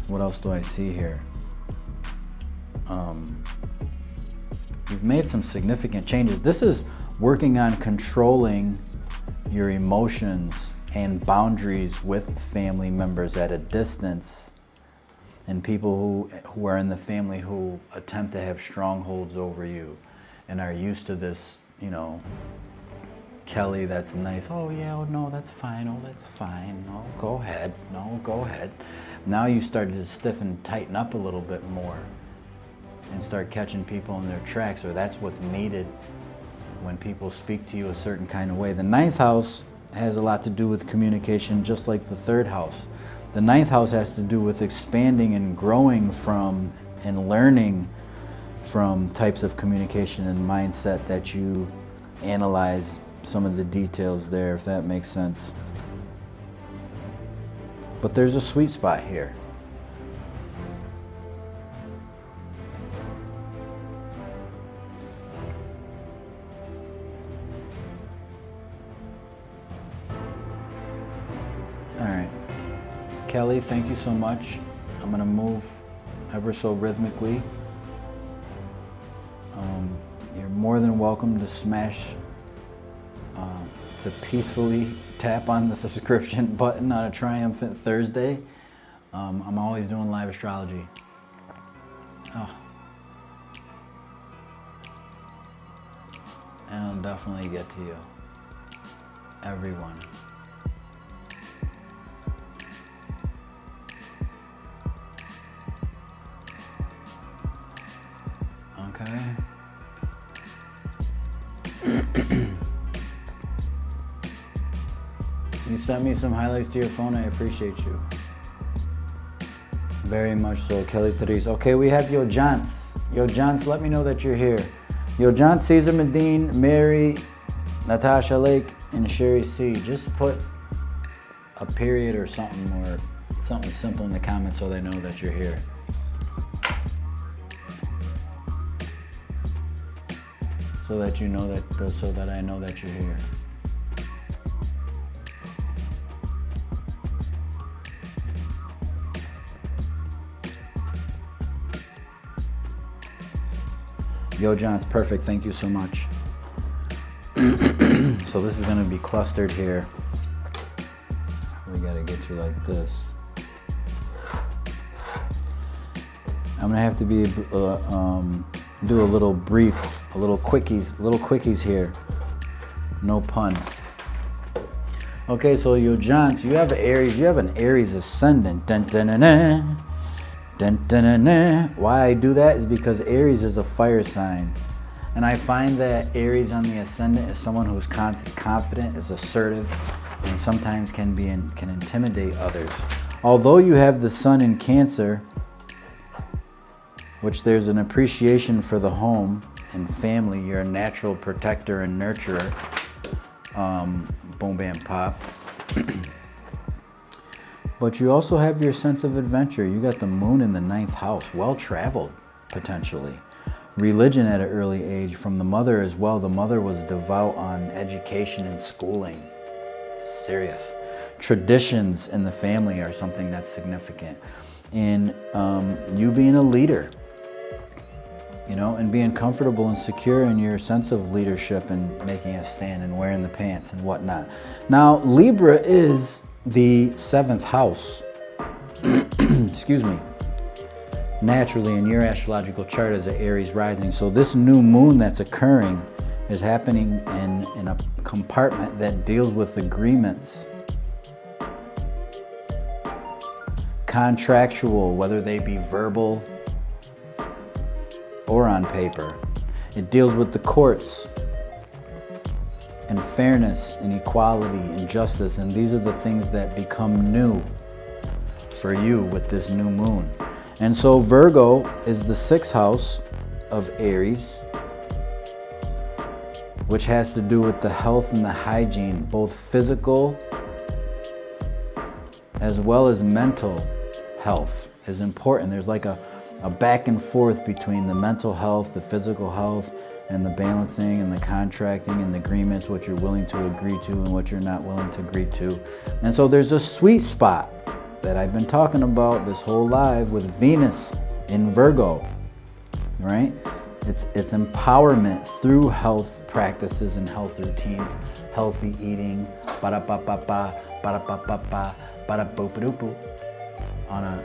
What else do I see here? You've made some significant changes. This is working on controlling your emotions and boundaries with family members at a distance, and people who are in the family who attempt to have strongholds over you and are used to this, you know, Kelly, that's nice. Oh yeah, oh no, that's fine. Oh, that's fine. No, go ahead. No, go ahead. Now you started to stiffen, tighten up a little bit more and start catching people in their tracks, or that's what's needed when people speak to you a certain kind of way. The 9th house has a lot to do with communication, just like the 3rd house. The 9th house has to do with expanding and growing from and learning from types of communication and mindset that you analyze some of the details there, if that makes sense. But there's a sweet spot here. All right, Kelly, thank you so much. I'm gonna move ever so rhythmically. You're more than welcome to smash, to peacefully tap on the subscription button on a triumphant Thursday. I'm always doing live astrology. Oh. And I'll definitely get to you. Everyone. Okay. You sent me some highlights to your phone. I appreciate you. Very much so, Kelly Therese. Okay, we have Yo Jance. Yo Jance, let me know that you're here. Yo Jance, Caesar Medine, Mary, Natasha Lake, and Sherry C. Just put a period or something simple in the comments so they know that you're here. So that you know that, so that I know that you're here. Yo, John's perfect. Thank you so much. So this is going to be clustered here. We got to get you like this. I'm going to have to be do a little quickies here. No pun. Okay, so Yo, John, you have Aries. You have an Aries ascendant. Dun, dun, dun, dun. Dun, dun, dun, dun. Why I do that is because Aries is a fire sign. And I find that Aries on the ascendant is someone who's confident, is assertive, and sometimes can intimidate others. Although you have the sun in Cancer, which there's an appreciation for the home and family, you're a natural protector and nurturer. Boom, bam, pop. But you also have your sense of adventure. You got the moon in the 9th house, well-traveled, potentially. Religion at an early age from the mother as well. The mother was devout on education and schooling. Serious. Traditions in the family are something that's significant. And you being a leader, you know, and being comfortable and secure in your sense of leadership and making a stand and wearing the pants and whatnot. Now, Libra is the 7th house, excuse me, naturally in your astrological chart as an Aries rising. So this new moon that's occurring is happening in a compartment that deals with agreements. Contractual, whether they be verbal or on paper. It deals with the courts and fairness and equality and justice, and these are the things that become new for you with this new moon. And so Virgo is the 6th house of Aries, which has to do with the health and the hygiene, both physical as well as mental health is important. There's like a back and forth between the mental health, the physical health, and the balancing and the contracting and the agreements, what you're willing to agree to and what you're not willing to agree to. And so there's a sweet spot that I've been talking about this whole live with Venus in Virgo, right? It's empowerment through health practices and health routines, healthy eating, ba-da-ba-ba-ba, ba-da-ba-ba-ba, ba-da-boop-a-doop-boop, on a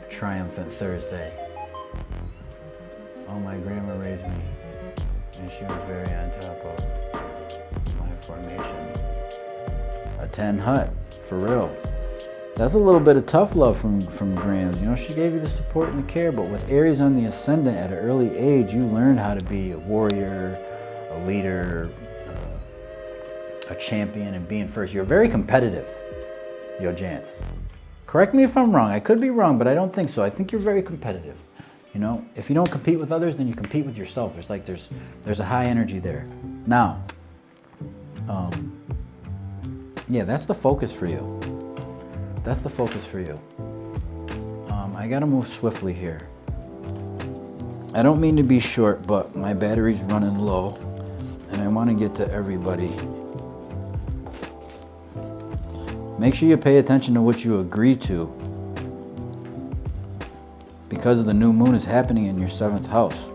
triumphant Thursday. Oh, my grandma raised me, and she was very on top of my formation. A 10 hut, for real. That's a little bit of tough love from Grams. You know, she gave you the support and the care, but with Aries on the ascendant at an early age, you learned how to be a warrior, a leader, a champion, and being first. You're very competitive, Yo Jance. Correct me if I'm wrong. I could be wrong, but I don't think so. I think you're very competitive. You know, if you don't compete with others, then you compete with yourself. It's like there's a high energy there. Now, yeah, that's the focus for you. That's the focus for you. I gotta move swiftly here. I don't mean to be short, but my battery's running low, and I want to get to everybody. Make sure you pay attention to what you agree to, because the new moon is happening in your 7th house.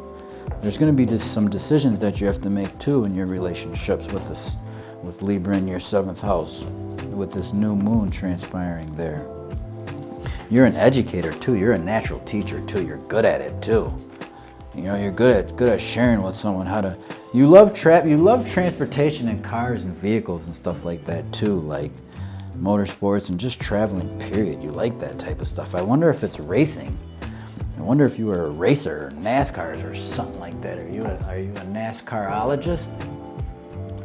There's going to be just some decisions that you have to make too in your relationships with Libra in your 7th house, with this new moon transpiring there. You're an educator too. You're a natural teacher too. You're good at it too. You know, you're good at sharing with someone how to. You love transportation and cars and vehicles and stuff like that too, like motorsports and just traveling, period. You like that type of stuff. I wonder if it's racing. I wonder if you were a racer or NASCARs or something like that. Are you a NASCARologist?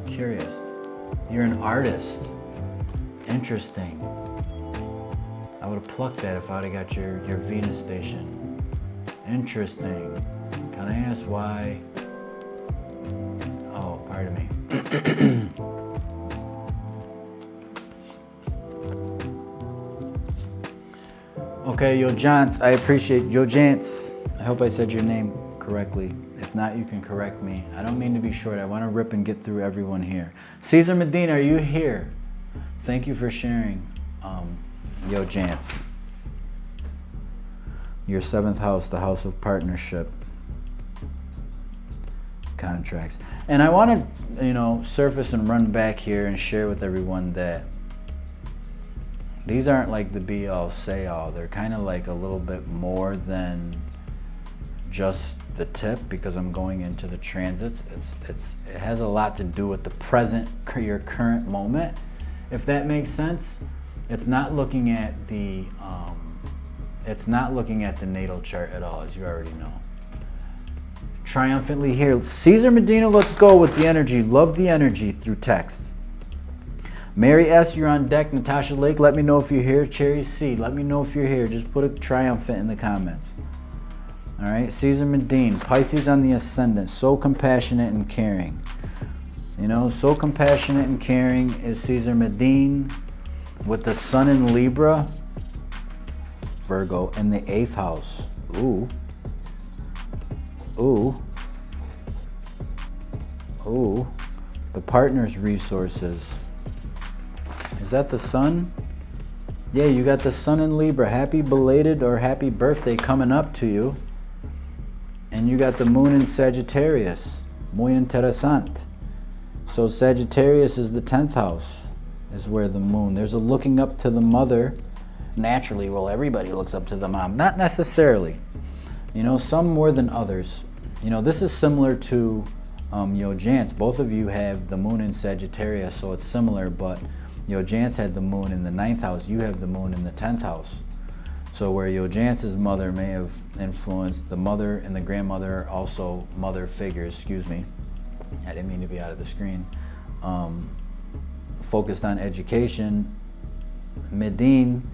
Curious. You're an artist. Interesting. I would have plucked that if I would have got your Venus station. Interesting. Can I ask why? Oh, pardon me. Okay, Yo Jance, I appreciate Yo Jance. I hope I said your name correctly. If not, you can correct me. I don't mean to be short. I want to rip and get through everyone here. Caesar Medina, are you here? Thank you for sharing, Yo Jance. Your 7th house, the house of partnership, contracts. And I want to, surface and run back here and share with everyone that these aren't like the be all say all. They're kind of like a little bit more than just the tip, because I'm going into the transits. It has a lot to do with the present, your current moment, if that makes sense. It's not looking at the natal chart at all, as you already know. Triumphantly here, Caesar Medina. Let's go with the energy. Love the energy through text. Mary S., you're on deck. Natasha Lake, let me know if you're here. Cherry C., let me know if you're here. Just put a triumphant in the comments. All right, Caesar Medine, Pisces on the ascendant, so compassionate and caring. So compassionate and caring is Caesar Medine, with the sun in Libra, Virgo, in the 8th house. Ooh. The partner's resources. Is that the sun? Yeah, you got the sun in Libra. Happy belated or happy birthday coming up to you. And you got the moon in Sagittarius. Muy interesante. So Sagittarius is the 10th house, is where the moon. There's a looking up to the mother. Naturally, well, everybody looks up to the mom. Not necessarily. Some more than others. This is similar to Jance, both of you have the moon in Sagittarius, so it's similar, but Jance had the moon in the 9th house, you have the moon in the 10th house. So where Jance's mother may have influenced, the mother and the grandmother are also mother figures, excuse me. I didn't mean to be out of the screen. Focused on education. Medine,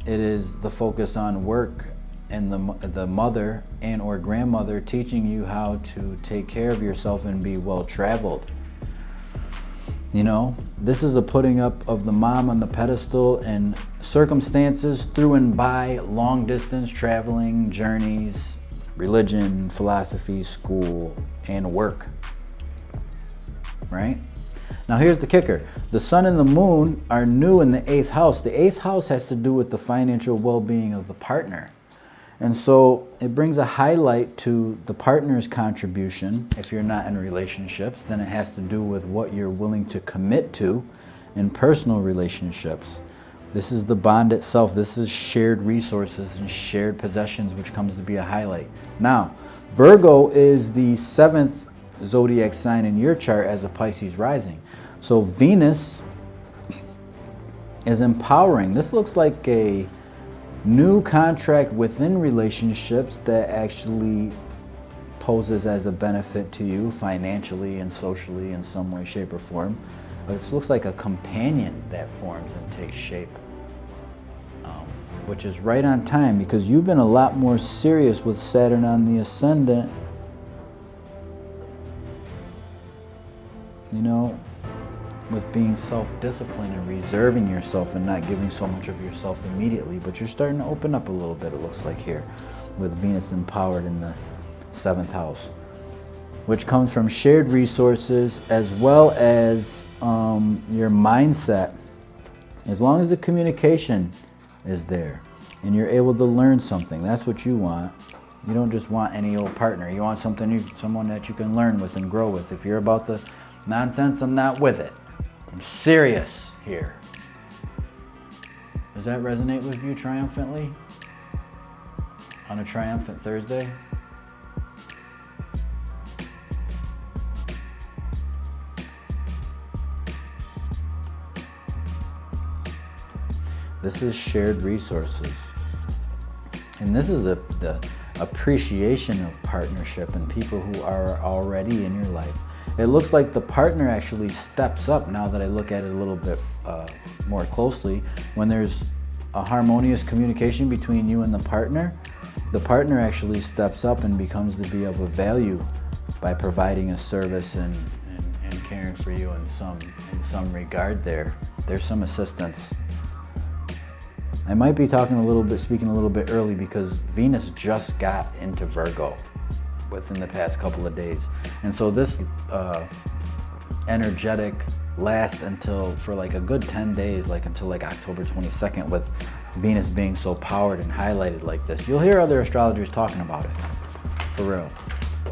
it is the focus on work and the mother and or grandmother teaching you how to take care of yourself and be well traveled. You know, this is a putting up of the mom on the pedestal and circumstances through and by long distance traveling, journeys, religion, philosophy, school, and work. Right? Now here's the kicker. The sun and the moon are new in the 8th house. The 8th house has to do with the financial well-being of the partner. And so it brings a highlight to the partner's contribution. If you're not in relationships, then it has to do with what you're willing to commit to in personal relationships. This is the bond itself. This is shared resources and shared possessions, which comes to be a highlight. Now, Virgo is the 7th zodiac sign in your chart as a Pisces rising. So Venus is empowering. This looks like a new contract within relationships that actually poses as a benefit to you financially and socially in some way, shape, or form. It looks like a companion that forms and takes shape, which is right on time because you've been a lot more serious with Saturn on the ascendant, you know, with being self-disciplined and reserving yourself and not giving so much of yourself immediately. But you're starting to open up a little bit, it looks like here, with Venus empowered in the 7th house, which comes from shared resources as well as your mindset. As long as the communication is there and you're able to learn something, that's what you want. You don't just want any old partner. You want someone that you can learn with and grow with. If you're about the nonsense, I'm not with it. I'm serious here. Does that resonate with you triumphantly? On a triumphant Thursday? This is shared resources. And this is the appreciation of partnership and people who are already in your life. It looks like the partner actually steps up now that I look at it a little bit more closely. When there's a harmonious communication between you and the partner actually steps up and becomes to be of a value by providing a service and caring for you in some regard there. There's some assistance. I might be speaking a little bit early because Venus just got into Virgo within the past couple of days. And so this energetic lasts for like a good 10 days, like until like October 22nd, with Venus being so powered and highlighted like this. You'll hear other astrologers talking about it, for real.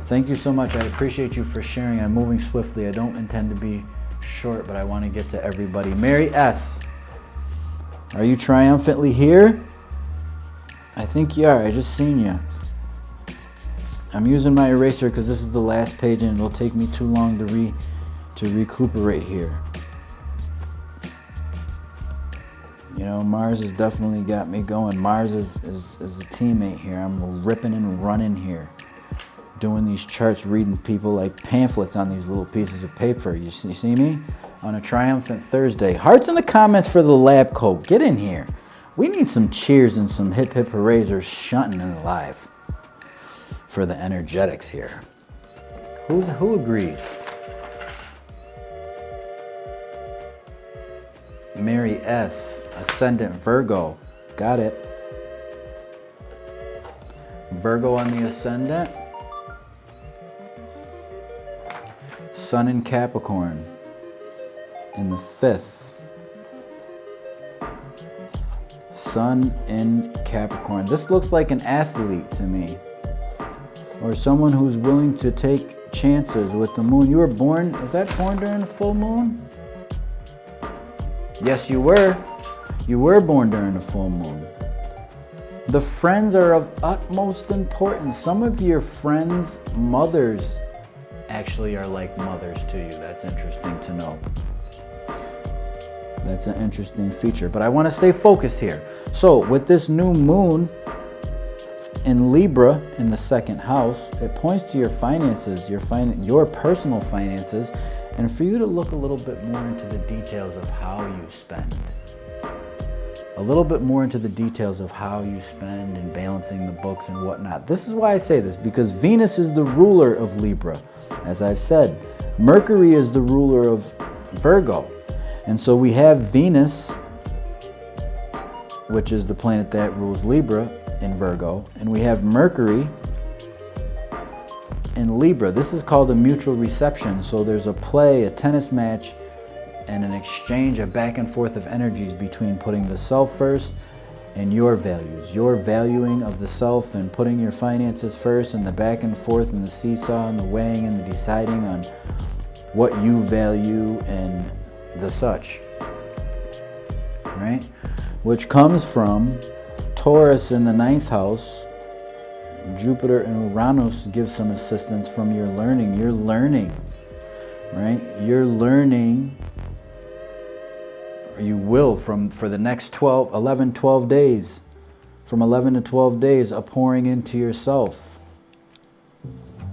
Thank you so much. I appreciate you for sharing. I'm moving swiftly. I don't intend to be short, but I want to get to everybody. Mary S., are you triumphantly here? I think you are. I just seen you. I'm using my eraser because this is the last page and it'll take me too long to recuperate here. You know, Mars has definitely got me going. Mars is a teammate here. I'm ripping and running here, doing these charts, reading people like pamphlets on these little pieces of paper. You see me? On a triumphant Thursday. Hearts in the comments for the lab coat. Get in here. We need some cheers and some hip hip hoorays or shunting in the live for the energetics here. Who agrees? Mary S., ascendant Virgo. Got it. Virgo on the ascendant. Sun in Capricorn in the 5th. Sun in Capricorn. This looks like an athlete to me, or someone who's willing to take chances with the moon. You were born, is that born during the full moon? Yes, you were. You were born during the full moon. The friends are of utmost importance. Some of your friends' mothers actually are like mothers to you. That's interesting to know. That's an interesting feature, but I want to stay focused here. So with this new moon in Libra in the second house, it points to your finances, your personal finances, and for you to look a little bit more into the details of how you spend. A little bit more into the details of how you spend and balancing the books and whatnot. This is why I say this, because Venus is the ruler of Libra. As I've said, Mercury is the ruler of Virgo. And so we have Venus, which is the planet that rules Libra in Virgo, and we have Mercury in Libra. This is called a mutual reception. So there's a play, a tennis match, and an exchange, a back and forth of energies between putting the self first and your values, your valuing of the self and putting your finances first, and the back and forth and the seesaw and the weighing and the deciding on what you value and the such, right? Which comes from Taurus in the 9th house. Jupiter and Uranus give some assistance from your learning. You're learning, right? You're learning, or you will for the next 12 days, from 11 to 12 days, a pouring into yourself,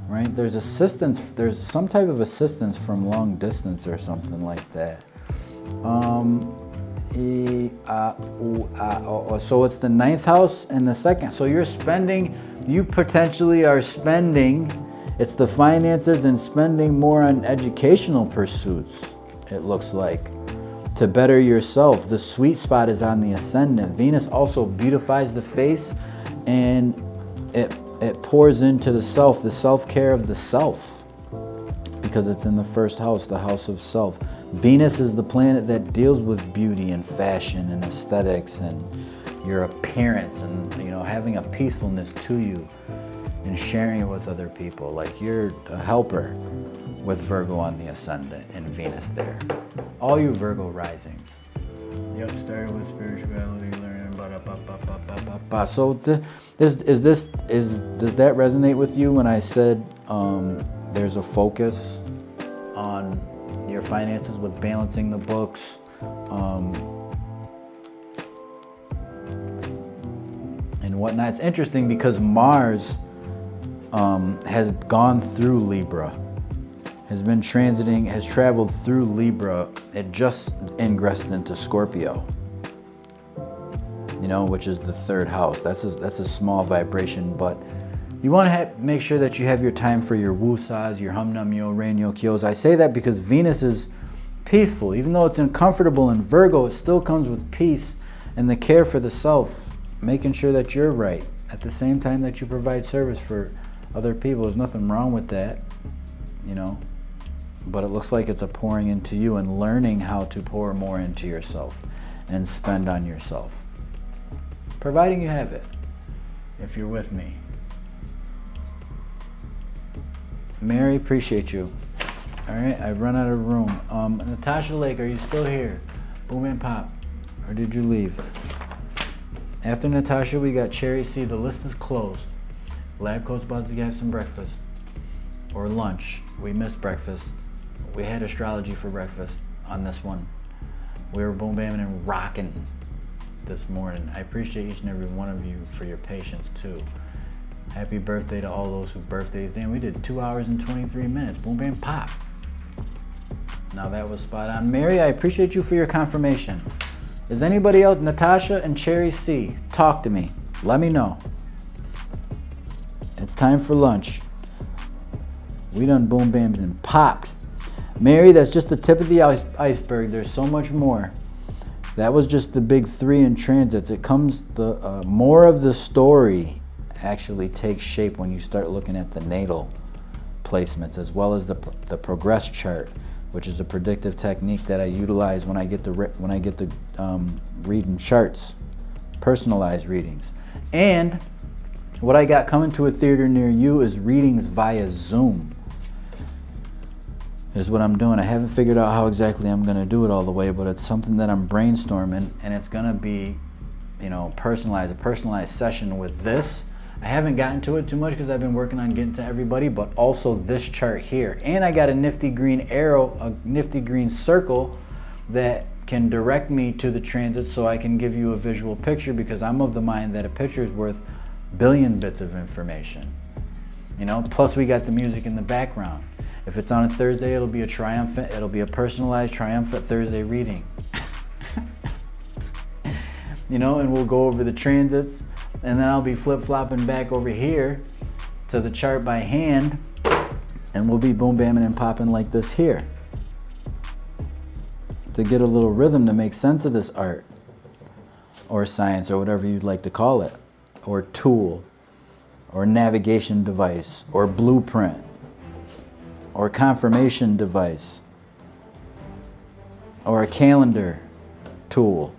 right? There's assistance, there's some type of assistance from long distance or something like that. So it's the 9th house and the second. So you're spending, you potentially are spending, it's the finances and spending more on educational pursuits, it looks like, to better yourself. The sweet spot is on the ascendant. Venus also beautifies the face, and it pours into the self-care of the self, because it's in the first house, the house of self. Venus is the planet that deals with beauty and fashion and aesthetics and your appearance and, you know, having a peacefulness to you and sharing it with other people. Like, you're a helper with Virgo on the ascendant and Venus there. All you Virgo risings. Yep, started with spirituality, learning about So does that resonate with you when I said there's a focus on your finances with balancing the books, and whatnot? It's interesting because Mars has gone through Libra, has traveled through Libra. It just ingressed into Scorpio, you know, which is the 3rd house. That's a small vibration, but you want to make sure that you have your time for your woosahs, your hum-num-yo, rain-yo-kyos. I say that because Venus is peaceful. Even though it's uncomfortable in Virgo, it still comes with peace and the care for the self, making sure that you're right at the same time that you provide service for other people. There's nothing wrong with that, you know, but it looks like it's a pouring into you and learning how to pour more into yourself and spend on yourself, providing you have it, if you're with me. Mary, appreciate you. All right, I've run out of room. Natasha Lake, are you still here? Boom and Pop, or did you leave? After Natasha, we got Cherry C. The list is closed. Lab coat's about to have some breakfast or lunch. We missed breakfast. We had astrology for breakfast on this one. We were boom bamming and rocking this morning. I appreciate each and every one of you for your patience too. Happy birthday to all those who birthdays. Damn, we did 2 hours and 23 minutes. Boom, bam, pop. Now that was spot on. Mary, I appreciate you for your confirmation. Is anybody else? Natasha and Cherry C, talk to me. Let me know. It's time for lunch. We done boom, bam, and popped. Mary, that's just the tip of the iceberg. There's so much more. That was just the big 3 in transits. It comes, the more of the story actually takes shape when you start looking at the natal placements, as well as the progress chart, which is a predictive technique that I utilize when I get to reading charts, personalized readings. And what I got coming to a theater near you is readings via Zoom. Is what I'm doing. I haven't figured out how exactly I'm going to do it all the way, but it's something that I'm brainstorming, and it's going to be, you know, a personalized session with this. I haven't gotten to it too much because I've been working on getting to everybody, but also this chart here. And I got a nifty green arrow, a nifty green circle that can direct me to the transit so I can give you a visual picture, because I'm of the mind that a picture is worth billion bits of information. You know, plus we got the music in the background. If it's on a Thursday, it'll be a personalized triumphant Thursday reading. You know, and we'll go over the transits, and then I'll be flip-flopping back over here to the chart by hand, and we'll be boom bamming and popping like this here to get a little rhythm to make sense of this art or science or whatever you'd like to call it, or tool or navigation device or blueprint or confirmation device or a calendar tool.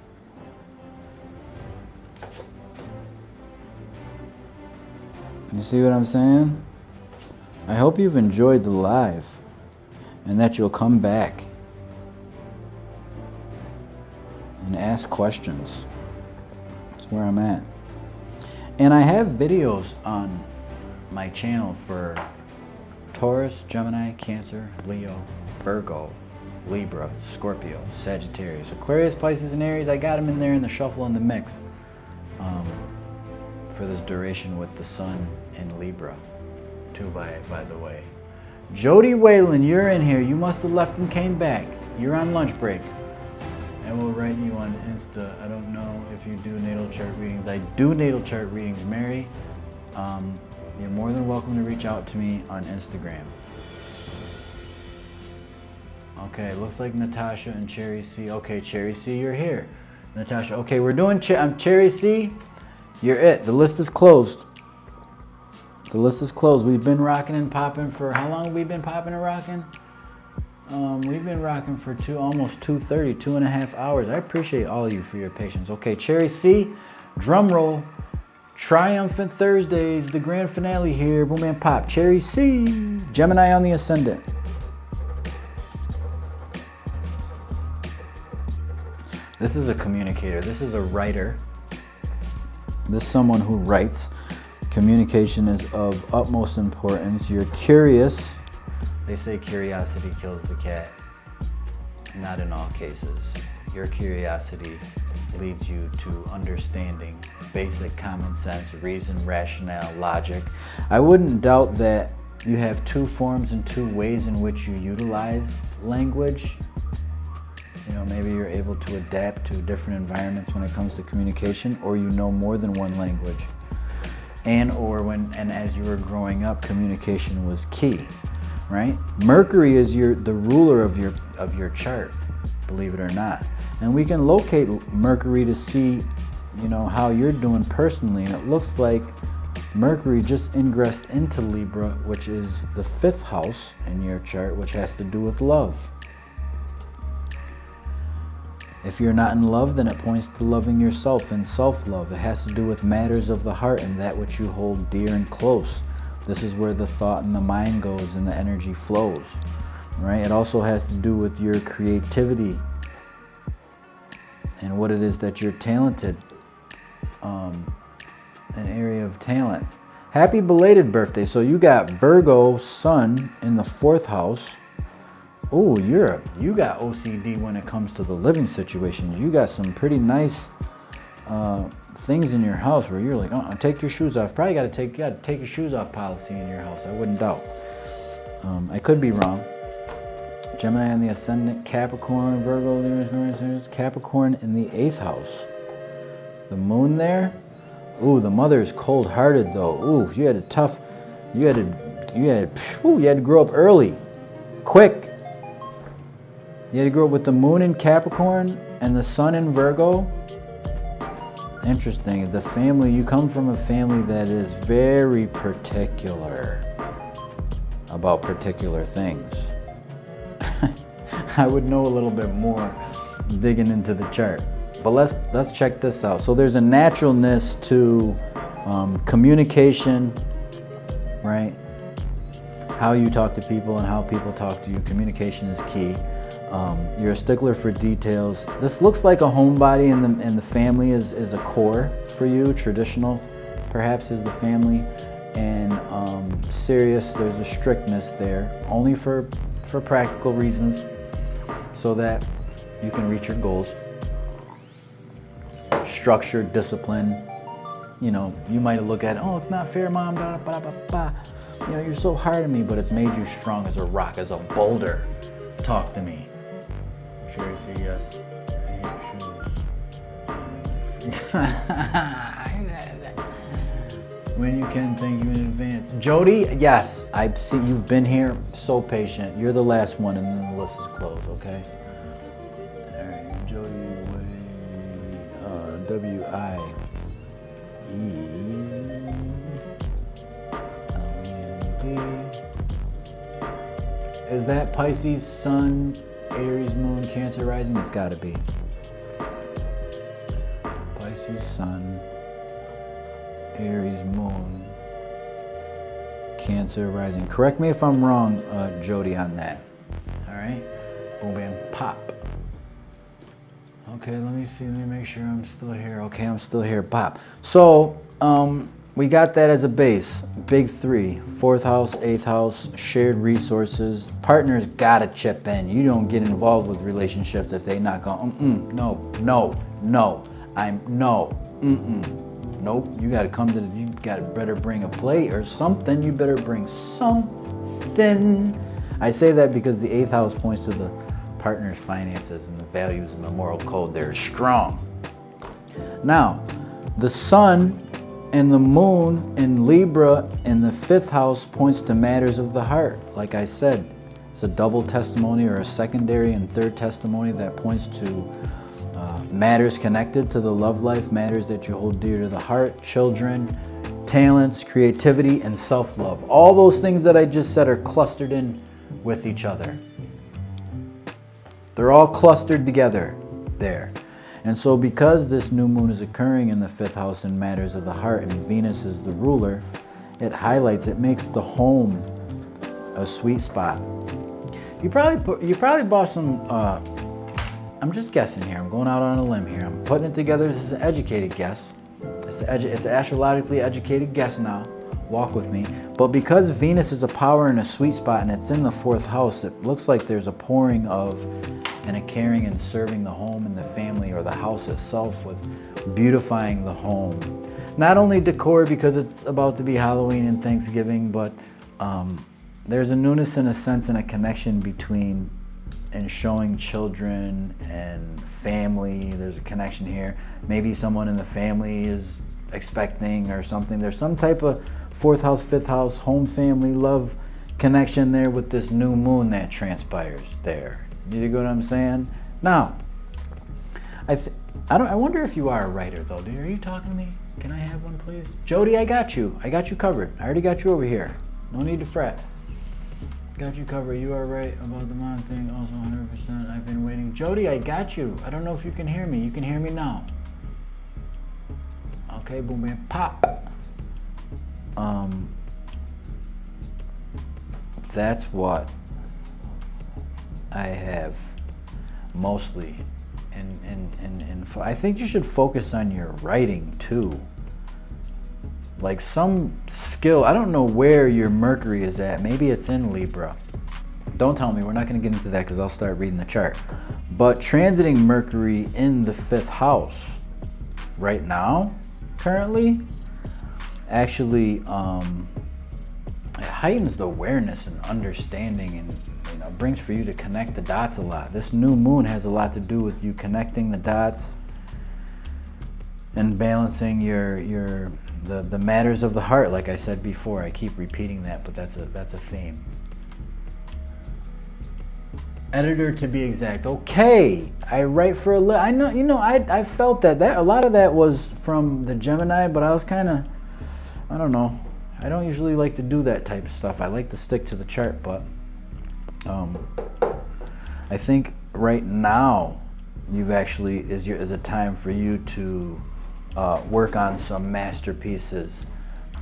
You see what I'm saying? I hope you've enjoyed the live and that you'll come back and ask questions. That's where I'm at. And I have videos on my channel for Taurus, Gemini, Cancer, Leo, Virgo, Libra, Scorpio, Sagittarius, Aquarius, Pisces, and Aries. I got them in there in the shuffle and the mix for this duration with the Sun in Libra, too, by the way. Jody Whalen, you're in here. You must have left and came back. You're on lunch break. I will write you on Insta. I don't know if you do natal chart readings. I do natal chart readings, Mary. You're more than welcome to reach out to me on Instagram. Okay, looks like Natasha and Cherry C. Okay, Cherry C, you're here. Natasha, okay, we're doing Cherry C. You're it. The list is closed. The list is closed. We've been rocking and popping for how long have we been popping and rocking? We've been rocking for almost 2:30, 2.5 hours. I appreciate all of you for your patience. Okay, Cherry C, drum roll. Triumphant Thursdays, the grand finale here. Boom and pop. Cherry C, Gemini on the ascendant. This is a communicator. This is a writer. This is someone who writes. Communication is of utmost importance. You're curious. They say curiosity kills the cat. Not in all cases. Your curiosity leads you to understanding, basic common sense, reason, rationale, logic. I wouldn't doubt that you have two forms and two ways in which you utilize language. You know, maybe you're able to adapt to different environments when it comes to communication, or you know more than one language. And as you were growing up, communication was key, right? Mercury is the ruler of your chart, believe it or not. And we can locate Mercury to see, you know, how you're doing personally. And it looks like Mercury just ingressed into Libra, which is the 5th house in your chart, which has to do with love. If you're not in love, then it points to loving yourself and self-love. It has to do with matters of the heart and that which you hold dear and close. This is where the thought and the mind goes and the energy flows, right? It also has to do with your creativity and what it is that you're talented, an area of talent. Happy belated birthday. So you got Virgo Sun in the 4th house. Oh, you got OCD when it comes to the living situations. You got some pretty nice things in your house where you're like, oh, take your shoes off. Probably got to take your shoes off policy in your house. I wouldn't doubt. I could be wrong. Gemini in the ascendant, Capricorn, Virgo, Capricorn in the 8th house. The moon there. Ooh, the mother is cold-hearted though. Ooh, you had to grow up early, quick. You had to grow up with the moon in Capricorn and the sun in Virgo. Interesting. The family, you come from a family that is very particular about particular things. I would know a little bit more digging into the chart. But let's check this out. So there's a naturalness to communication, right? How you talk to people and how people talk to you. Communication is key. You're a stickler for details. This looks like a homebody, and the family is a core for you, traditional perhaps is the family, and Sirius, there's a strictness there, only for practical reasons, so that you can reach your goals. Structure, discipline. You know, you might look at it, oh, it's not fair, Mom, da, da, da, da, da. You know, you're so hard on me, but it's made you strong as a rock, as a boulder. Talk to me. Sherry, say yes. When you can, thank you in advance. Jody, yes, I've seen you've been here, so patient. You're the last one, and then the list is closed. Okay. All right, Jody, W-I-E. Is that Pisces, Sun, Aries, Moon, Cancer rising? It's got to be. Pisces, Sun, Aries, Moon, Cancer rising. Correct me if I'm wrong, Jody, on that. All right? Boom, bam, pop. Okay, let me see. Let me make sure I'm still here. Okay, I'm still here. Pop. So, we got that as a base. Big three. 4th house, 8th house, shared resources. Partners gotta chip in. You don't get involved with relationships if they not going, no. Nope. You gotta come to you gotta better bring a plate or something. You better bring something. I say that because the 8th house points to the partner's finances and the values and the moral code. They're strong. Now, the sun and the moon in Libra in the 5th house points to matters of the heart. Like I said, it's a double testimony or a secondary and third testimony that points to matters connected to the love life, matters that you hold dear to the heart, children, talents, creativity, and self-love. All those things that I just said are clustered in with each other. They're all clustered together there. And so because this new moon is occurring in the 5th house in matters of the heart and Venus is the ruler, it highlights, it makes the home a sweet spot. You probably bought some, I'm just guessing here, I'm going out on a limb here. I'm putting it together as an educated guess. It's an astrologically educated guess now. Walk with me. But because Venus is a power and a sweet spot and it's in the 4th house, it looks like there's a pouring of and a caring and serving the home and the family or the house itself with beautifying the home. Not only decor because it's about to be Halloween and Thanksgiving, but there's a newness and a sense and a connection between and showing children and family. There's a connection here. Maybe someone in the family is expecting or something. There's some type of 4th house, 5th house, home, family, love connection there with this new moon that transpires there. You get what I'm saying? Now, I wonder if you are a writer though. Are you talking to me? Can I have one, please? Jody, I got you. I got you covered. I already got you over here. No need to fret. Got you covered. You are right about the mom thing. Also 100%. I've been waiting. Jody, I got you. I don't know if you can hear me. You can hear me now. Okay, boom, bam, pop. That's what I have mostly. And I think you should focus on your writing too. Like some skill, I don't know where your Mercury is at. Maybe it's in Libra. Don't tell me, we're not gonna get into that because I'll start reading the chart. But transiting Mercury in the 5th house right now, currently, actually it heightens the awareness and understanding and brings for you to connect the dots a lot. This new moon has a lot to do with you connecting the dots and balancing the matters of the heart. Like I said before, I keep repeating that, but that's a theme. Editor to be exact. Okay, I write for a living. I know, I felt that a lot of that was from the Gemini, but I was kind of, I don't know. I don't usually like to do that type of stuff. I like to stick to the chart, but I think right now is a time for you to work on some masterpieces,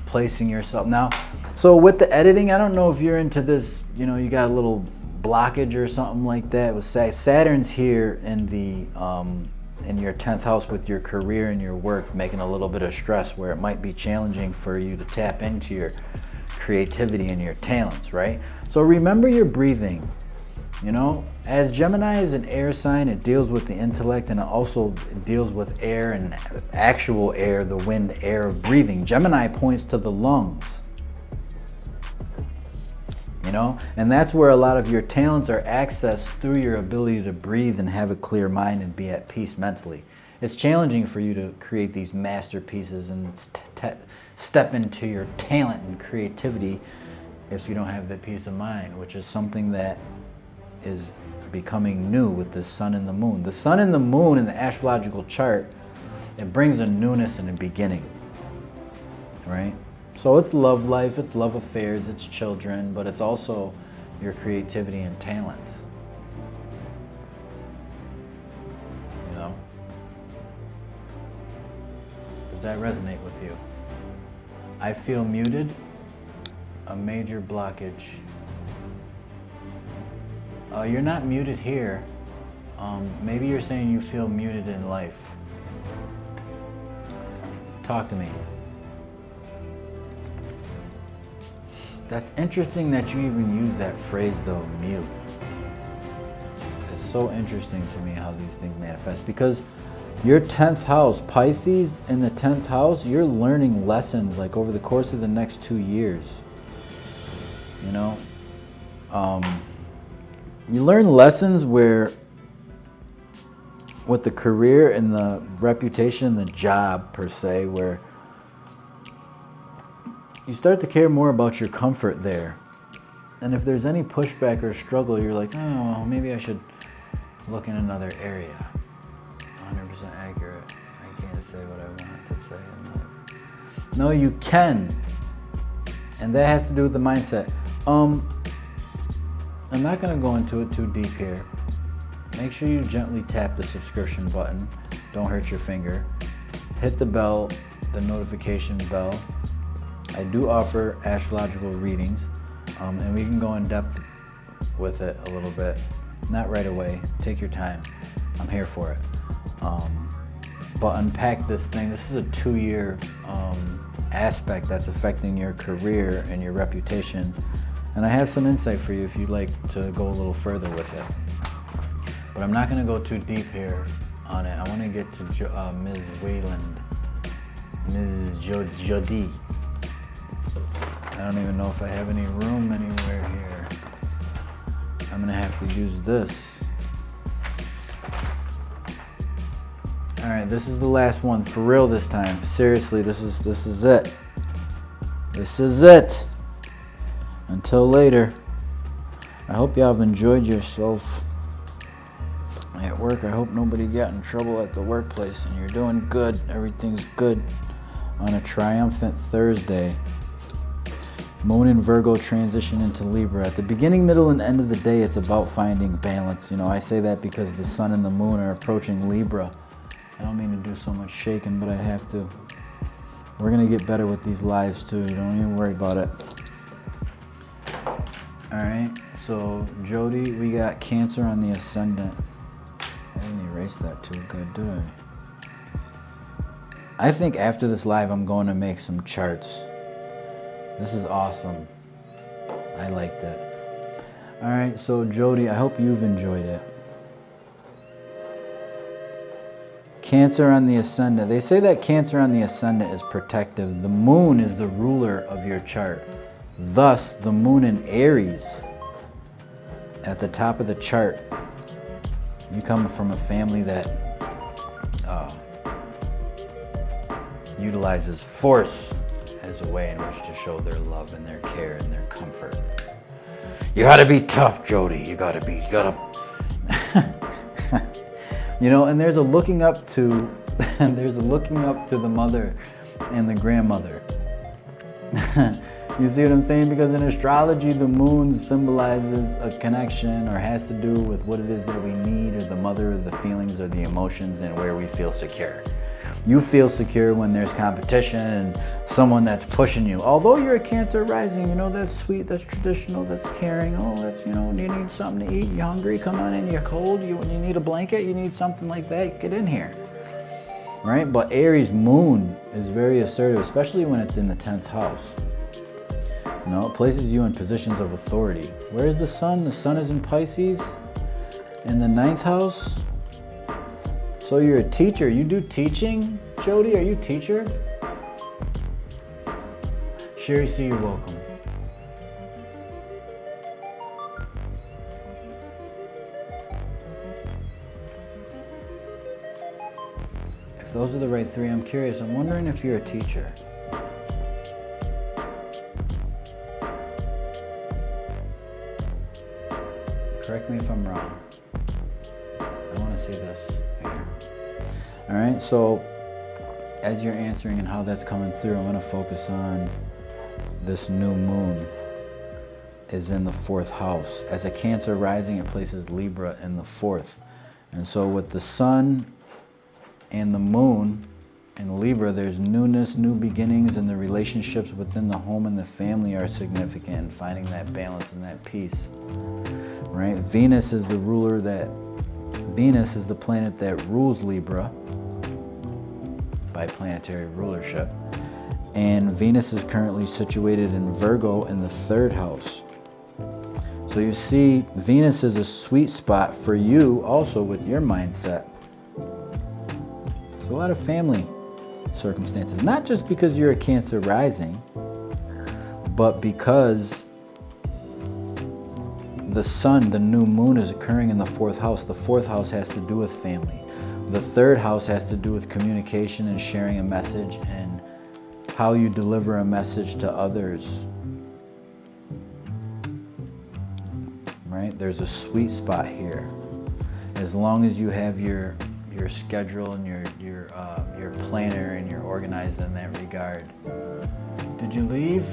placing yourself now. So with the editing, I don't know if you're into this. You got a little blockage or something like that with Saturn's here in the in your 10th house with your career and your work, making a little bit of stress where it might be challenging for you to tap into your creativity and your talents, right? So remember your breathing. You know, as Gemini is an air sign, it deals with the intellect, and it also deals with air and actual air, the wind, air of breathing. Gemini points to the lungs. You know, and that's where a lot of your talents are accessed through your ability to breathe and have a clear mind and be at peace mentally. It's challenging for you to create these masterpieces and step into your talent and creativity if you don't have that peace of mind, which is something that is becoming new with the sun and the moon. The sun and the moon in the astrological chart, it brings a newness and a beginning, right? So it's love life, it's love affairs, it's children, but it's also your creativity and talents. You know? Does that resonate with you? I feel muted, a major blockage. You're not muted here. Maybe you're saying you feel muted in life. Talk to me. That's interesting that you even use that phrase though, mute. It's so interesting to me how these things manifest, because your 10th house, Pisces in the 10th house, you're learning lessons like over the course of the next 2 years. You know? You learn lessons where with the career and the reputation, the job per se, where you start to care more about your comfort there. And if there's any pushback or struggle, you're like, oh, well, maybe I should look in another area. 100% accurate. I can't say what I want to say in life. No, you can. And that has to do with the mindset. I'm not going to go into it too deep here. Make sure you gently tap the subscription button. Don't hurt your finger. Hit the bell, the notification bell. I do offer astrological readings, and we can go in depth with it a little bit. Not right away. Take your time. I'm here for it. But unpack this thing. This is a 2-year aspect that's affecting your career and your reputation. And I have some insight for you if you'd like to go a little further with it. But I'm not going to go too deep here on it. I want to get to Ms. Wayland, Ms. Jody. I don't even know if I have any room anywhere here. I'm going to have to use this. All right, this is the last one for real this time. Seriously, this is it. This is it. Until later. I hope y'all have enjoyed yourself at work. I hope nobody got in trouble at the workplace and you're doing good. Everything's good on a triumphant Thursday. Moon in Virgo transition into Libra. At the beginning, middle, and end of the day, it's about finding balance. You know, I say that because the sun and the moon are approaching Libra. I don't mean to do so much shaking, but I have to. We're going to get better with these lives too. You don't even worry about it. All right, so Jody, we got Cancer on the ascendant. I didn't erase that too good, did I? I think after this live, I'm going to make some charts. This is awesome. I liked it. All right, so Jody, I hope you've enjoyed it. Cancer on the ascendant. They say that Cancer on the ascendant is protective. The moon is the ruler of your chart. Thus, the moon in Aries at the top of the chart. You come from a family that utilizes force as a way in which to show their love and their care and their comfort. You gotta be tough, Jody. You gotta. You know, and there's a looking up to, the mother and the grandmother. You see what I'm saying? Because in astrology, the moon symbolizes a connection or has to do with what it is that we need, or the mother, or the feelings, or the emotions, and where we feel secure. You feel secure when there's competition and someone that's pushing you. Although you're a Cancer rising, you know, that's sweet, that's traditional, that's caring. Oh, that's, you know, you need something to eat, you're hungry, come on in, you're cold, you need a blanket, you need something like that, get in here. Right? But Aries moon is very assertive, especially when it's in the 10th house. You know, it places you in positions of authority. Where's the sun? The sun is in Pisces in the 9th house. So you're a teacher. You do teaching, Jody? Are you a teacher? Sherry C, you're welcome. If those are the right three, I'm curious. I'm wondering if you're a teacher. Correct me if I'm wrong. I want to see this here. All right, so as you're answering and how that's coming through, I'm going to focus on this new moon is in the 4th house. As a Cancer rising, it places Libra in the 4th. And so with the sun and the moon in Libra, there's newness, new beginnings, and the relationships within the home and the family are significant, and finding that balance and that peace. Right? Venus is the planet that rules Libra by planetary rulership. And Venus is currently situated in Virgo in the 3rd house. So you see, Venus is a sweet spot for you also with your mindset. It's a lot of family circumstances, not just because you're a Cancer rising, but because the sun, the new moon, is occurring in the 4th house. The 4th house has to do with family. The 3rd house has to do with communication and sharing a message and how you deliver a message to others. Right? There's a sweet spot here. As long as you have your schedule and your planner and you're organized in that regard. Did you leave?